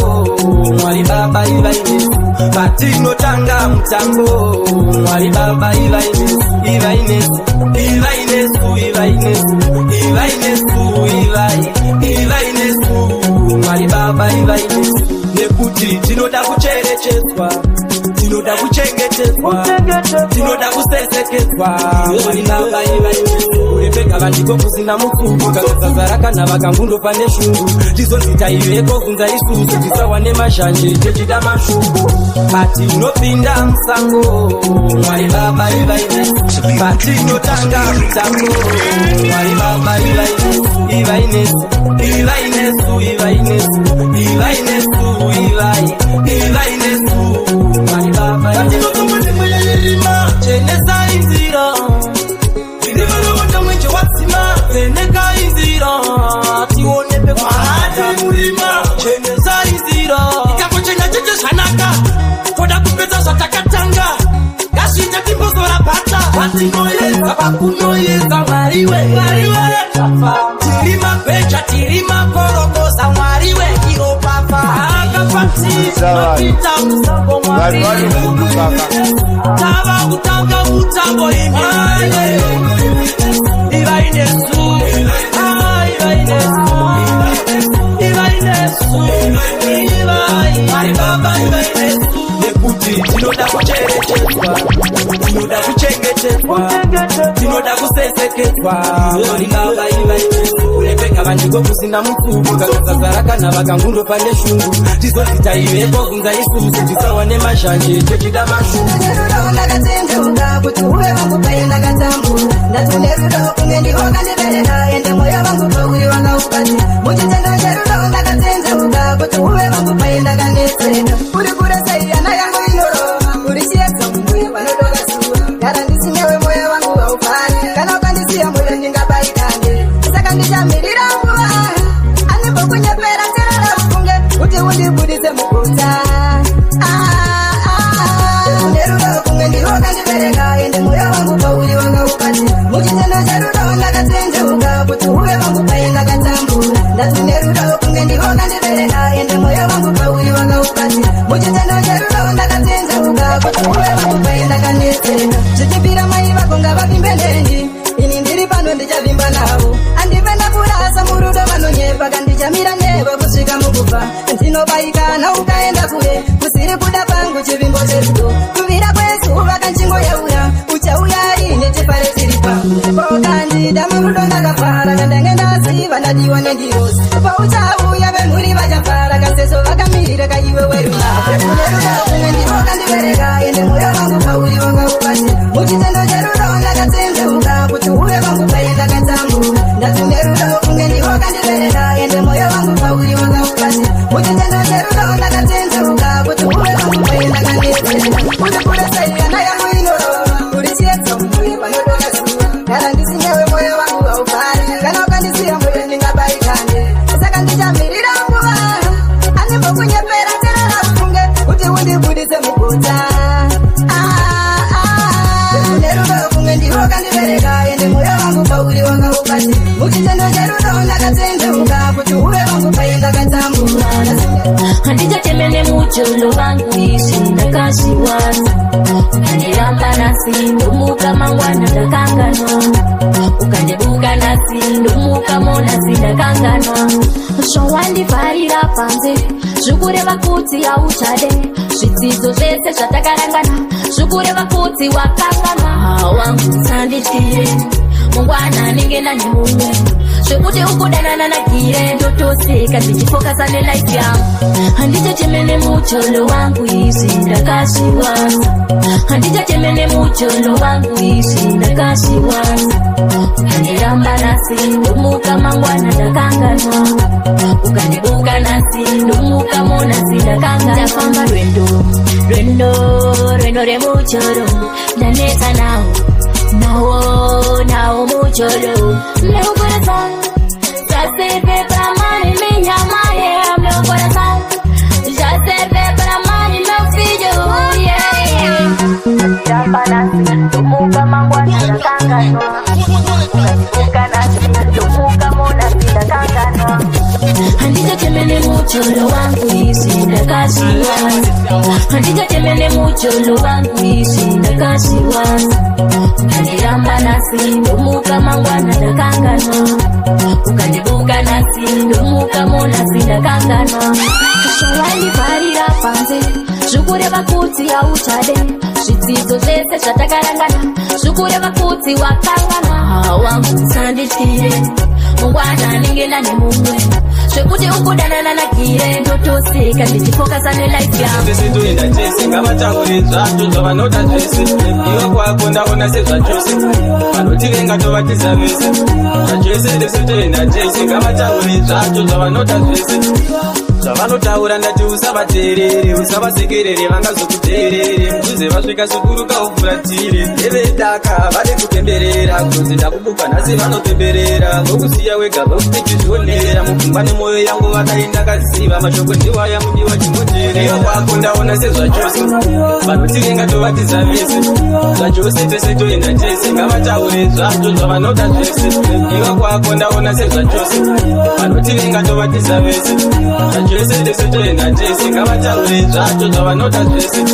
mwari baba ivainesu patinotanga mutambo mwari baba ivainesu mwari baba ivainesu nekuti tinoda kucherechedzwa tinoda kuchengetedzwa tinoda kusesekedzwa mwari baba ivainesu urepeka vandiko kusina mupfuko kakazasa rakanava kangundopa neshungu tizonzita iveko kunza isusu tisawane mazhanje techida mashuku patinopinda musango mwari baba ivainesu patinotanga mutambo mwari baba ivainesu mwari baba vatinotomutimuyeyirima chenesa inzira irivalovota mwenje watsima veneka inzira tione pekuati murima chenesa inzira ikangochenya cheche zvanaka toda kupedza zvatakatanga ngasvite timbozora bhata vatinoyedza pakunoyedza mwariwe tiri mabheja tiri makorokoza mwariwe iropapa akapatinoita musango mwariwe tava kutanga mutambo imwariwe ivainesu mwari baba ivainesu nekuti tinoda kucherechedzwa tinoda kuchengetedzwa tinoda kusesekedzwa mwari baba ivainesu urepeka vandiko kusina mupfuko kakazasa rakanava kangundopa neshungu tizonzita iveko kunza isusu tisawane mazhanje techida mashuku ndakatendeunga kuti uve vangu pai ndakatambura ndatune rudo kunge ndiho kandiberera ende mwoyo vangu tokuiwanga ukati muchitenda cherudo ndakatendeunga kuti uve unobaikana ukaenda kure kusiri kuda pangu chivimbo cherudo kuvira kwezuva kanchingo yaura uchauya ine chipare chiri pangu kokandida murudo ndakafara kandange ndaziva ndadiwa nendirosi pauchauya vemhuri vachafara kaseso vakamirira kaiwe werunarudo kumwe ndivo kandivereka ende mwoyo wangu pauri wanga ubati muchitendo cherudo ndakatendeuka kuti uve vangu paenda katambura ndatunge rudo kunge ndivo kandivereka ende mwoyo wangu pauri wanga ubati muchitendo cherudo ndakatendeuka kuti uve vangu paenda kandiyetera kuti kuresaira nayangu inorova uri chiedza mumwe panodoka zuva kana ndisingewe mwoyo wangu haubari kana ukandisiya mwoyo ndingabaikande saka ndichamirira nguva andimbokunyepera terera ufunge kuti undibudise muguta nerudo kunge ndivo kandivereka ende mwoyo wangu pauri wanga ubati muchitendo cherudo ndakatendeuka kuti uve vangu paenda katambura handichatemene mucholo wangu isi ndakashiwana ukandiramba nasi ndomuka mangwana ndakanganwa ukandibuka nasi ndomuka monasi ndakanganwa zvawandivharira panze zvikureva kuti hauchade zvidzidzo zvese zvatakarangana zvikureva kuti wakanganwa wangu tsandityire mungwana anenge nani mumwe zvekuti ukudanana nagire ndotoseka ndichifokasa nelaifi yangu handichatemene mucholo wangu izvi ndakazviwana handichatemene mucholo wangu izvi ndakazviwana ukandiramba nasi ndomuka mangwana ndakanganwa ukandibuka nasi ndomuka monasi ndakanganwa ndafamba rwendo remucholo ndanetsa nawo mucholo meu coração já serve pra mãe minha mãe meu coração já serve pra mãe meu filho já banasi tumuka mangwana nakangano ukanasi tumuka mona sidakangano handichatemene mucholo wangu isi ndakashiwana handichatemene mucholo wangu isi ndakashiwana ukandiramba nasi ndomuka mangwana ndakanganwa ukandibuka nasi ndomuka monasi ndakanganwa zvawandivharira panze zvikureva kuti hauchade zvidzidzo zvese zvatakarangana zvikureva kuti wakanganwa wangu tsandityire mungwana anenge nane mumwe zvekuti ukudanana nagire ndotoseka ndichifokasa nelaifi yangutoenda tese ngavataure zvacho zvavanoda zvese iwe kwako ndaona sezvachose vanotivenga tovatiza vese zvachose tese toenda tese ngavataure zvacho zvavanoda zvese zvavanotaura ndati usavateerere usavasekerere vangazokuteerere mbuze vasvika sukuruka ufuratire nevedaka vade kutemberera kunzi ndakubuka nhasi vanopemberera vokusiya wega vokutechizvionera mupfungwa nemwoyo yangu vadai ndakaziva mashoko ndiwaya mudiwa chimotere iwe kwako ndaona sezvachose vanotivenga tovatiza vese zvachose tese toenda tese ngavataure zvacho zvavanoda zvese iwe kwako ndaona sezvachose vanotivenga tovatiza vese zvese tese toenda tese ngavataure zvacho zvavanoda zvese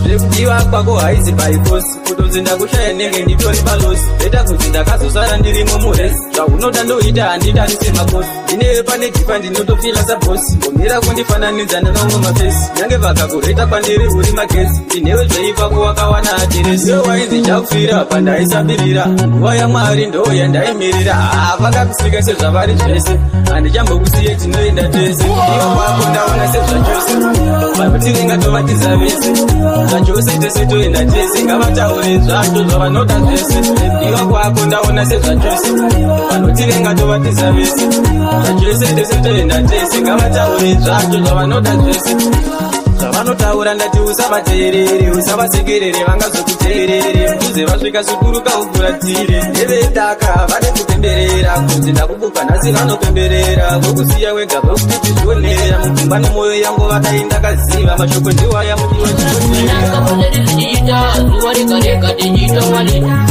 zvekudiwa kwako haizi baifosi kutonzi ndakushaya nenge nditori palosi reta kuti ndakazosara ndirimo muresi zvaunoda ndoita handidari semakosi ndinewe pane jipa ndinotofila sabosi ngomira kundifananidza nevamwe mafesi nyange vakakureta kwandiri uri magesi ndinewe zveipapo wakawana adiresi iwe wainzi chakufira pandaisambirira nguva yamwari ndo yandaimirira vakakusika sezvavari zvese handichambokusiye tinoenda tese kwako ndaona sezvachose vanotivenga tovatiza vese zvachose tese toenda tese ngavataure zvacho zvavanoda zvese iwa kwako ndaona sezvachose vanotivenga tovatiza vese zvachose tese toenda tese ngavataure zvacho zvavanoda zvese zvavanotaura ndati usavateerere usavasekerere vangazokuteerere mbuze vasvika sukuruka ufuratire nevedaka vade kupemberera kunzi ndakubuka nhasi vanopemberera vokusiya wega vokutechizvionera mupfungwa nemwoyo yangu vadai ndakaziva mashoko ndiwaya mudiwa chiita zuva rega tichita walita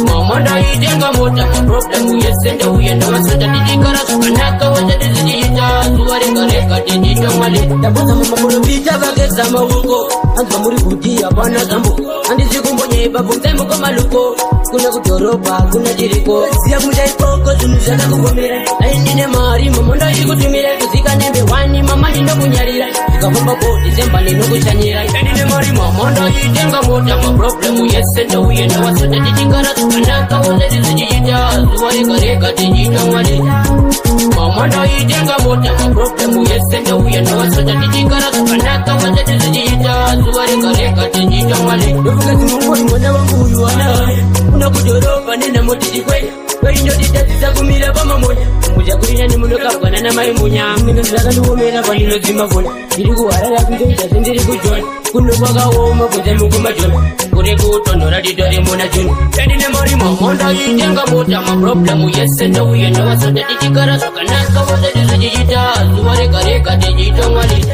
mama ndaitenga mota maproblemu yese ndauya ndavasota tichigara zvakanaka watatizichiita zuva rega tichita walita ndabvunza mumakorobita vageza maoko anzwa muri kuti hapana zambo handizi kumbonyeba bvunzai muko maluko kuna kudhorobha kuna chiriko ziya kumucha ikoko zvinhu zvakakugomera dai ndine mari mama ndaikutumira kuzika nembe 1 mama ndinokunyarira zvikafamba po December ndinokushanyira ndine mari mama ndaitenga mota maproblemu yese ndouye ndawasota tichigara zvakanaka wazati zichiita zuva rega rega tichiita mwari mama ndaitenga mota maproblemu yese ndouye ndawasota tichigara zvakanaka wazati zichiita zuva rega rega tichiita mwari ndovuka dzimongori mwana wangu uyu wanaye una kudhorobha nenamotitikwei vaindotitadzisa kumira pamamonya muchakurina nemunokabwana namai munya mino zvakandiomera pandinodzima foni ndiri kuharara kundoita sendiri kujona kuno kwakaoma kunze mukumajona kuri kutonhora titore muna joni ndine mari mama ndaitenga mota maproblemu yese ndouye ndawasota tichigara zvakanaka wasati zichiita zuva rega rega tichiita mwari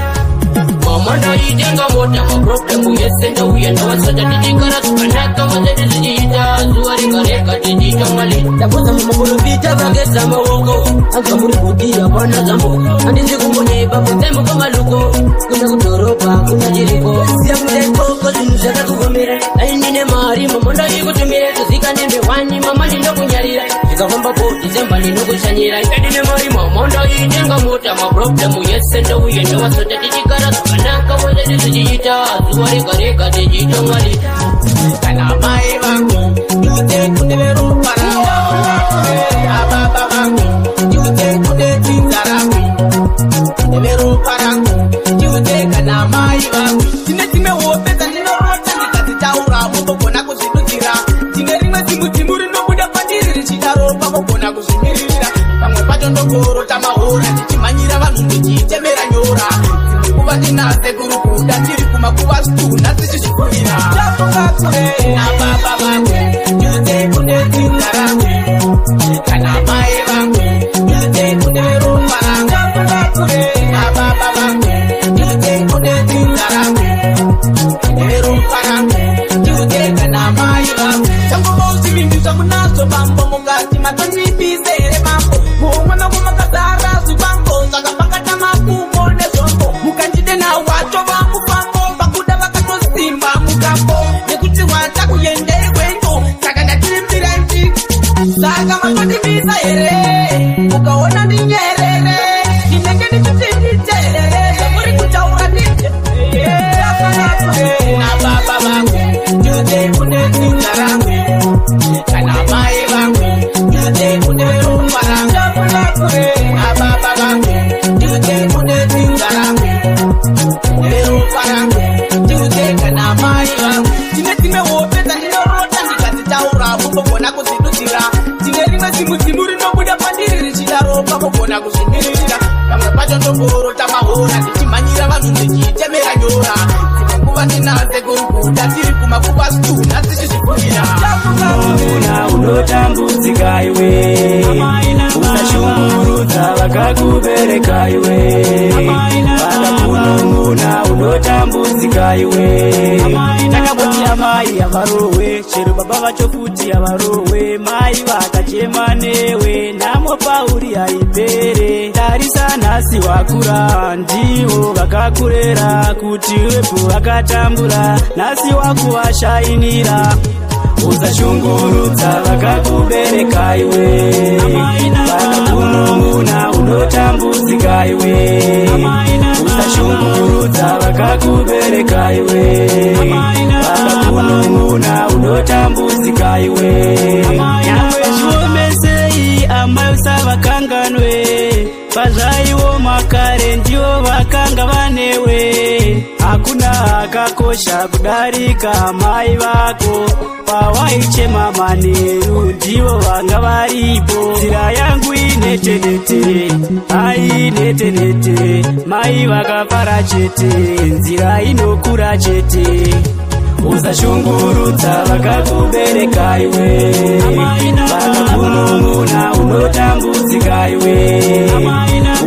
mama ndaitenga mota maproblemu yese ndouye ndawasota tichigara zvakanaka wasati zichiita zuva rega rega tichiita mwari ndakuza mumakorofita vageza maoko anzwa muri kudira hapana zambo handinzi kumbonyeba mudzembo kwamaluko kuna kudhorobha kuna chiriko ziya kuda ikoko zvinhu zvakakugomera dai ndine mari mama ndaikutumira kuzika nembe 1 mama ndinokunyarira zvikafamba po December ndinokushanyira ndine mari mama ndaitenga mota maproblemu yese ndouye ndawasota tichigara zvakanaka wasati zichiita zuva rega rega tichiita mwari kana mai vangu ndute kundeverupa ababa vangu ndute kundedzinza rangu kundeverupa rangu ndute kana mai vangu tine dzimwe hope dzandinorota ndikadzitaura mugogona kuzvidudzira tine rimwe zimudzimu rinobuda pandiri richidaro pamugona kuzvimiririra pamwe pacho ndogorota mahora ndichimhanyira vanhu ndichiitemera nyora kuva ndinase kuri kuda tiri kumakuva stuna tichizvikurira tafunga kure nababa vangu ndute kundedzinza rangu kana mai vangu ndute kundeverupa rangu tafunga kure nababa vangu ndute kundedzinza rangu kundeverupa rangu ndute kana mai vangu changova uzivindu zvamunazo bambo mungati matondibisere mambo muumwana kumakazara zvibambo zvakapakata makumbo nezvombo mukandidena wacho vangu fambo vakuda vakatosimba mukambo nekuti wata kuendere kwendo saka ndatirimbira ichi saka matondibisa here ukaona ndinyerere ndinenge ndichitinditerere zvamuri kutaura ndite nababa vangu ndute kundedzinza rangu kana mai vangu ndute kundeverupa rangu nababa vangu ndute kundedzinza rangu kundeverupa rangu ndute kana mai vangu tine dzimwe hope dzandinorota ndikadzitaura mugogona kuzvidudzira tine rimwe zimudzimu rinobuda pandiri richidaro pamugona kuzvimiririra pamwe pacho ndongorota mahora ndichimhanyira vanhu ndichiitemera nyora kuva ndinase kurukuda tiri kumakuva stuna tichizvikurira una unotambudzika iwe usashungurudza vakakubereka iwe vakakunun'una unotambudzika iwe takamboti amai havarohwe chero baba vacho futi havarohwe mai vakachema newe nhamo pauri haipere tarisa nhasi wakura ndivo vakakurera kuti wepo vakatambura nhasi wakuvashainira usashungurudza vakakubereka iwe vakakunun'una unotambudzika iwe usashungurudza vakakubereka iwe vakakunun'una unotambudzika iwe nyangwe zviomesei amai usavakanganwe pazvaioma kare ndivo vakanga vanewe hakuna akakosha kudarika mai vako pawaichema manheru ndivo vanga varipo nzira yangu inetenete ainetenete mai vakafara chete nzira inokura chete usashungurudza vakakubereka iwe vakakunun'una unotambudzika iwe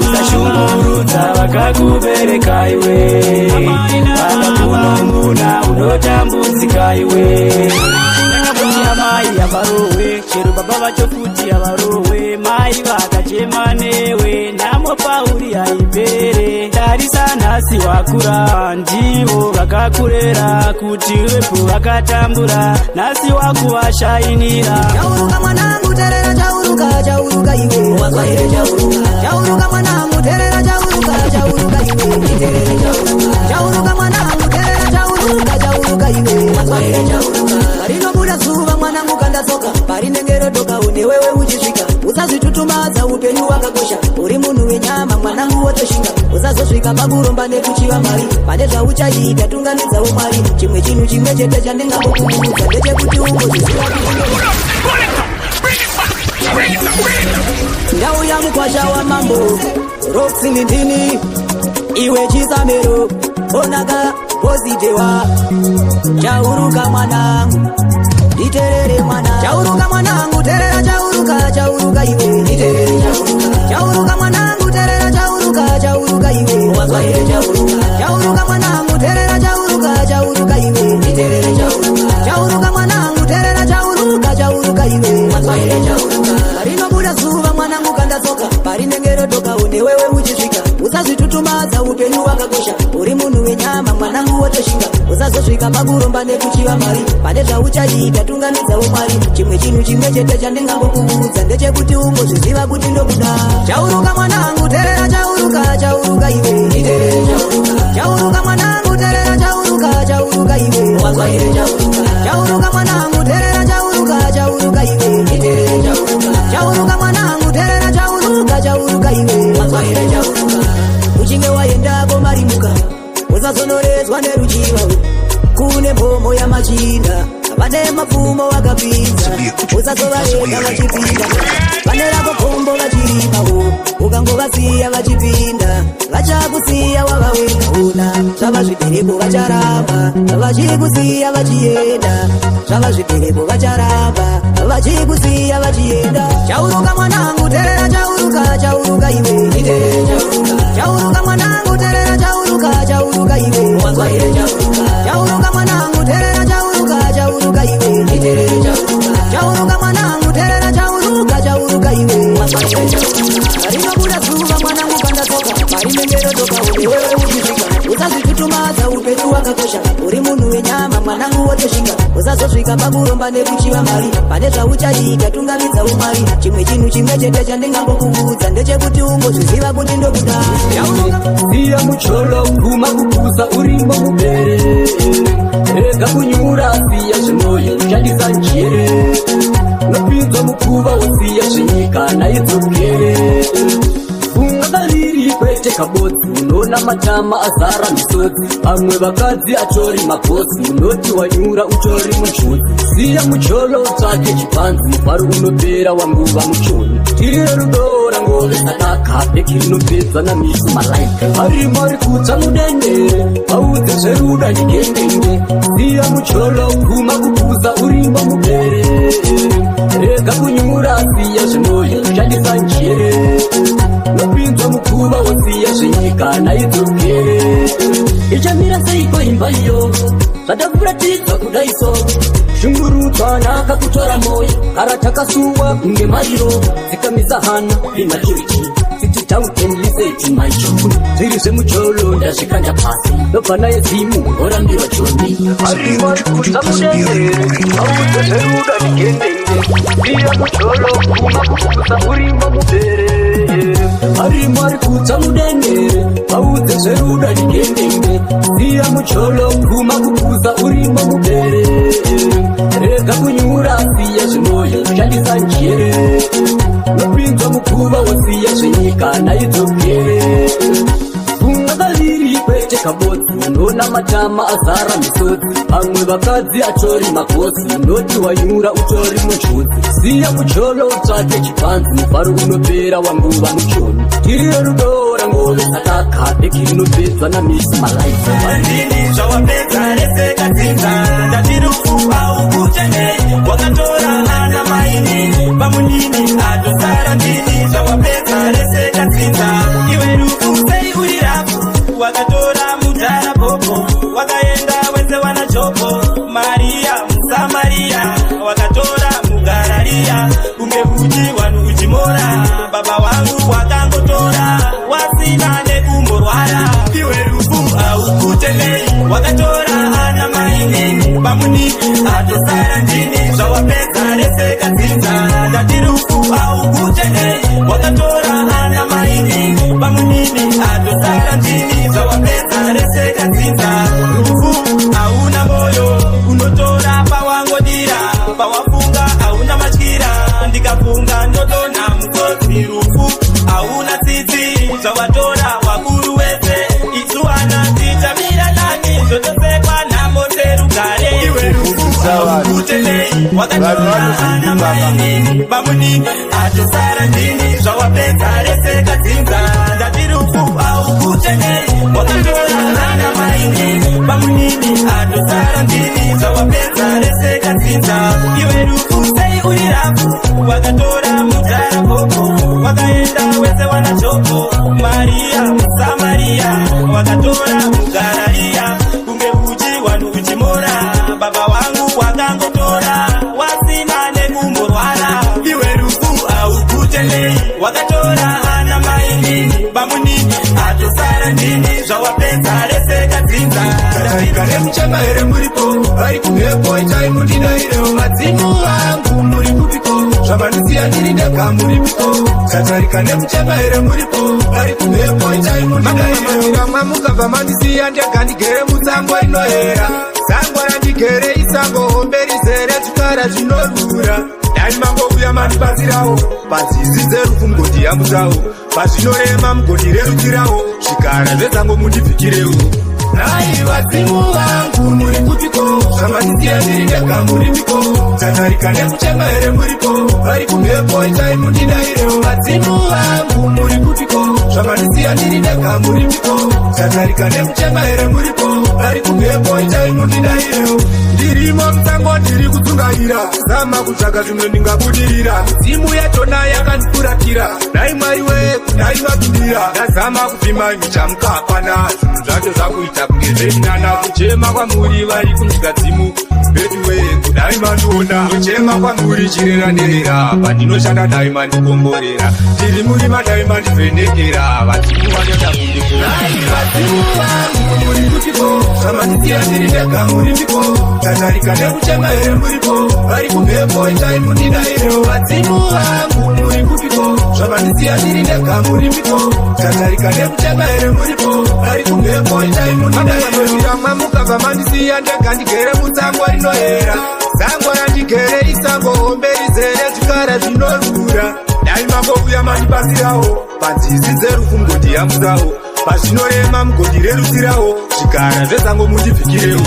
usashungurudza vakakubereka iwe vakakunun'una unotambudzika iwe takamboti amai havarohwe chero baba vacho futi havarohwe mai vakachema newe nhamo pauri haipere tarisa nhasi wakura ndivo vakakurera kuti wepo vakatambura nhasi wakuvashainira chauruka mwanangu terera chauruka iwe wazwa ire chauruka mwanangu terera chauruka iwe iterere chauruka mwanangu terera chauruka iwe wazwa ire parinobuda zuva mwanangu kandatsoka parinengero doka une wewe uchisvika usazvitutumadza upenyu wakakosha uri munhu wenyama mwanangu wotoshinga usazosvika pakuromba nekuchiva mari pane zvauchaita tungamidzawo mwari chimwe chinhu chimwe chete chandingakukuudza ndechekuti ungozviziva ndau yamukwasha wamambo roksilindini iwe chisamero onaka pozitewa chauruka mwanangu iterere mwana chauruka mwanangu terera chauruka iwe iterere chauruka mwanangu terera chauruka iwe wazwa ire chauruka mwanangu terera chauruka iwe iterere chauruka mwanangu terera chauruka iwe wazwa ire parinobuda zuva mwanangu kandatsoka parinengero doka une wewe uchisvika usazvitutumadza upenyu wakakosha uri munhu wenyama mwanangu wotoshinga usazosvika pakuromba nekuchiva mari pane zvauchaita tungamidzawo mwari chimwe chinhu chimwe chete chandingangokuudza ndechekuti ungozviziva kuti ndokuda chauruka mwanangu terera chauruka iwe iterere chauruka mwanangu terera chauruka iwe wazwa ire chauruka mwanangu terera chauruka iwe iterere chauruka mwanangu terera chauruka iwe wazwa ire uchinge waendako marimuka usazonoredzwa neruchiva kune mbomo yamachinda vane mapfumo vakapinza usazovarega vachipinda vane rako kombo vachirimawo ukangovasiya vachipinda vachakusiya wavawengaona zvava zvibereko vacharamba vachikusiya vachienda zvava zvibereko vacharamba vachikusiya vachienda chauruka mwanangu terera chauruka iwe iterere chauruka mwanangu terera chauruka iwe wazwa ire chauruka mwanangu terera chauruka iwe iterere chauruka mwanangu terera chauruka iwe wazwa ire parinobuda zuva mwanangu kandatsoka parinengero doka une wewe uchisvika usazvitutumadza upenyu wakakosha uri munhu wenyama mwanangu wotoshinga usazosvika pakuromba nekuchiva mari pane zvauchaita tungamidzawo mwari chimwe chinhu chimwe chete chandingangokuudza ndechekuti ungozviziva kuti ndokuda siya mucholo guma kukuza urimo mubere rega kunyura siya zvinoyo shandisa njere nopinzwa mukuva wosiya zvenyika naidzokere ungadariri kwete kabodzi unoona matama azara misodzi vamwe vakadzi atori makosi unoti wanyura utori munjodzi siya mucholo utsvake chipanzi mufaro unopera wanguva muchoni tirire rudo rangove sadaka beki rinopedzwa namisu malaika harimo ari kutsva mudendere vaudze zveruda ndigendenge siya mucholo guma kupuza urimo mubere rega kunyura siya zvinoyo shandisa njere nopinzwa mukuva wosiya zvenyika naidzokere ichamira seiko imba iyo zvatakuratidzwa kudaiso shungurudzwa nakakutora moyo kara takasuwa kunge mariro dzikamisa hana imachuriki sititauteniliseitimaicho zviri zvemucholo ndazvikanda pasi ndobva naye zimu orambirwa joni arimorikudza mudendere audze zveruda ndigendenge iya mucholo kuma kukuza urimo mubere arimo ari kudza mudendere audze zveruda ndigendenge iya mucholo kuma kukuza urimo mubere rega kunyura siya zvinoyo shandisa njere nopinzwa mukuva wosiya zvenyika naidzokere ungadariri kwete kabodzi unoona matama azara misodzi vamwe vakadzi atori makosi unoti wanyura utori munjodzi siya mucholo utsvake chipanzi mufaro unopera wanguva muchoni tirire rudo rangove sadaka beki rinopedzwa namisi malaika vandini zvawapedza resekadzinza ndatirufuva ukuchene wakatora ana maini pamunini atosara ndini zvawapedza resekadzinza iwe rufu sei uri rafu wakatora mudhara popo wakaenda wese wana jopo mariya musamariya wakatora mugarariya kunge kuti wanhu uchimora baba wangu wakangotora wasina nekumborwara ndini zvawapedza rese kadzinza ndatirufu au kutenei wakatora ana maini pamunini atosara ndini zvawapedza rese kadzinza rufu hauna moyo unotora pawangodira pawafunga hauna matyira ndikafunga ndotona mukotsi rufu hauna tsitsi zvawatora wakuru wese isuwana titamira nani zvotosekwa namoterugare iwe rufu aukutenei wakatora ana maini pamunini atosara ndini zvawapedza rese kadzinza ndati rufu aukutenei wakatora ana maini pamunini atosara ndini zvawapedza rese kadzinza iwe rufu sei uri rafu wakatora mudhara koko wakaenda wese wana choko Maria Samaria wakatora mugararia kunge uchi wanu uchimora baba wangu wakangotora wasina nekumborwara iwe rufu aukutenei wakatora ana maini pamunini atosara ndini zvawapedza rese kadzinza Tatarikane muchema here muripo vari kumhepo itai mundinairewo madzimu vangu muri kupiko zvamandisiya ndiri ndega muripiko tatarikane muchema here muripo vari kumhepo itai mundinairewo mwamukabva mandisiya ndega ndigere mutsango inohera sango randigere isango hombe rizere zvikara zvinorura dai mangouya mandibatsirawo panzizi dzerufu mugondiyambutsawo pazvinorema mugondirerukirawo zvikara zvedzango mundibvikirewo nai vadzimu vangu muri kupiko zvamandisiya ndiri ndega muripiko tatarikane muchema here muripo vari kumhepo itai mundinairewo vadzimu vangu muri kupiko zvamandisiya ndiri ndega muripiko tatarikane muchema here muripo vari kumhepo itai mundinairewo ndirimo mutsango ndiri kudzungaira zama kutsvaga zvimwe ndingabudirira midzimu yachona yakandifuratira dai mwari wee kudai mabindira ndazama kupima imichamukapana zvinhu zvacho zvakuita kunge zvetinana kuchema kwamuri vari kunzvika dzimu bedu wee kudai mandiona kuchema kwamuri chirera nderera pandinoshanda dai mandikomborera ndiri muri madai mandivhenekera vadzimu vanoda kundikonai vadzimu vangu muri kutiko zvamandisiya ndiri ndega muripiko tatarikane muchema here muripo vari kumhepo itai mundinairewo vadzimu vangu muri kupiko zvamandisiya ndiri ndega muripiko tatarikane muchema here muripo vari kumhepo itai mundinairewo mwamukabva mandisiya ndega ndigere mutsango rinohera sango randigere isango hombe rizere zvikara zvinorura dai mangouya mandibatsirawo panzizi dzerufu mugondiyambutsawo pazvinorema mugondirerukirawo zvikara zvedzango mundibvikirewo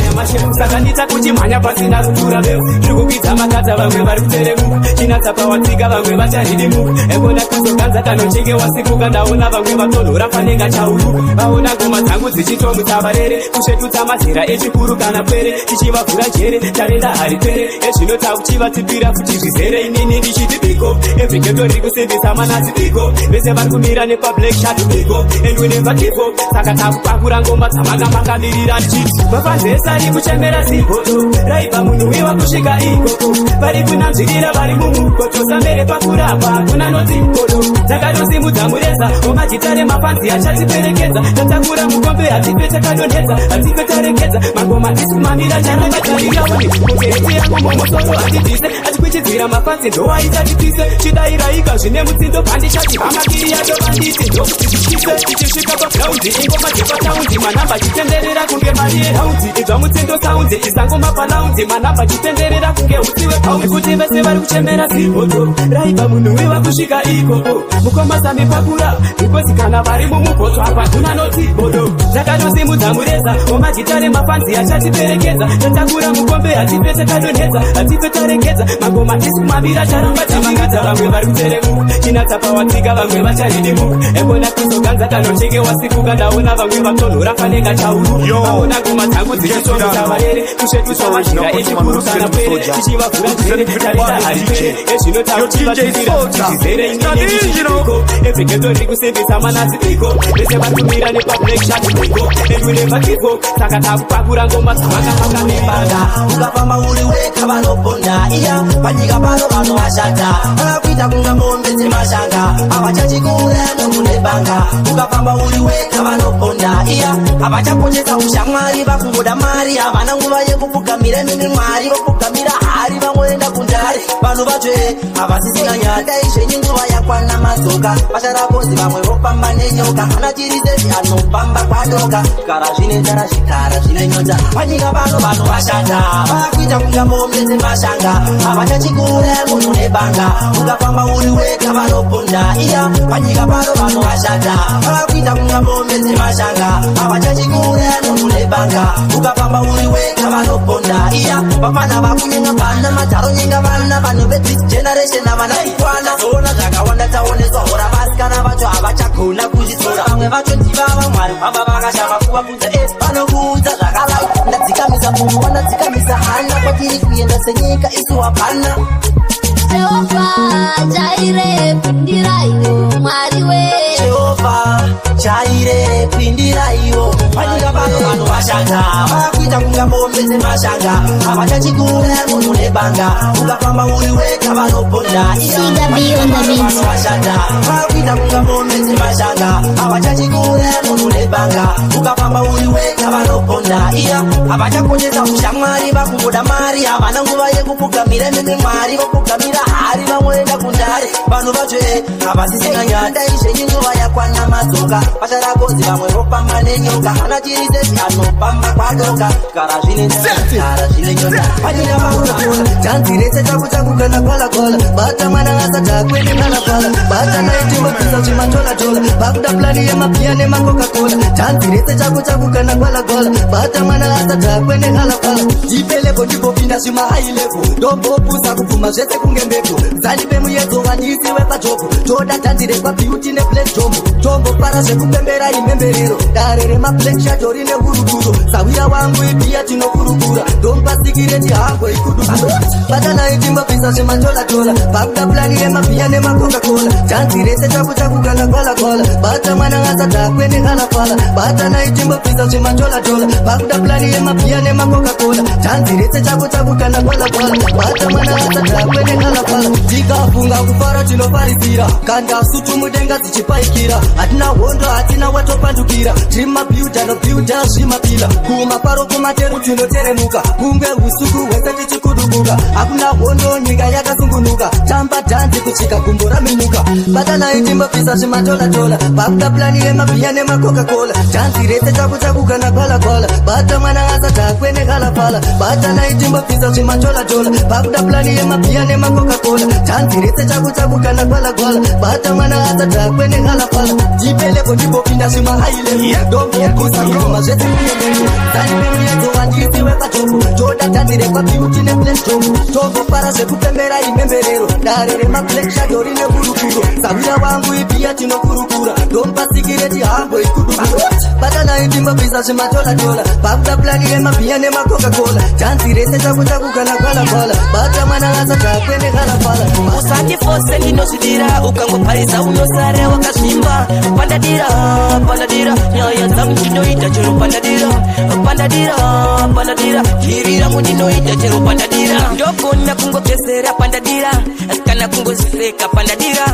saka ndita kuti mhanya pasina rutura veu zvirikukwidza makadza vamwe vari kuteremuka chinatsa pawatsika vamwe vacharidimuka ekona kuzokanza kanochinge wasikuka ndaona vamwe vatonhora panenga chauruka vaona ngoma dzangu dzichitomutsa varere kusvetutsa mazera echikuru kana pwere tichivavhura njere tarenda hari pere ezvinota kuchivatipira kuti zvizere inini ndichiti biko evhigeto riri kusimbisa manasi biko vese vari kumira nepablack shat biko endwenever give saka takupakura ngoma dzamanga makamirira ndichiti mapanzesa ari kuchemera zigoto raibva munhu wiwa kusvika ikoko vari kunanzvirira vari mumugoto samere pakurapa kuna noti godo takatosimudza mureza wamajitare mapanzi achatiperekedza tatakura mukombe hatipete kadonhedza hatipe tarekedza mangoma tisikumamira charamba tariraoni mukereti yangu momusoro hatidhise atikwichidzira mapanzi ndowaitatikwise chidairaika zvine mutsindo pandichati hamakiri yacho vanditi ndokuti zvityise tichisvika pagraundi ingoma dzepataundi manamba chitenderera kunge mari yeraundi idzva mutsindo saundi isangoma palaundi manamba chitenderera kunge utsiwe paundi kuti vese vari kuchemera zigoto raibva munhu wiwa kusvika ikoko mukomasami pakura ikosi kana vari mumugoto apa kuna noti bodo takatosimudza mureza wamajitare mapanzi achatiperekedza tatakura mukombe hatipete kadonhedza hatipe tarekedza mangoma tisikumavira charamba tamangadza vamwe vari kuteremuka chinatsa pawatsika vamwe vacharidimuka ekona kuzoganza kanochinge wasikuka ndaona vamwe vatonhora panenga chauru vaona ngoma dzangu dzichitomutsa varere kusvetutsa mazhira echikuru kana pwere tichivavhura njere Representing for the baddest DJ. Your DJ Soldier. Studying, you know. Every ghetto rikusevesa manazipiko vese vatumira nepablekshadiko endunevakiko saka takupakura ngoma dzavakapanga nebanga ukafamba uri weka vanoponda iya panyika pano vanovashata vakakuita kunga mombe dzemashanga avachachikura nomune banga ukafamba uri weka vanoponda iya avachaponesa ushamwari vakungoda mari havana nguva yekupfugamira mimi mwari vopfugamira hari vamboenda kundari vanhu vacho havasisikanyata izvenyi nguva yakwana mazoka vacharakozi vamwe vopamba nenyoka kana chirisezi anopamba kwadoka kara zvine nzara zvikara zvine nyota panyika pano vanhu vashanda vakuita kunga mombe dzemashanga havachachikura munhu nebanga ukafamba uri weka vanoponda iya panyika pano vanhu vashanda vakuita kunga mombe dzemashanga havachachikura munhu nebanga ukafamba uri weka vanoponda iya vafana vakunyenga vana mataro nyenga vana vanhu vedzic generation havana ikwana zoona zvakawanda taoneswa hora vasikana vacho havachagona kuzvitora vamwe vacho ndivava mwari vamba vakashava kuvabvunza vanokuudza zvakalai ndadzikamisa munhu wandadzikamisa hana kwatiri kuenda senyika isu hapana Jehova jaire pindiraiwo mwari we Jehova jaire pindiraiwo panyika pano vanhu vashanda vakuita kunga mombe dzemashanga havachachikura munhu nebanga ukafamba uri weka vanoponda vashanda vakuita kunga mombe dzemashanga havachachikura munhu nebanga ukafamba uri weka vanoponda iya havachakonesa ushamwari vakungoda mari havana nguva yekupfugamira mimi mwari vopfugamira hari vamboenda kundare vanhu vacho havasisikanyata izvenyi nguva yakwana mazoka vacharakozi vamwe vopamba nenyoka kana chirisezi anopamba kwadoka kara zvine kara zvine nyota panyika vakunaona tanzi rese chakukana kwalakwala bata mwana asati akwende kalakwala bata naitimbopisa zvimatola-tola vakuda plani yemapiya nemacoca-cola tanzi rese chakukana kwalakwala bata mwana asati akwende kalakwala ndipelepo ndipopinda zvimahailepo ndombopusa kupfuma zvese kunge mbepo zanipe muyedzo vandisiwe pajopo toda tanzi rekwabeauty neblack jombo tombo para zvekupembera imhemberero dare remablekshado rine hurukuro sawira wangu ipiya tinokurukura ndompasikireti hango ikudukura batanaitimbopiswa zvematola-tola vakuda plani yemapiya nemacoca-cola tanzi rese chakukana kwalakwala bata mwana asati akwende kalakwala batanaitimbopiswa zvematola-tola vakuda plani yemapiya nemacoca-cola tanzi rese chakukana kwalakwala bata mwana asati akwende kalakwala tikafunga kufara tinofarisira kanda sutu mudenga dzichipaikira hatina hondo hatina watopandukira tiri mabiudha nobiudha zvimapila kumaparo kumateru tinoteremuka kunge usiku hwese tichikudubuka hakuna hondo nyika yakasungunuka tamba dhanzi kusvika gumbo raminuka batanaitimbopiswa zvimatola-tola vakuda plani yemabiya nemacoca-cola dhanzi rese chakukana kwalakwala bata mwana asati akwende kalapala batanaitimbopiswa zvimatola-tola vakuda plani yemabiya nemacoca-cola tanzi rese chakukana kwalakwala bata mwana asati akwende kalapala ndipelepo ndipopinda zvimahailepo ndombokusakuma zvese kunemeko zanipemuyedzo vandisiwe pajopo toda tanzi rekwabeauty neblack jombo tombopara zvekupembera imhemberero dare remablekshado rine hurukuro sawira wangu ipiya tinokurukura ndompasikireti hango ikudukura batanaitimbopiswa zvimatola-tola vakuda plani yemabiya nemacoca-cola tanzi rese chakukana kwalakwala bata mwana asati akwende kalapala usandifose ndinozvidira ukangoparisa unosara wakazvimba pandadira pandadira nyaya dzangu ndinoita chero pandadira pandadira pandadira shiri rangu ndinoita chero pandadira ndogona kungopesera pandadira kana kungoseka pandadira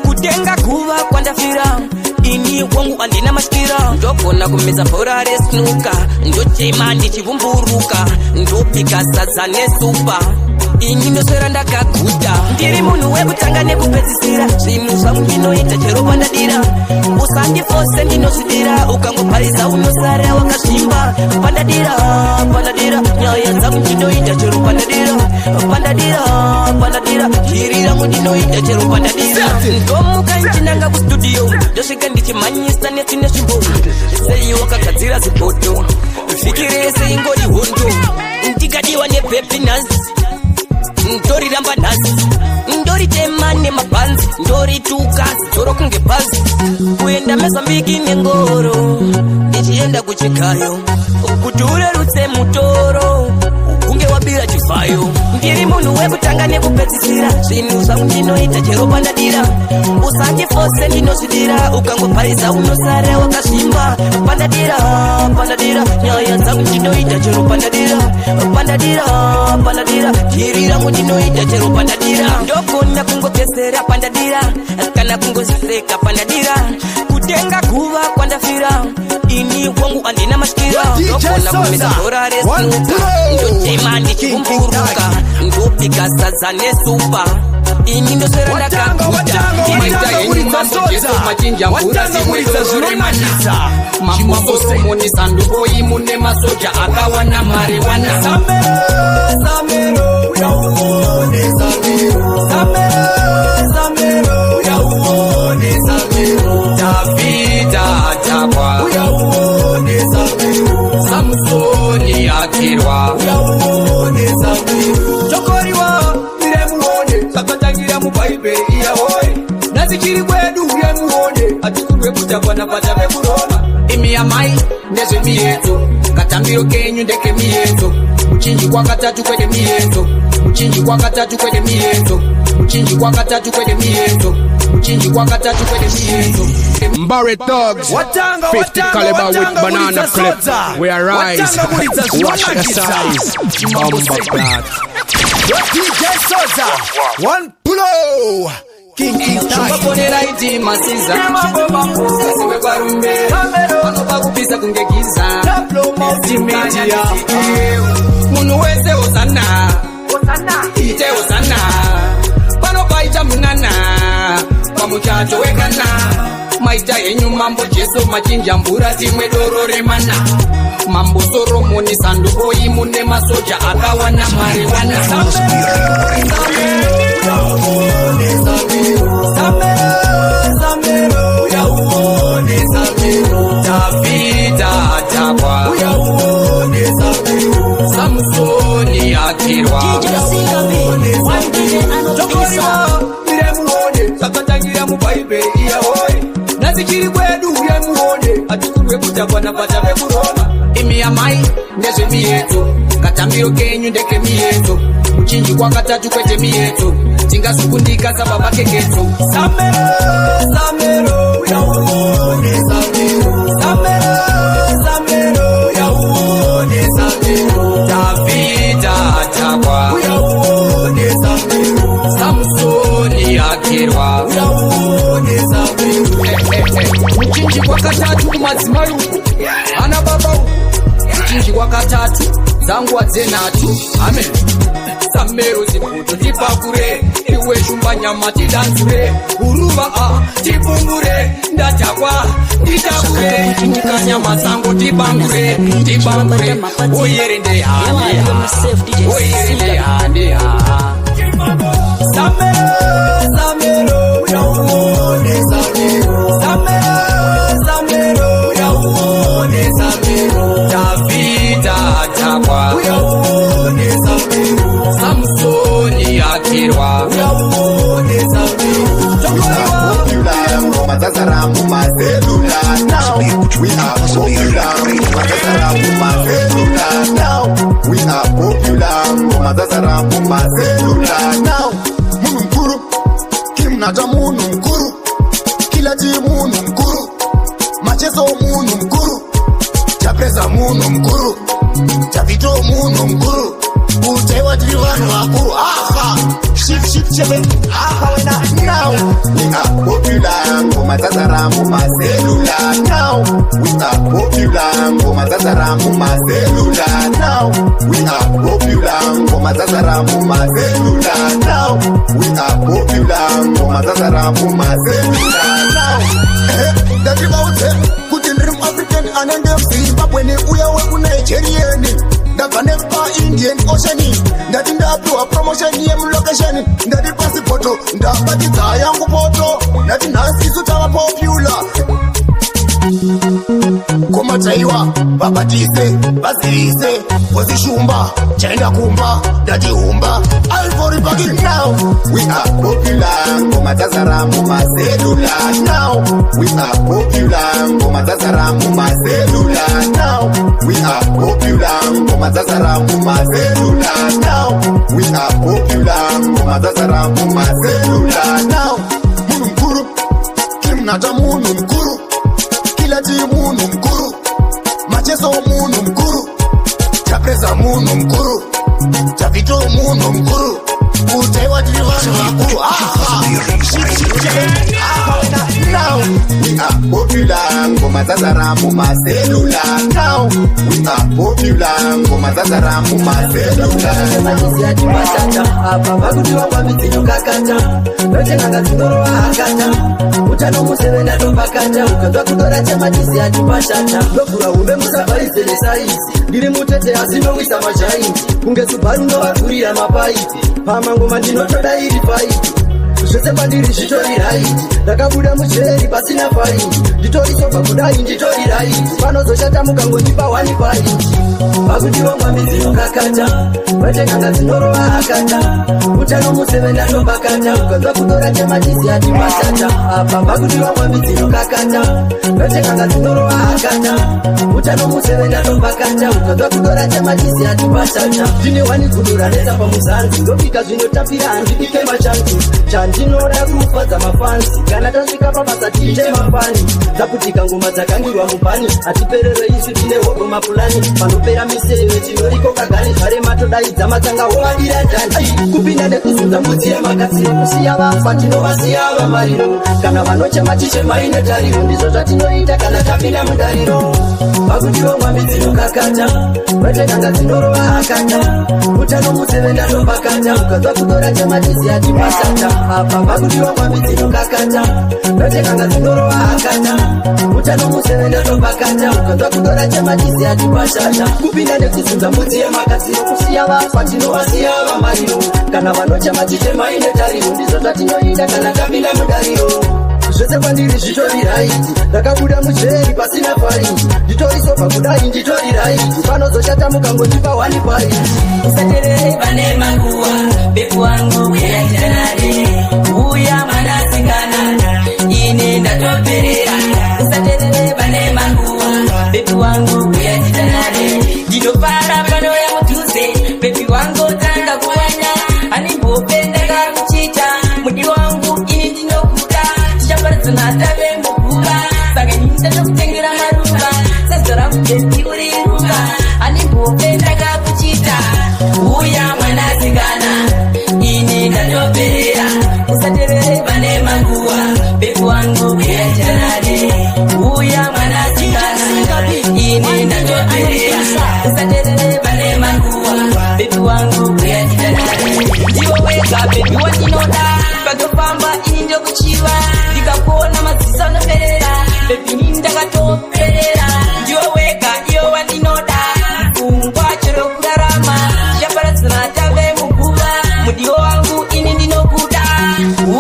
kutenga kuva kwandafira ini wangu andina maskira ndogona kumeza bhora resnuka ndotema ndichivumburuka ndopika sadza nesupa ini ndoswera ndakaguta ndiri munhu wekutanga nekupedzisira zvinhu zvangu ndinoita chero pandadira usandifose ndinozvidira ukangoparisa unosara wakazvimba pandadira pandadira nyaya dzangu ndinoita chero pandadira pandadira pandadira shiri rangu ndinoita chero pandadira ndomuka nchinanga kustudio ndosvika ndichimhanyisa netine zvimbo sei wakagadzira zipoto vhiki rese ingori hondo ndikadiwa nebhepinasi ndoriramba nhasi ndoritema nemabhanzi ndorituka zidoro kunge bhazi kuenda mezambiki nengoro ndichienda kuchikayo kuti urerutse mutoro kunge ndikubira chifayo ndiri munhu wekutanga nekupedzisira zvinhu zvangu ndinoita chero pandadira usandifose ndinozvidira ukangopariza unosara wakazvimba pandadira nyaya dzangu ndinoita chero pandadira dhiri rangu ndinoita chero pandadira ndogona kungopesera pandadira kana kungoziseka pandadira kutenga kuva kwandafira ini wangu andina maskira ndogona kumisa dora resnuka ndotema ndichivumburuka ndopika sadza nesupa ini ndoswera ndakaguta maita yenyu mambo jesu machinja mvura zimwedororemanisa mambo solomoni sanduko imune masoja akawana mari wana Samero, uyauone Samero. Samero, uyauone Samero. Davida atakwa, uyauone Samero. Samsoni akirwa, uyauone Samero. chokoriwa iremuone takatangira muBhaibheri iyahoye nazikiri kwedu uyemuone atikurwe kutakwa napata vekuroma imi amai ndezvemiyedzo katambiro kenyu ndeke miyedzo muchinji kwakatatu kwede miyedzo muchinji kwakatatu kwede miyedzo muchinji kwakatatu kwede miyedzo muchinji kwakatatu kwede miyedzo Barrett Dogs 50 caliber with banana clip we arise watch the size bomba clad DJ Soza one blow Chumbaponera iti masiza Kasiwe kwa rumbe Panopa kupisa kungegiza Multimedia Munu wese osana Ite osana Panopa ita munana Kwa muchacho wekana Maita yenyu mambo jeso machinja mbura timwe dorore mana Mambo Solomoni sanduko imune masoja akawana mariwana Samero, uyauone Samero. Davida atakwa, uyauone Samero. Samsoni akirwa, chokoriwa iremuone takatangira muBhaibheri iyahoye nazikiri kwedu uyemuone atikurwe kutakwa napata vekuroma imi amai ndezvemiyedzo katambiro kenyu ndeke miyedzo muchinji kwakatatu kwete miyedzo tingasukundika sababa kekedzo Samero, uyauone Samero. Samero, uyauone Samero. Davida atakwa, uyauone Samero. Samsoni akirwa, uyauone Samero. muchinji kwakatatu kumadzimai uku ana baba uku muchinji kwakatatu dzangwa dzenhatu amen Samero ziputo tipakure iwe shumba nyama tidanzure uruva tipungure ndatakwa nditakure ukanyama sango tipangure oyerende hande Samero, uyauone Samero. Samero, uyauone Samero. Davida atakwa, uyauone Samero. Samsoni akirwa, uyauone Samero. Popular, Mazazaramu Mazelula. Now we are popular, Mazazaramu Mazelula. Now we are popular, Mazazaramu Mazelula. Now Munu mkuru, kimnata munu mkuru, kila ji munu mkuru, machezo munu mkuru, chapresa munu mkuru, chapito munu mkuru, utewa jirivanu wakuru. Aha, shift chebe, aha wena. Now we are popular, Mazazaramu Mazelula. Now we are popular, Mazazaramu Mazelula. Now we are popular, Mazazaramu Mazelula. Now we are popular, Mazazaramu Mazelula. Now that about it, good in Rim African and in them Zimbabwe, we are working Nigerian. The Vanepa Indian Ocean, that in the blue promotion, location, that the passport, the Batita Young Poto, that in us is popular. Komataiwa, babatise, bazise, pozishumba, chaenda kumba, dati humba, Ivory Baggy. Now we are popular, ngoma dzazara mumaselula. Now we are popular, ngoma dzazara mumaselula. Now we are popular, ngoma dzazara mumaselula. Now we are popular, ngoma dzazara mumaselula. Now munhu mkuru, kimnata munhu mkuru, kila ti munhu mkuru, macheso munhu mkuru, chapreza munhu mkuru, chavito munhu mkuru, utaiwa tiri vanhu vakuru. Now we are popular, ngoma dzazara mumaselula. Now we are popular, ngoma dzazara mumaselula. Matisi atibatata apa pakutiwa kwamidziyo kakata notenanga dzindoro akata utano musevena ndopakata ukabva kutora chamatisi atibatata ndobvura umbe musabharizere saizi ndiri mutete asi ndowisa majaindi kunge Subaru ndovagurira mapaipi pamangoma ndinotoda iri paipi zvese pandiri zvitori raiti ndakabuda mucheri pasina faindi nditorisobva kudai nditori raiti panozoshata mukangondipa 1 paiti pakutiwongwa midziyo kakata vatekanga dzinorova akata utano musevenda ndopakata ukabva kutora chamatisi atibatata apa pakutiwongwa midziyo kakata vatekanga dzinorova akata utano musevenda ndopakata ukabva kutora chamatisi atibatata ndine 1 gudu ranetsa pamuzanzi ndopika zvinotapira handipike machanzi chandinoda kufadza mafansi kana tasvika pabasa tiite mafani dzaputika ngoma dzakangirwa mubhani hatiperere isu tine hogo mapulani panopera miseve tinoriko kagani zvare matodaidza matsanga womadira dandi kupinda nekuzudza mbudzi yemakasiro kusiya vafa tinovasiya vamariro kana vanochematichemaine tariro ndizvo zvatinoita kana tapinda mudariro pakutiwongwa midziyo kakata vatekanga dzinorova akata utano musevenda ndopakata ukabva kutora chamatisi atibatata apa pakutiwongwa midziyo kakata vatekanga dzinorova akata utano musevenda ndopakata ukabva kutora chamatisi atibatata kupinda nekuzudza mbudzi yemakasiro kusiya vafa tinovasiya vamariro kana vanochematichemaine tariro ndizvo zvatinoita kana tapinda mudariro zvese pandiri zvitori raiti ndakabuda mucheri pasina faindi nditorisobva kudai nditori raiti panozoshata mukangondipa 1 paiti usaterere pane manguwa bepu wangu uyajanare uya mwanasikana ine ndatoperera usaterere pane manguwa bepu wangu uyajanare ndinofara pano ya mudhuze bepi wangu tanga kuwanya animbopenda kakuchita mudi wangu ini ndinokuda tichaparizonatave muguva saka nyinza tokutengera maruva sezora mubeti uri ruva animbopenda kakuchita uya mwanasikana ini ndatoperera usaterere pane manguwa bepu wangu uyajanare uya mwanasikana ini ndatoperera usaterere pane manguwa bepu wangu uyajanare ndiwo wega bebi wandinoda pakofamba ini ndokuchiva ndikakuona maziso anoperera bebi ini ndakatoperera ndiwo wega iyo wandinoda mfungwa chero kurarama chaparadzana tave muguva mudiwo wangu ini ndinokuda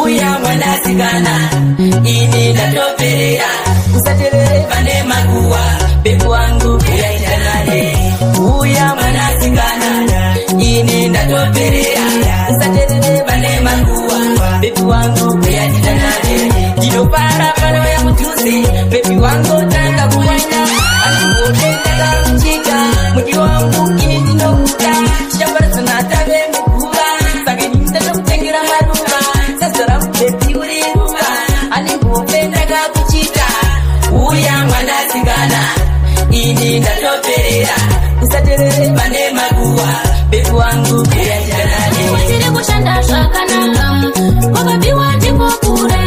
uya mwanasikana ini ndatoperera usaterere pane maguwa bepu wangu uyajanare uya mwanasikana ini ndatoperera usaterere pane maguwa bepu wangu uyajanare ndinopara pano ya mudhuze bepi wangu tanga kuwanya anambotendaka kuchita mudi wangu ini ndinokuda chichaparadzana tave muguva saka ini ndachokutengera maruva sazora mubepi uri ruva anembopendaka kuchita uya mwanasikana ini ndatoperera usaterere pane maguwa bepu wangu uyajanare tiri kushanda zvakanaka kwakabiwa ndingokure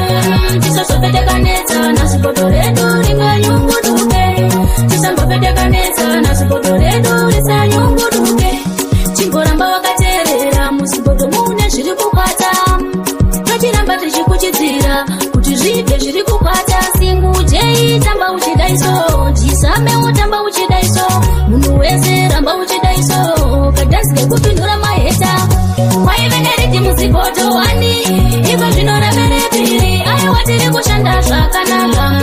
tisazopfetekanedza nasibodo redu ringanyunguduke tisambopfetekanedza nasibodo redu risanyunguduke chingoramba wakateerera musibodo mune zviri kukwata tochiramba tichikuchidzira kuti zvibve zviri kukwata singujei tamba uchidaiso jisame utamba uchidaiso munhu wese ramba uchidaiso kadhasike kupindura maheta kwaiveneriti musibodo 1 iko zvinorevere 2 aiwa tiri kushanda zvakanaka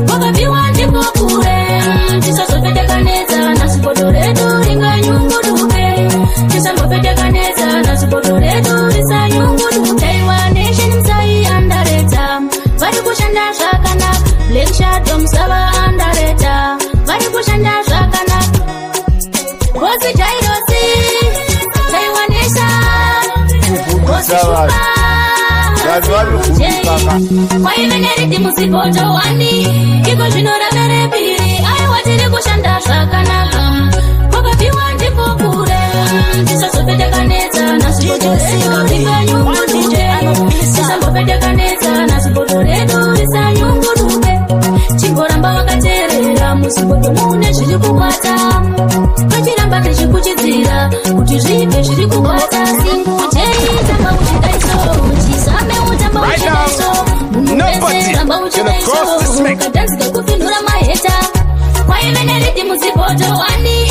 kwakabiwa ndingokure tisazopfetekanedza nasibodo redu ringanyunguduke tisambopfetekanedza nasibodo redu risanyunguduke iwa nation msaiandare Sava. Waiveneriti musipoto wani iko zvinora merepiri aiwatiri kushanda zvakanaka kwakapiwa ndipo kure tisazopetekanedza nasipotoredoikanyunguduje tisambopetekanedza nasipoto redu risanyunguduke chingoramba wakateerera musipoto mune zviri kukwata pachiramba tichikuchidzira kuti zvipe zviri kukwata singujeitamba uchidaiso chizame utamba uchidaiso munezeramba uchidaiso ukadanzika kupindura maheta kwaiveneriti musipoto wani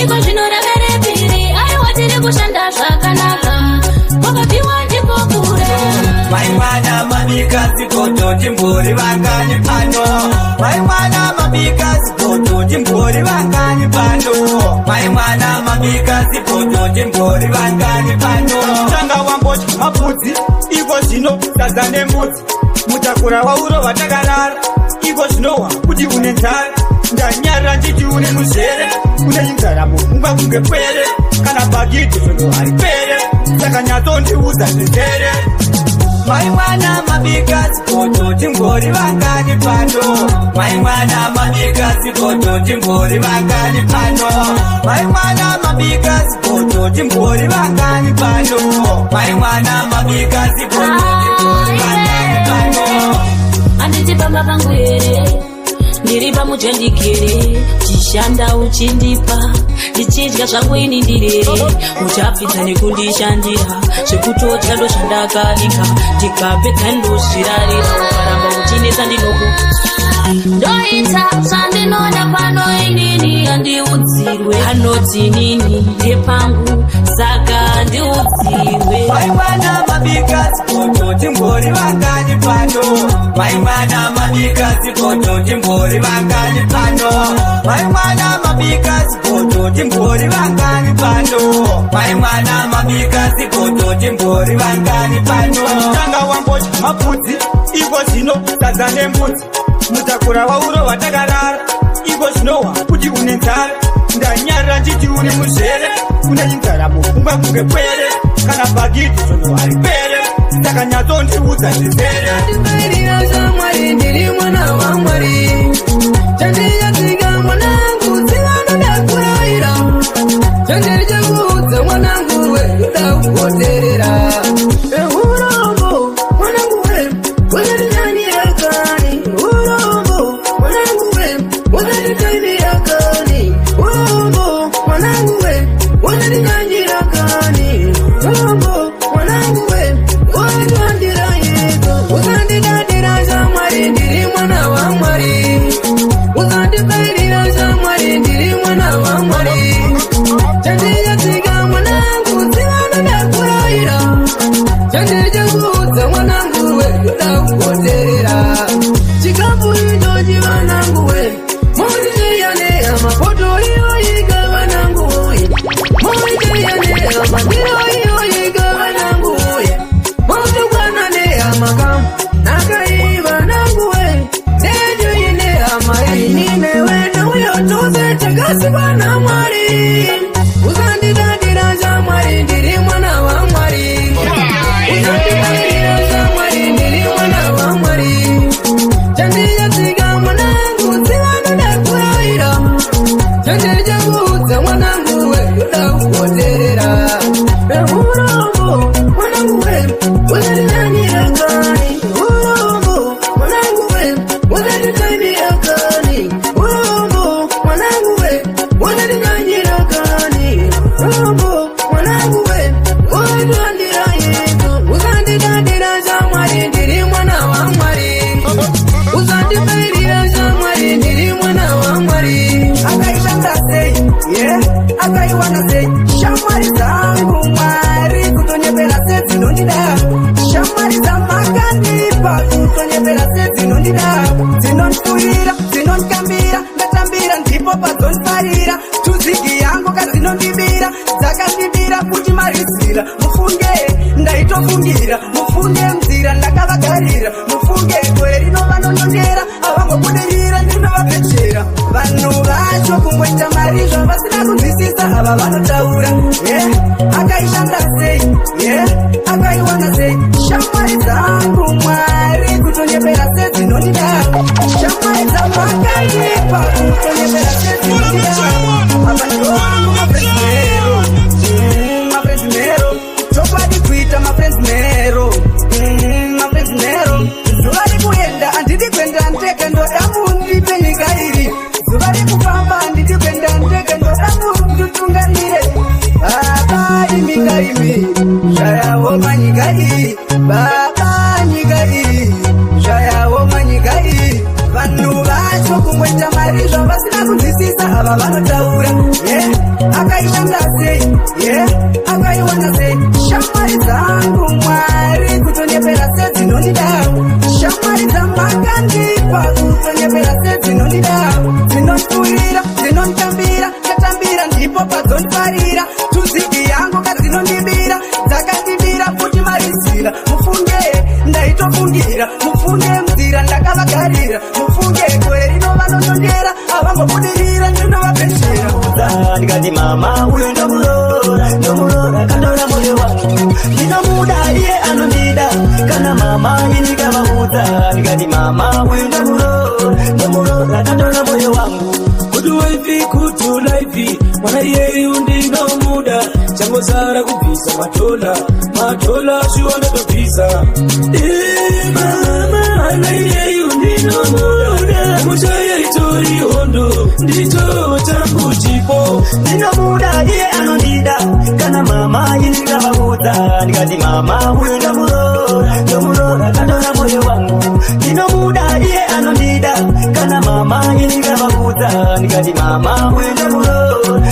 iko zvinoremerepiri aiwatiri kushanda zvakanaka kwakapiwa ndipo kure maimwana mabikazi poto timbori vangani pano maimwana mabikazi poto timbori vangani pano maimwana mabikazi poto timbori vangani pano tanga wamboti mapudzi iko zvino sadza nembudzi mutakura wauro vatakarara iko zvinohwa kuti une nzara ndanyarira nditi une muzere une inzara mupfungwa kunge pwere kana bhagidhi zvono haripere saka nyatsondiudza zvezere maimwana mabikazi poto timbori vangani pano maimwana mabikazi poto timbori vangani pano maimwana mabikazi poto timbori vangani pano maimwana mabikazi poto timbori vangani pano anditi pamba pangu here ndiri pamujandikere chishanda uchindipa ndichidya zvangu ini ndirere uchapinza nekundishandira zvekutodya ndozvandakarika ndikapedza ndozvirarira ukaramba uchinetsa ndinoku ndoita zvandinoda pano inini handiudzirwe hanoti nini ndepangu saka ndiudzirwe maimwana mabikazi poto timbori vangani pano maimwana mabikazi poto timbori vangani pano maimwana mabikazi poto timbori vangani pano maimwana mabikazi poto timbori vangani pano tanga wamboti mapudzi iko zvino sadza nembudzi mutakura wauro vatakarara iko zvinohwa kuti une nzara ndanyarira nditi une muzere une inzara mupfungwa kunge pwere kana bhagidhi zvono haripere saka nyatsondiudza zvezere ndingairira zvamwari ndiri mwana wamwari chandiyatsika mwanangu dzinganoda kurayira chandiri chakuudza mwanangu weyoda kukoterera urombo mwanangu we wezarinyanyira kani urombo mwanangu we wezaritaimira kani urombo mwanangu we wezarinyanyira kani urombo mwanangu we wezarandira yeto uzandidadira zvamwari ndiri mwana wamwari uzandibairira zvamwari ndiri mwana wamwari chandiyatsika mwanangu dzinganoda kurayira chandiri chakuudza mwanangu weyoda kukoterera chikafu ichochi vanangu we moiteyaneya mapoto iyoyika vanangu uye moiteyaneya mandiro iyoyika vanangu uye motukananeya makamu nakai vanangu we nejoineya maininewene uyotuse chakasikwa na mwari uzandidadira zvamwari ndiri mwana wamwari uzandibairira zvamwari ndiri mwana wamwari chandiyatsika mwanangu dzinganoda kurayira chandiri chakuudza mwanangu weyoda kukoterera urombo mwanangu we uzandinyanyira kani urombo mwanangu we uzanditaimira kani urombo mwanangu we uzandinyanyira kani urombo mwanangu we uzandira yeto uzandidadira zvamwari ndiri mwana wamwari uzandibairira zvamwari ndiri mwana wamwari akaishanda sei akaiwana sei shamwari dzangu mwari kutonyepera sedzinondida shamwari dzamakanipa kutonyepera sedzinondida dzinondifurira dzinondikambira ndatambira ndipo padzondifarira tuzigi yangu kadzinondibira dzakandibira kuti marizira mufunge ndaitofungira mufunge mzira ndakavagarira mufunge gore rinovanonondera avangobudirira ndinovapechera vanhu vacho kungoita mari zvavasina kunzwisisa ava vanotaura akaishanda sei akaiwana baba nyika iyi zvayaoma nyika iyi vanhu vacho kungoita mari zvavasina kunzwisisa ava vanotaura akaiwana sei akaiwana sei shamwari dzangu mwari kutonyepera sedzinondidawo shamwari dzamakandipa kutonyepera sedzinondidawo dzinonditurira dzinonditambira tatambira ndipo padzondifarira tuzidi yangu kadzinondibira dzakandibira futi marizira mufunge ndaitofungira mufunge mzira ndakavagarira mufunge gore rinovanonondera avangobudirira ndinovapeshera ndikati mama uyo ndomurora kandora moyo wangu ndinomuda iye anondida kana mama inikavaudza ndikati mama uyo ndomurora kandora moyo wangu kutuwaifi kutulaifi mwana iyeyu ndinomuda changozara kubvisa matola zviwanatobvisa mama ana iyeyu ndinomuda muchayaitori hondo ndicho changu chipo ndinomuda iye anondida kana mama inikavaudza ndikati mama uyo ndomurora kandora moyo wangu ndinomuda iye anondida kana mama inikavaudza ndikati mama uyo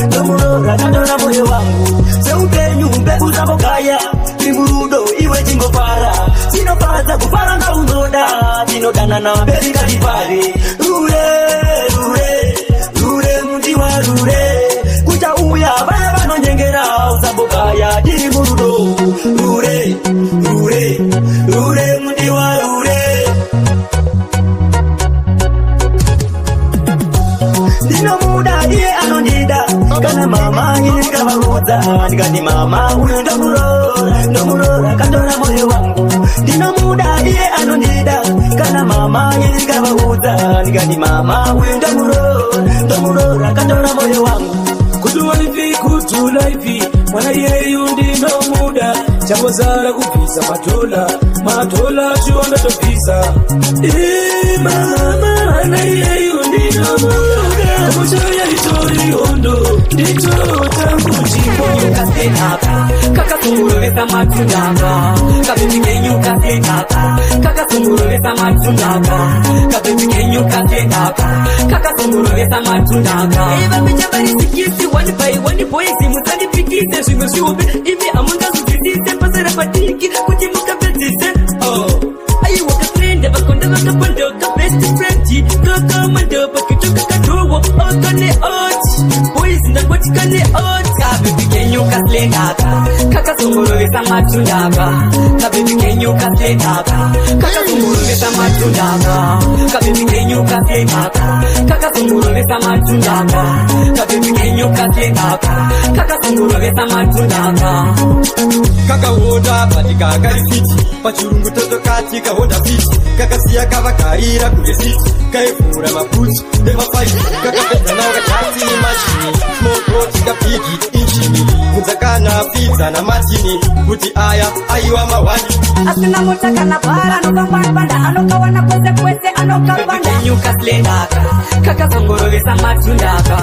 ndomurora kandora moyo wangu seupenyu mbeku dzambogaya tingurudo iwe chingofara chinofadza kufara ngaunoda tinodanana mberi ngatifare rure mundiwa rure kuchauya vaya vanonyengera usambogaya tiri murudo rure mundiwa rure ndinomuda iye anondida kana mama inikavaudza ndikati mama uyo ndomurora kandora moyo wangu ndinomuda iye anondida kana mama inikavaudza ndikati mama uyo ndomurora kandora moyo wangu kutuwaifi kutulaifi mwana iyeyu ndinomuda changozara kubvisa matola zviwanatobvisa mama ana iyeyu ndinomuda muchayaitori hondo ndicho changu chipokasenaka kakasumurovesa matundaka kabebigenyukasenaka kakasumurovesa matundaka kabebigenyukasenaka kakasumurovesa matundaka vamechabarisikisi one by one boys musanipikise zvimwe zviupe imi amungazuzvisise pasara patiki kuti mukapedzise aiwa kafrende vakonda vakapandoka best friend kakamando pakitoka kadowo okane oti boys ndangoti kane oti kabebigenyukasenaka kakasumurovesa matundaka kabebigenyukasenaka kakasumurovesa matundaka kabebigenyukasenaka kakasumurovesa matundaka kabebigenyukasenaka kakasumurovesa matundaka kakahoda patika karifiti pachirungu totokati kahoda fiti kakasiya kavakarira kuresiti kaivhura mabhutsu nemafaiti kakapedza nawo kachati mashini smokroti kapigi inchini kunzakana pidza namatini kuti aya aiwa mawani asina mota kana bara anokangwanbanda anokawana kwese anokavandanyukasenaka kakasumurovesa matundaka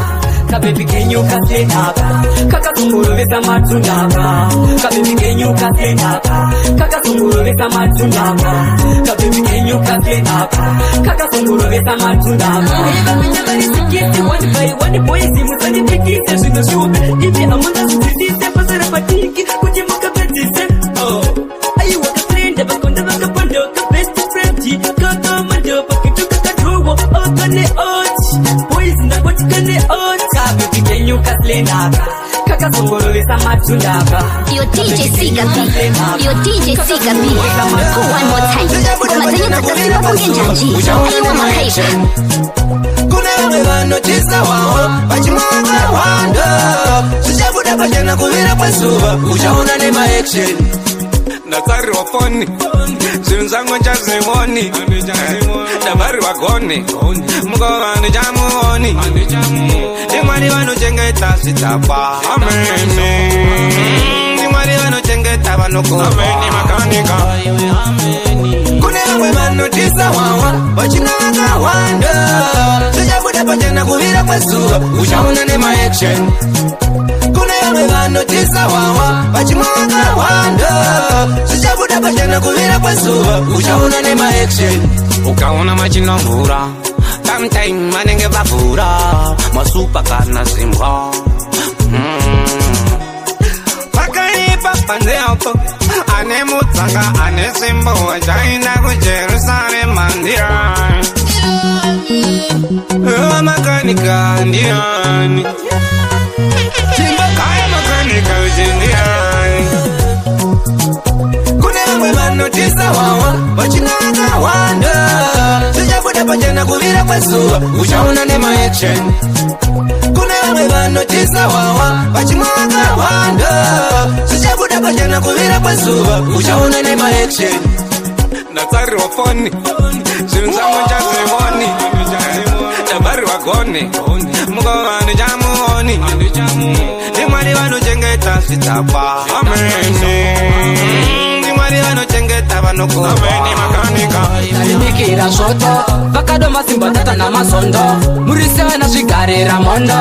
kabebigenyukasenaka kakasumurovesa matundaka kabebigenyukasenaka kakasumurovesa matundaka kabebigenyukasenaka kakasumurovesa matundaka vamechavarisikisi one by one boys musanipikise zvimwe zviupe imi amungazuzvisise pasara patiki kuti mukapedzise aiwa kafrende vakonda vakapandoka best friend kakamando pakitoka kadowo okane oti boys ndangoti kane oti kabebigenyukasenaka kakasumurovesa matundaka Yo DJ Sigabi, go one more time. Kumazenye kakasipa kungenjanji, aiwa makaisha. Kuna wame vanotisa wawa, wachimanga wanda Shishabuda pachana kuvira pasuva, uchaona nema action Ndatsariwa foni, zvinhu zvangu nchazimoni Ndabariwa goni, mukova ndichamuoni Ndimwari vanochengeta zvitapa Ndimwari vanochengeta vanokova Kuna wame vanotisa wawa, wachimanga wanda Shishabuda pachana kuvira pasuva, uchaona nema action Kuna wame vanotisa wawa, wachimanga wanda Shishabuda pachena kuvira kwezuva uchaona nemaction ukaona machinombura sometime manenge vavhura masupa kana zimbwa pakaipa panze apo ane mutsanga ane simbo wachaenda kujerusarema ndiani makanika ndiani chimbakaya makanika uchindiani kune vamwe vanotisa wawa vachinaka wanda zvichabuda pachena kuvira kwezuva uchaona nemaction kune vamwe vanotisa wawa vachimwaka wanda zvichabuda pachena kuvira kwezuva uchaona nemaction natsarirwa foni zvinhu zvangu njazivoni dabharirwa goni mukovani chamuoni ndimwari vanochengeta zvitapa ameni ndimwari vanochengeta vanokuameni makanika tarimikira svoto vakadoma simbatata namasondo murisevana zvigarira mondo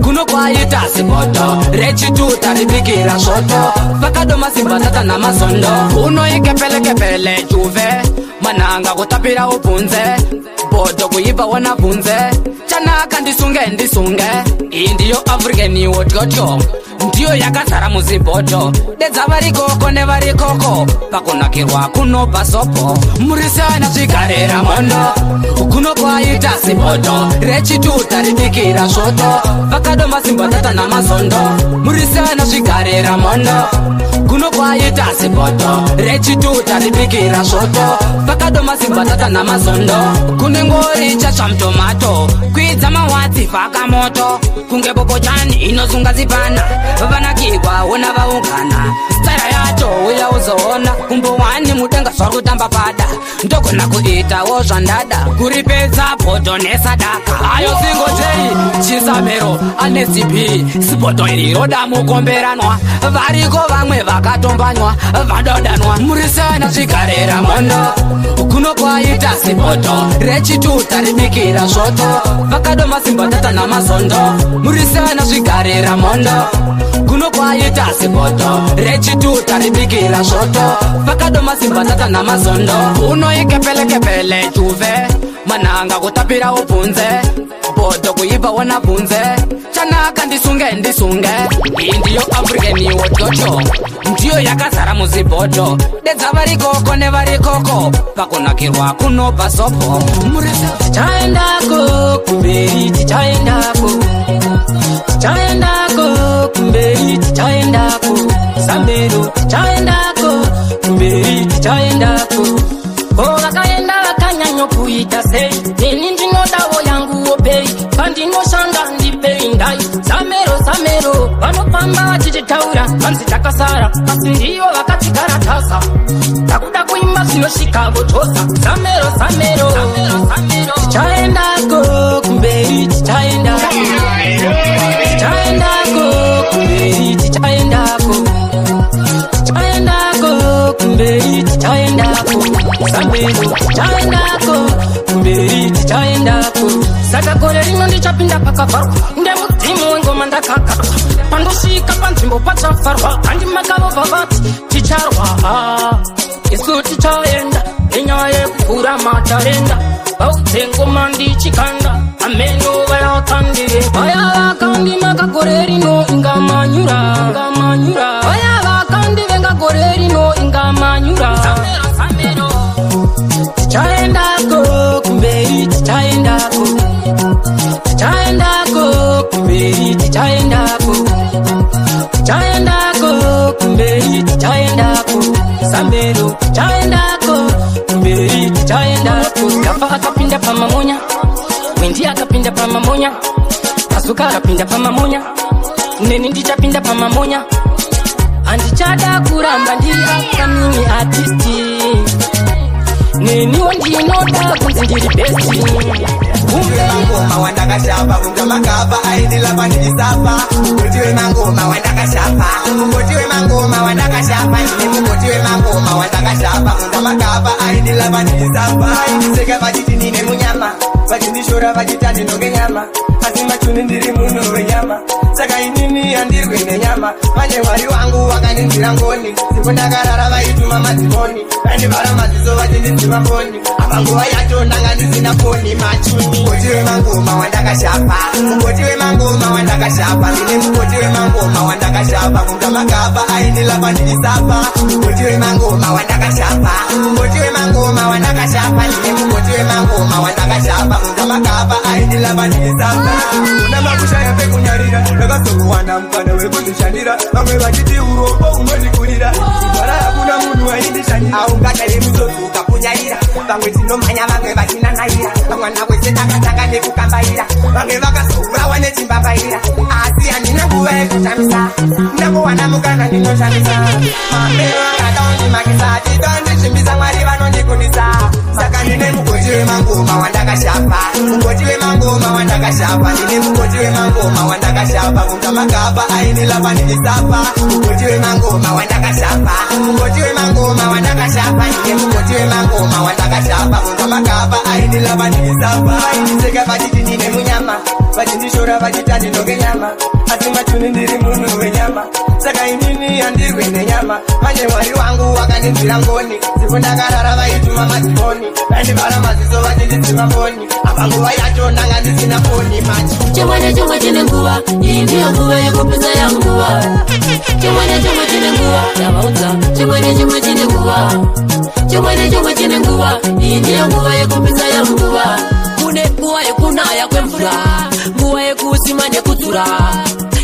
kuno kwaita sipoto rechitu tarimikira svoto vakadoma simbatata namasondo unoikepelekepele chuve mananga kutapira ubvunze bodo kuipa wona bvunze chanaka ndisunge iyi ndiyo african wodgoto ndiyo yakazara muzibhoto dedza varikoko nevarikoko pakunakirwa kunobva sopo murisana zvigarira mondo kuno kwaita siboto rechitu tarimikira svoto vakadoma simbatata namazondo murisana zvigarira mondo kuno kwaita siboto rechitu tarimikira svoto vakadoma simbatata namazondo kune ngori chasvamtomato kwidza mawadzi vhaka moto kunge bobochani inozunga zipana vanakirwa wona vaungana stara yacho uya uzoona kumbowani mudenga zvarutamba pada ndogona kuitawo zvandada kuripedza bhoto nesadaka ayo singotei chisamero ane zipi siboto iri roda mukomberanwa variko vamwe vakatombanywa vadodanwa murisana zvigarira mondo kuno kwaita siboto rechitu tarimikira svoto vakadoma simbatata namazondo murisana zvigarira mondo kuno kwaita siboto rechitu tarimikira svoto vakadoma simbatata namazondo unoikepelekepele chuve mananga kutapira ubvunze bodo kuipa wona bvunze chanaka ndisunge iyi ndiyo african wodgoto ndiyo yakazara muzibhoto dedza varikoko nevarikoko pakunakirwa kunobva sopo tichaendako kumberi tichaendako kumberi tichaendako zambero tichaendako kumberi tichaendako vakaenda vakanyanyokuita sei neni ndinodawo yanguwo pei pandinoshanda ndipei ndai zamero vanofamba vachititaura vanzi takasara asi ndivo vakatikaratasa takuda kuimba zvinosvika votosa zamero tichaendako kumberi tichaendako kumberi tichaendako kumberi tichaendako zambero tichaendako kumberi tichaendako saka gore rino ndichapinda pakavharwa ndemudzimu wengoma ndakaka pandosvika panzvimbo pachafarwa handimakavobva vati ticharwa isu tichaenda nenyaya yekuvhura matarenda vaudze ngoma ndichikanda ameno vaya vakandire vaya vakandimaka gore rino ingamanyura vaya vakandivenga gore rino ingamanyura tichaendako kumberi tichaendako kumberi tichaendako kumberi tichaendako zambero tichaendako kumberi tichaendako gafa akapinda pamamonya wendi akapinda pamamonya pasuka akapinda pamamonya neni ndichapinda pamamonya handichada kuramba ndiakamini artisti neniwo ndinoda kunzi ndiri besti Utiwe mangoma wandakashapa kunga makapa aindilapa ndichisapa Utiwe mangoma wandakashapa Utiwe mangoma wandakashapa Utiwe mangoma wandakashapa kunga makapa aindilapa ndichisapa Seka vachiti nine munyama vachindishora vachita ndinonge nyama asi machuni ndiri munhu wenyama saka inini andirwi nenyama manje mwari wangu wakandinzira ngoni siku ndakarara vaituma madzimoni vandivhara madziso vachinditsima mboni apa nguva yacho ndanga ndisina foni machuni mugoti wemangoma wandakashapa mugoti wemangoma wandakashapa ndine mugoti wemangoma wandakashapa kungamagaba aindilapa ndilisapa mugoti wemangoma wandakashapa mugoti wemangoma wandakashapa ndine mugoti wemangoma wandakashapa kungamagaba aindilapa ndilisapa una makushaya pekunyarira ndakazokuwana mukana wekuzvishandira vamwe vachiti urombo unondikurira igwara hakuna munhu aindishandira aungadai muzozi ukapunyaira vamwe tinomhanya vamwe vachinanaira vamwana wese takatanga nekukambaira vamwe vakazourawa nechimbambaira asi handina nguva yekutamisa ndakuwana mukana ndinoshamisa mamero akataundimakisa titondizvimbisa mwari vanondikundisa saka ndine mugoti wemangoma wandakashapa mugoti wemangoma wandakashapa ndine mugoti wemangoma wandakashapa kungamagaba aindilapa ndilisapa mugoti wemangoma wandakashapa mugoti wemangoma wandakashapa ndine mugoti wemangoma wandakashapa kungamagaba aindilapa ndilisapa aindiseka vachiti ndine munyama vachindishora vachita ndinoge nyama asi machuni ndiri munhu wenyama saka inini andirwi nenyama manje mwari wangu wakandinzira ngoni siku ndakarara vaituma madzimoni vandivhara maziso vachinditsima mboni apa nguva yacho ndanga ndisina foni machi chimwe nechimwe chine nguva iyi ndiyo nguva yekupisa yanguva chimwe nechimwe chine nguva yavaudza chimwe nechimwe chine nguva chimwe nechimwe chine nguva iyi ndiyo nguva yekupisa yanguva kune nguva yekunaya kwemvura nguva yekusima nekudzura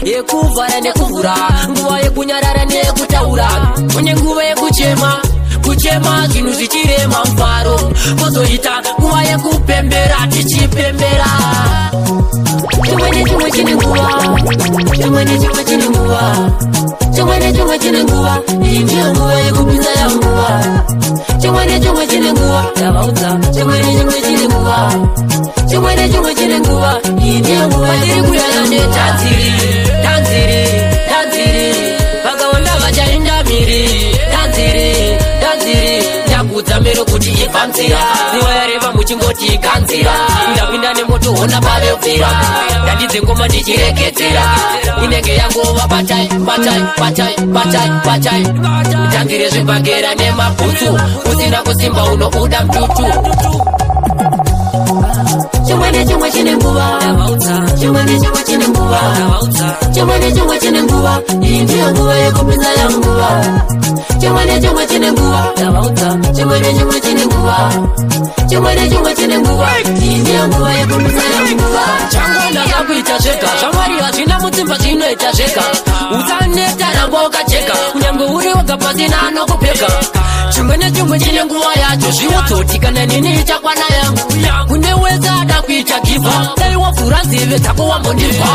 yekuvhara nekuvhura nguva yekunyarara neyekutaura kune nguva yekuchema kuchema zvinhu zvichirema mufaro kozoita nguva yekupembera tichipembera chimwe nechimwe chine nguva chimwe nechimwe chine nguva chimwe nechimwe chine nguva iyi ndiyo nguva yekupisa yanguva chimwe nechimwe chine nguva yavaudza chimwe nechimwe chine nguva chimwe nechimwe chine nguva iyi ndiyo nguva tiri kuyana netanziri tanziri tanziri vakawanda vachaenda miri tanziri tanziri ndakudza mero kuti ibvanzira nguva yareva muchingoti ganzira ndapinda nemoto hona pavebvira ndandidze ngoma ndichirekedzera inenge yangova batai batai batai batai batai tangire zvibhagera nemabhutsu usina kusimba unouda mtutu chimwe nechimwe chine nguva chimwe nechimwe chine nguva chimwe nechimwe chine nguva iyi ndiyo nguva yekupisa yanguva chimwe nechimwe chine nguva chimwe nechimwe chine nguva chimwe nechimwe chine nguva iyi ndiyo nguva yekupisa yanguva changona kakuita zvega zvamwari hazvina mutsimba zvinoita zvega utsaneta rangwa ukajeka kunyange uri wega pasina anokupeka chimwe nechimwe chine nguva yacho zviudzoti kana nini ichakwana yangu kune wese ada kuita giva dai wavhura nzeve dzako wambondirwa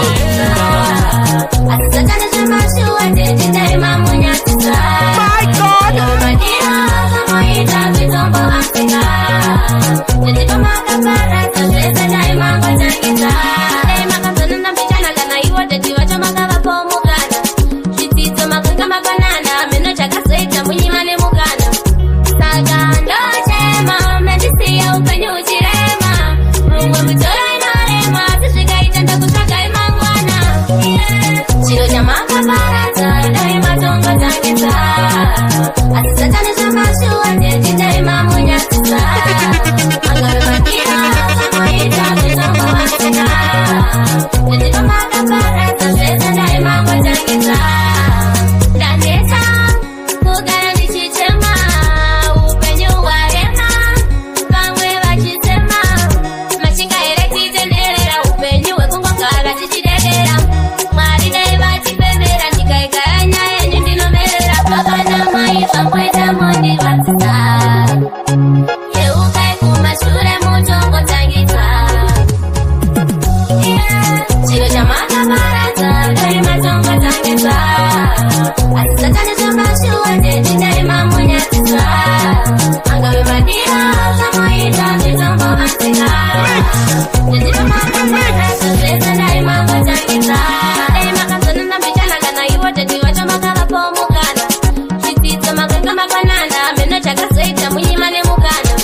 chakazoita munyima nemukana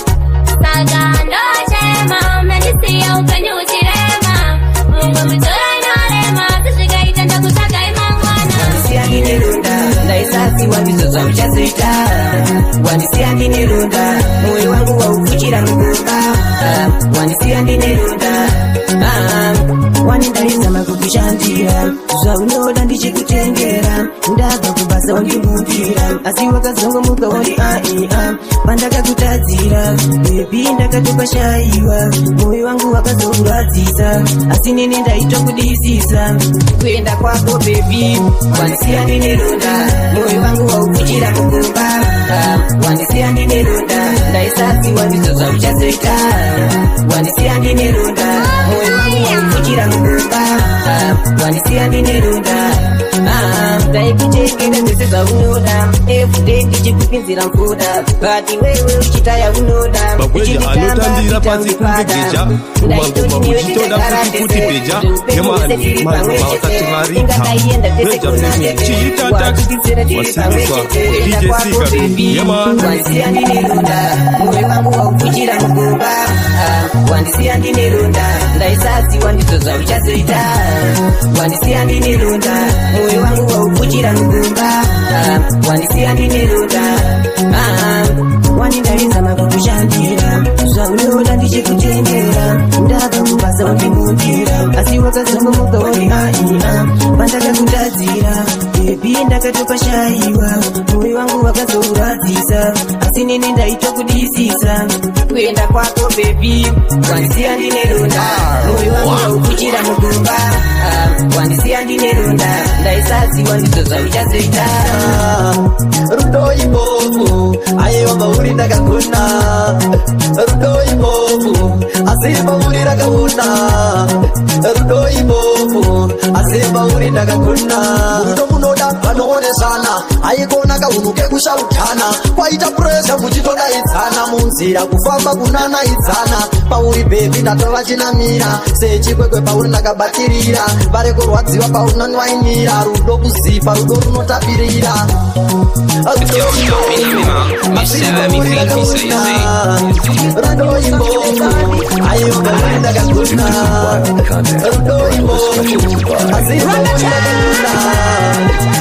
ronda moyo wangu waufuchira mugomba wandisiya ndine ronda wanindaiza makukushandira zvaunoda ndichikutengera ndabva kubasa wandimundira asi wakazongomuka wandi pandakakutadzira bebi ndakatopashaiwa moyo wangu wakazouradzisa asi nini ndaitokudisisa kuenda kwako bebi wandisiya ndine ronda moyo wangu waufuchira mugomba wandisiya ndine ronda ndaisasiwa ndizo zvauchazoita wandisiya ndine ronda moyo wangu waufuchira mugomba wandisiya ndine ronda ndaikuchengeta zvese zvaunoda everyday ndichikupinzira mfuda but wewe uchitaya unoda bagweja anotambira pasi kungegeja mumangoma uchitoda kuti beja yemanmausati varita beja femi chiita taxi wasiriswa DJ Sika yeman wandisiya ndine ronda moyo wangu waufuchira mugomba wandisiya ndine ronda ndaisasiwa ndizo zvauchazoita wandisiya ndine ronda moyo wangu waufuchira mugomba wandisiya ndine ronda wanindaiza makukushandira zvaunoda ndichikutengera ndabva kubasa wandimundira asi wakazongomuka wandi pandakakutadzira bebi ndakatopashaiwa moyo wangu wakazouradzisa asi nini ndaitokudisisa kuenda kwako bebi wandisiya ndine ronda moyo wangu waufuchira mugomba wandisiya ndine ronda ndaisasiwa ndizo zvauchazoita rudo ibovu aiwamba uri ndakagona rudo ibovu asimba uri rakaona rudo ibovu asimba uri ndakagona rudo munoda vanoonesana aikona kahunuke kushautana kwaita presa muchitodaidzana munzira kufamba kunanaidzana pauri bebi ndatova chinamira sechikwekwe pauri ndakabatirira vari kurwadziwa paunonwainira rudo kuzipa rudo runotapirira rudo ibovu aiwamba uri ndakagona rudo ibovu asimba uri ndakagona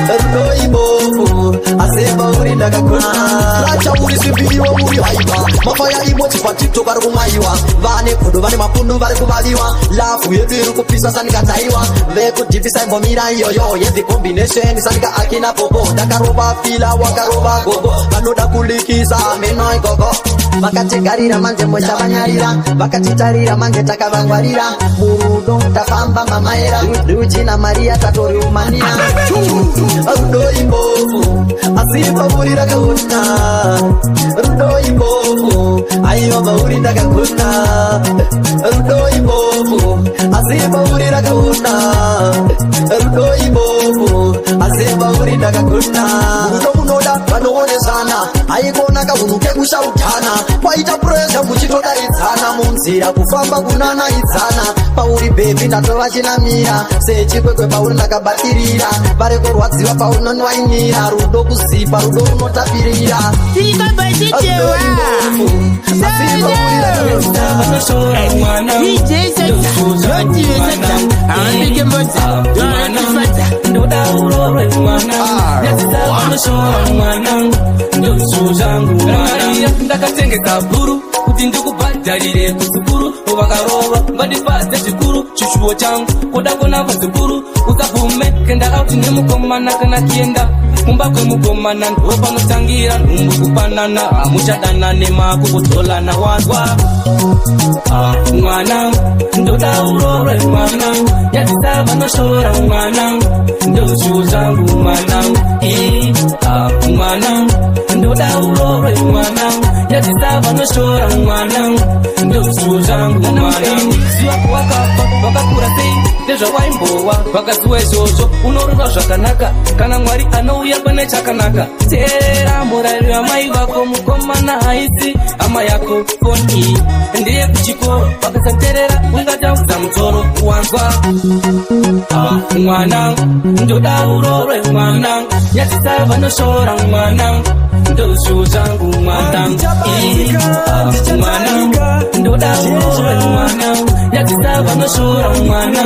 rudo ibovu asimba uri ndakagona racha uri simbiriwa muri haiva mafaya imoti patito vari kumwaiwa vane godo vane mapundu vari kuvaliwa lafu yedu iri kupisa sanikataiwa vekudhipisa imbomira iyoyo yedhi combination sanika akina popo ndakarova fila wakarova gogo vanoda kulikisa meno igogo vakatigarira manje mochavanyarira vakatitarira manje takavangwarira murudo tafamba mamaera ruchina maria tatoriumanira rudo imbovu asimba uri rakaona rudo imbovu aiwamba uri ndakagona rudo imbovu asimba uri rakaona rudo imbovu asimba uri ndakagona rudo munoda vanoonesana aikona kahunuke kushautana kwaita presa muchitodaidzana munzira kufamba kunanaidzana pauri bebi ndatova chinamira sechikwekwe pauri ndakabatirira vari kurwadziwa paunonwainira rudo kuzipa rudo runotapirira ndakatengesa bhuru kuti ndikubhadharire kuzukuru vakarova ngandipadze zvikuru chishuwo changu kuda kona vazukuru usabvume kenda auti nemukomana kana kienda kumba kwemukomana ndo panotangira nhumbu kupanana hamuchadanane makukutolana wazwa mwana ndoda urore mwana yatisa vanoshora mwana ndozviwo zvangu mwana mwana ndoda urore mwana yatisa vanoshora mwana ndozviwo zvangu mwana ziva kuwakafa wakakura sei ndezvawaimbowa vakaziwa izvozvo unorova zvakanaka kana mwari anouya pane chakanaka teerera murayiro wamai vako mukomana haisi hama yako foni ndiye kuchikoro vakasateerera ungataudza mutsoro wanzwa mwana ndoda urore mwana nyatisa vanoshora mwana ndozviwo zvangu mwana mwana ndoda urore mwana nyatisa vanoshora mwana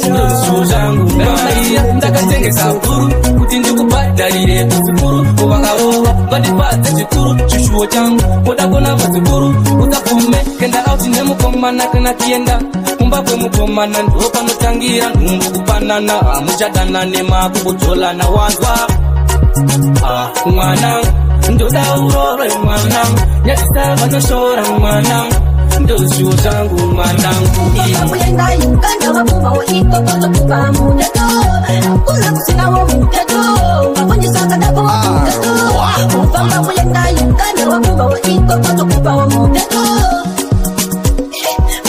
ndozviwo zvangu mwana ndakatengesa bhuru kuti ndikubhadharire kuzukuru vakarova ngandipatse chikuru chishuwo changu kodakona vazikuru utapume kenda auti nemukomana kana kienda kumba kwemukomana ndo panotangira nhumbu kupanana muchadana nemakukudzolana wanzwa mwana ndoda urore mwana nyatisa vanoshora mwana ndozviwo zvangu mwanangu kuenda yukanda wakuvawo ikokozo kuva muteto kuna kusinawo muteto wakunyisakadako muteto kufamba kuenda yukanda wakuvawo ikokozo kuvawo muteto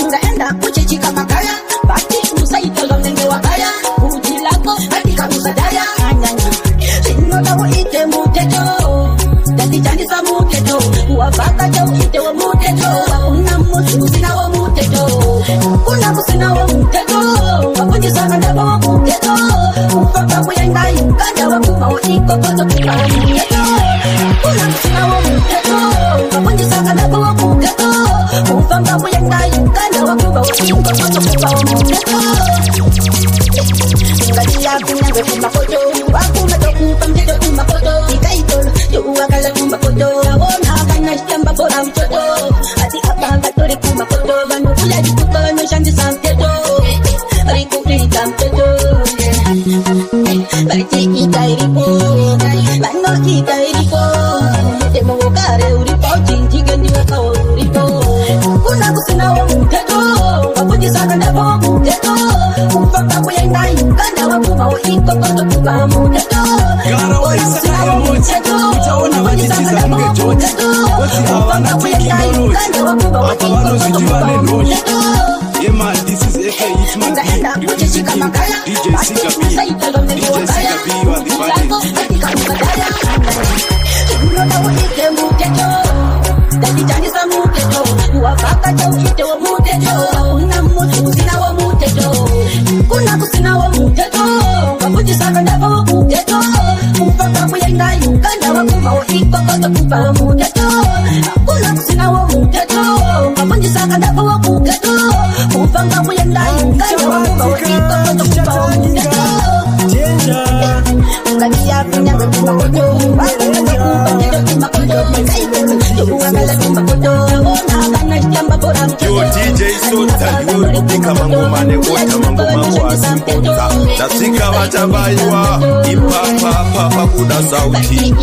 ungaenda kuchichika makaya bati musaitolo mnenge wakaya kujilako katika musadaya sinodawo ite muteto datijandisa muteto wavakaja uite wa muteto una mutu sinawo muteto kuna kusinawo muteto wakunjisana ndabo wa muteto ufaka kuyenga yukanda wakuva wa ikokozo kuva wa muteto kuna kusinawo muteto wakunjisana ndabo wa muteto ufaka kuyenga yukanda wakuva wa ikokozo kuva wa muteto ngalia kunyange kumakoto wakumeto kupa mteto kumakoto ikaitolo yuwakala kumakoto awona kana shamba bora mtoto ati apanga tori kumakoto vano kula jikuka vano shandisa mteto rikukrita mteto bariti ikairipo vano ikairipo temongokare uripo chinjige ndiweka uripo kuna kusinawo muteto wakujisaka ndabo muteto ufaka kuyenga yukanda wakuva wa ikokozo kuva muteto kusinawo muteto wakujisaka ndabo muteto ufaka kuyenga yukanda wakuva wa ikokozo kuva muteto Yeah man, this is AK Hitman DJ Sika B, you are the kuna kusinawo muteto wakujisaka ndabo muteto ufaka kuyenga yukanda wakuva wa ikokozo kuva muteto kuna kusinawo muteto wakujisaka ndabo muteto ufaka kuyenga yukanda wakuva wa ikokozo kuva muteto ngalia kunyanga kumakoto wakumeto kupa mteto kumakoto yuwakala kumakoto awona kana shamba bora mteto Yo DJ Soza yo kupika mangomane ota mangomango asimponza Nasika wachabaywa Impapa papa kuda sauti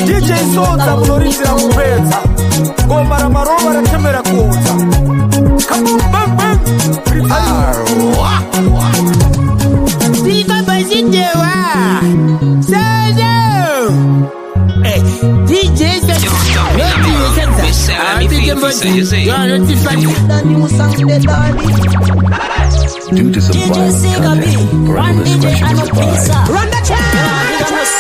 DJ Soza mlorizira kupeza Gomara maroma na kemera kuoza Kabum bang Viva Bazidewa Sozo DJ Soza Due to some violent content, parental discretion is advised. Run the channel.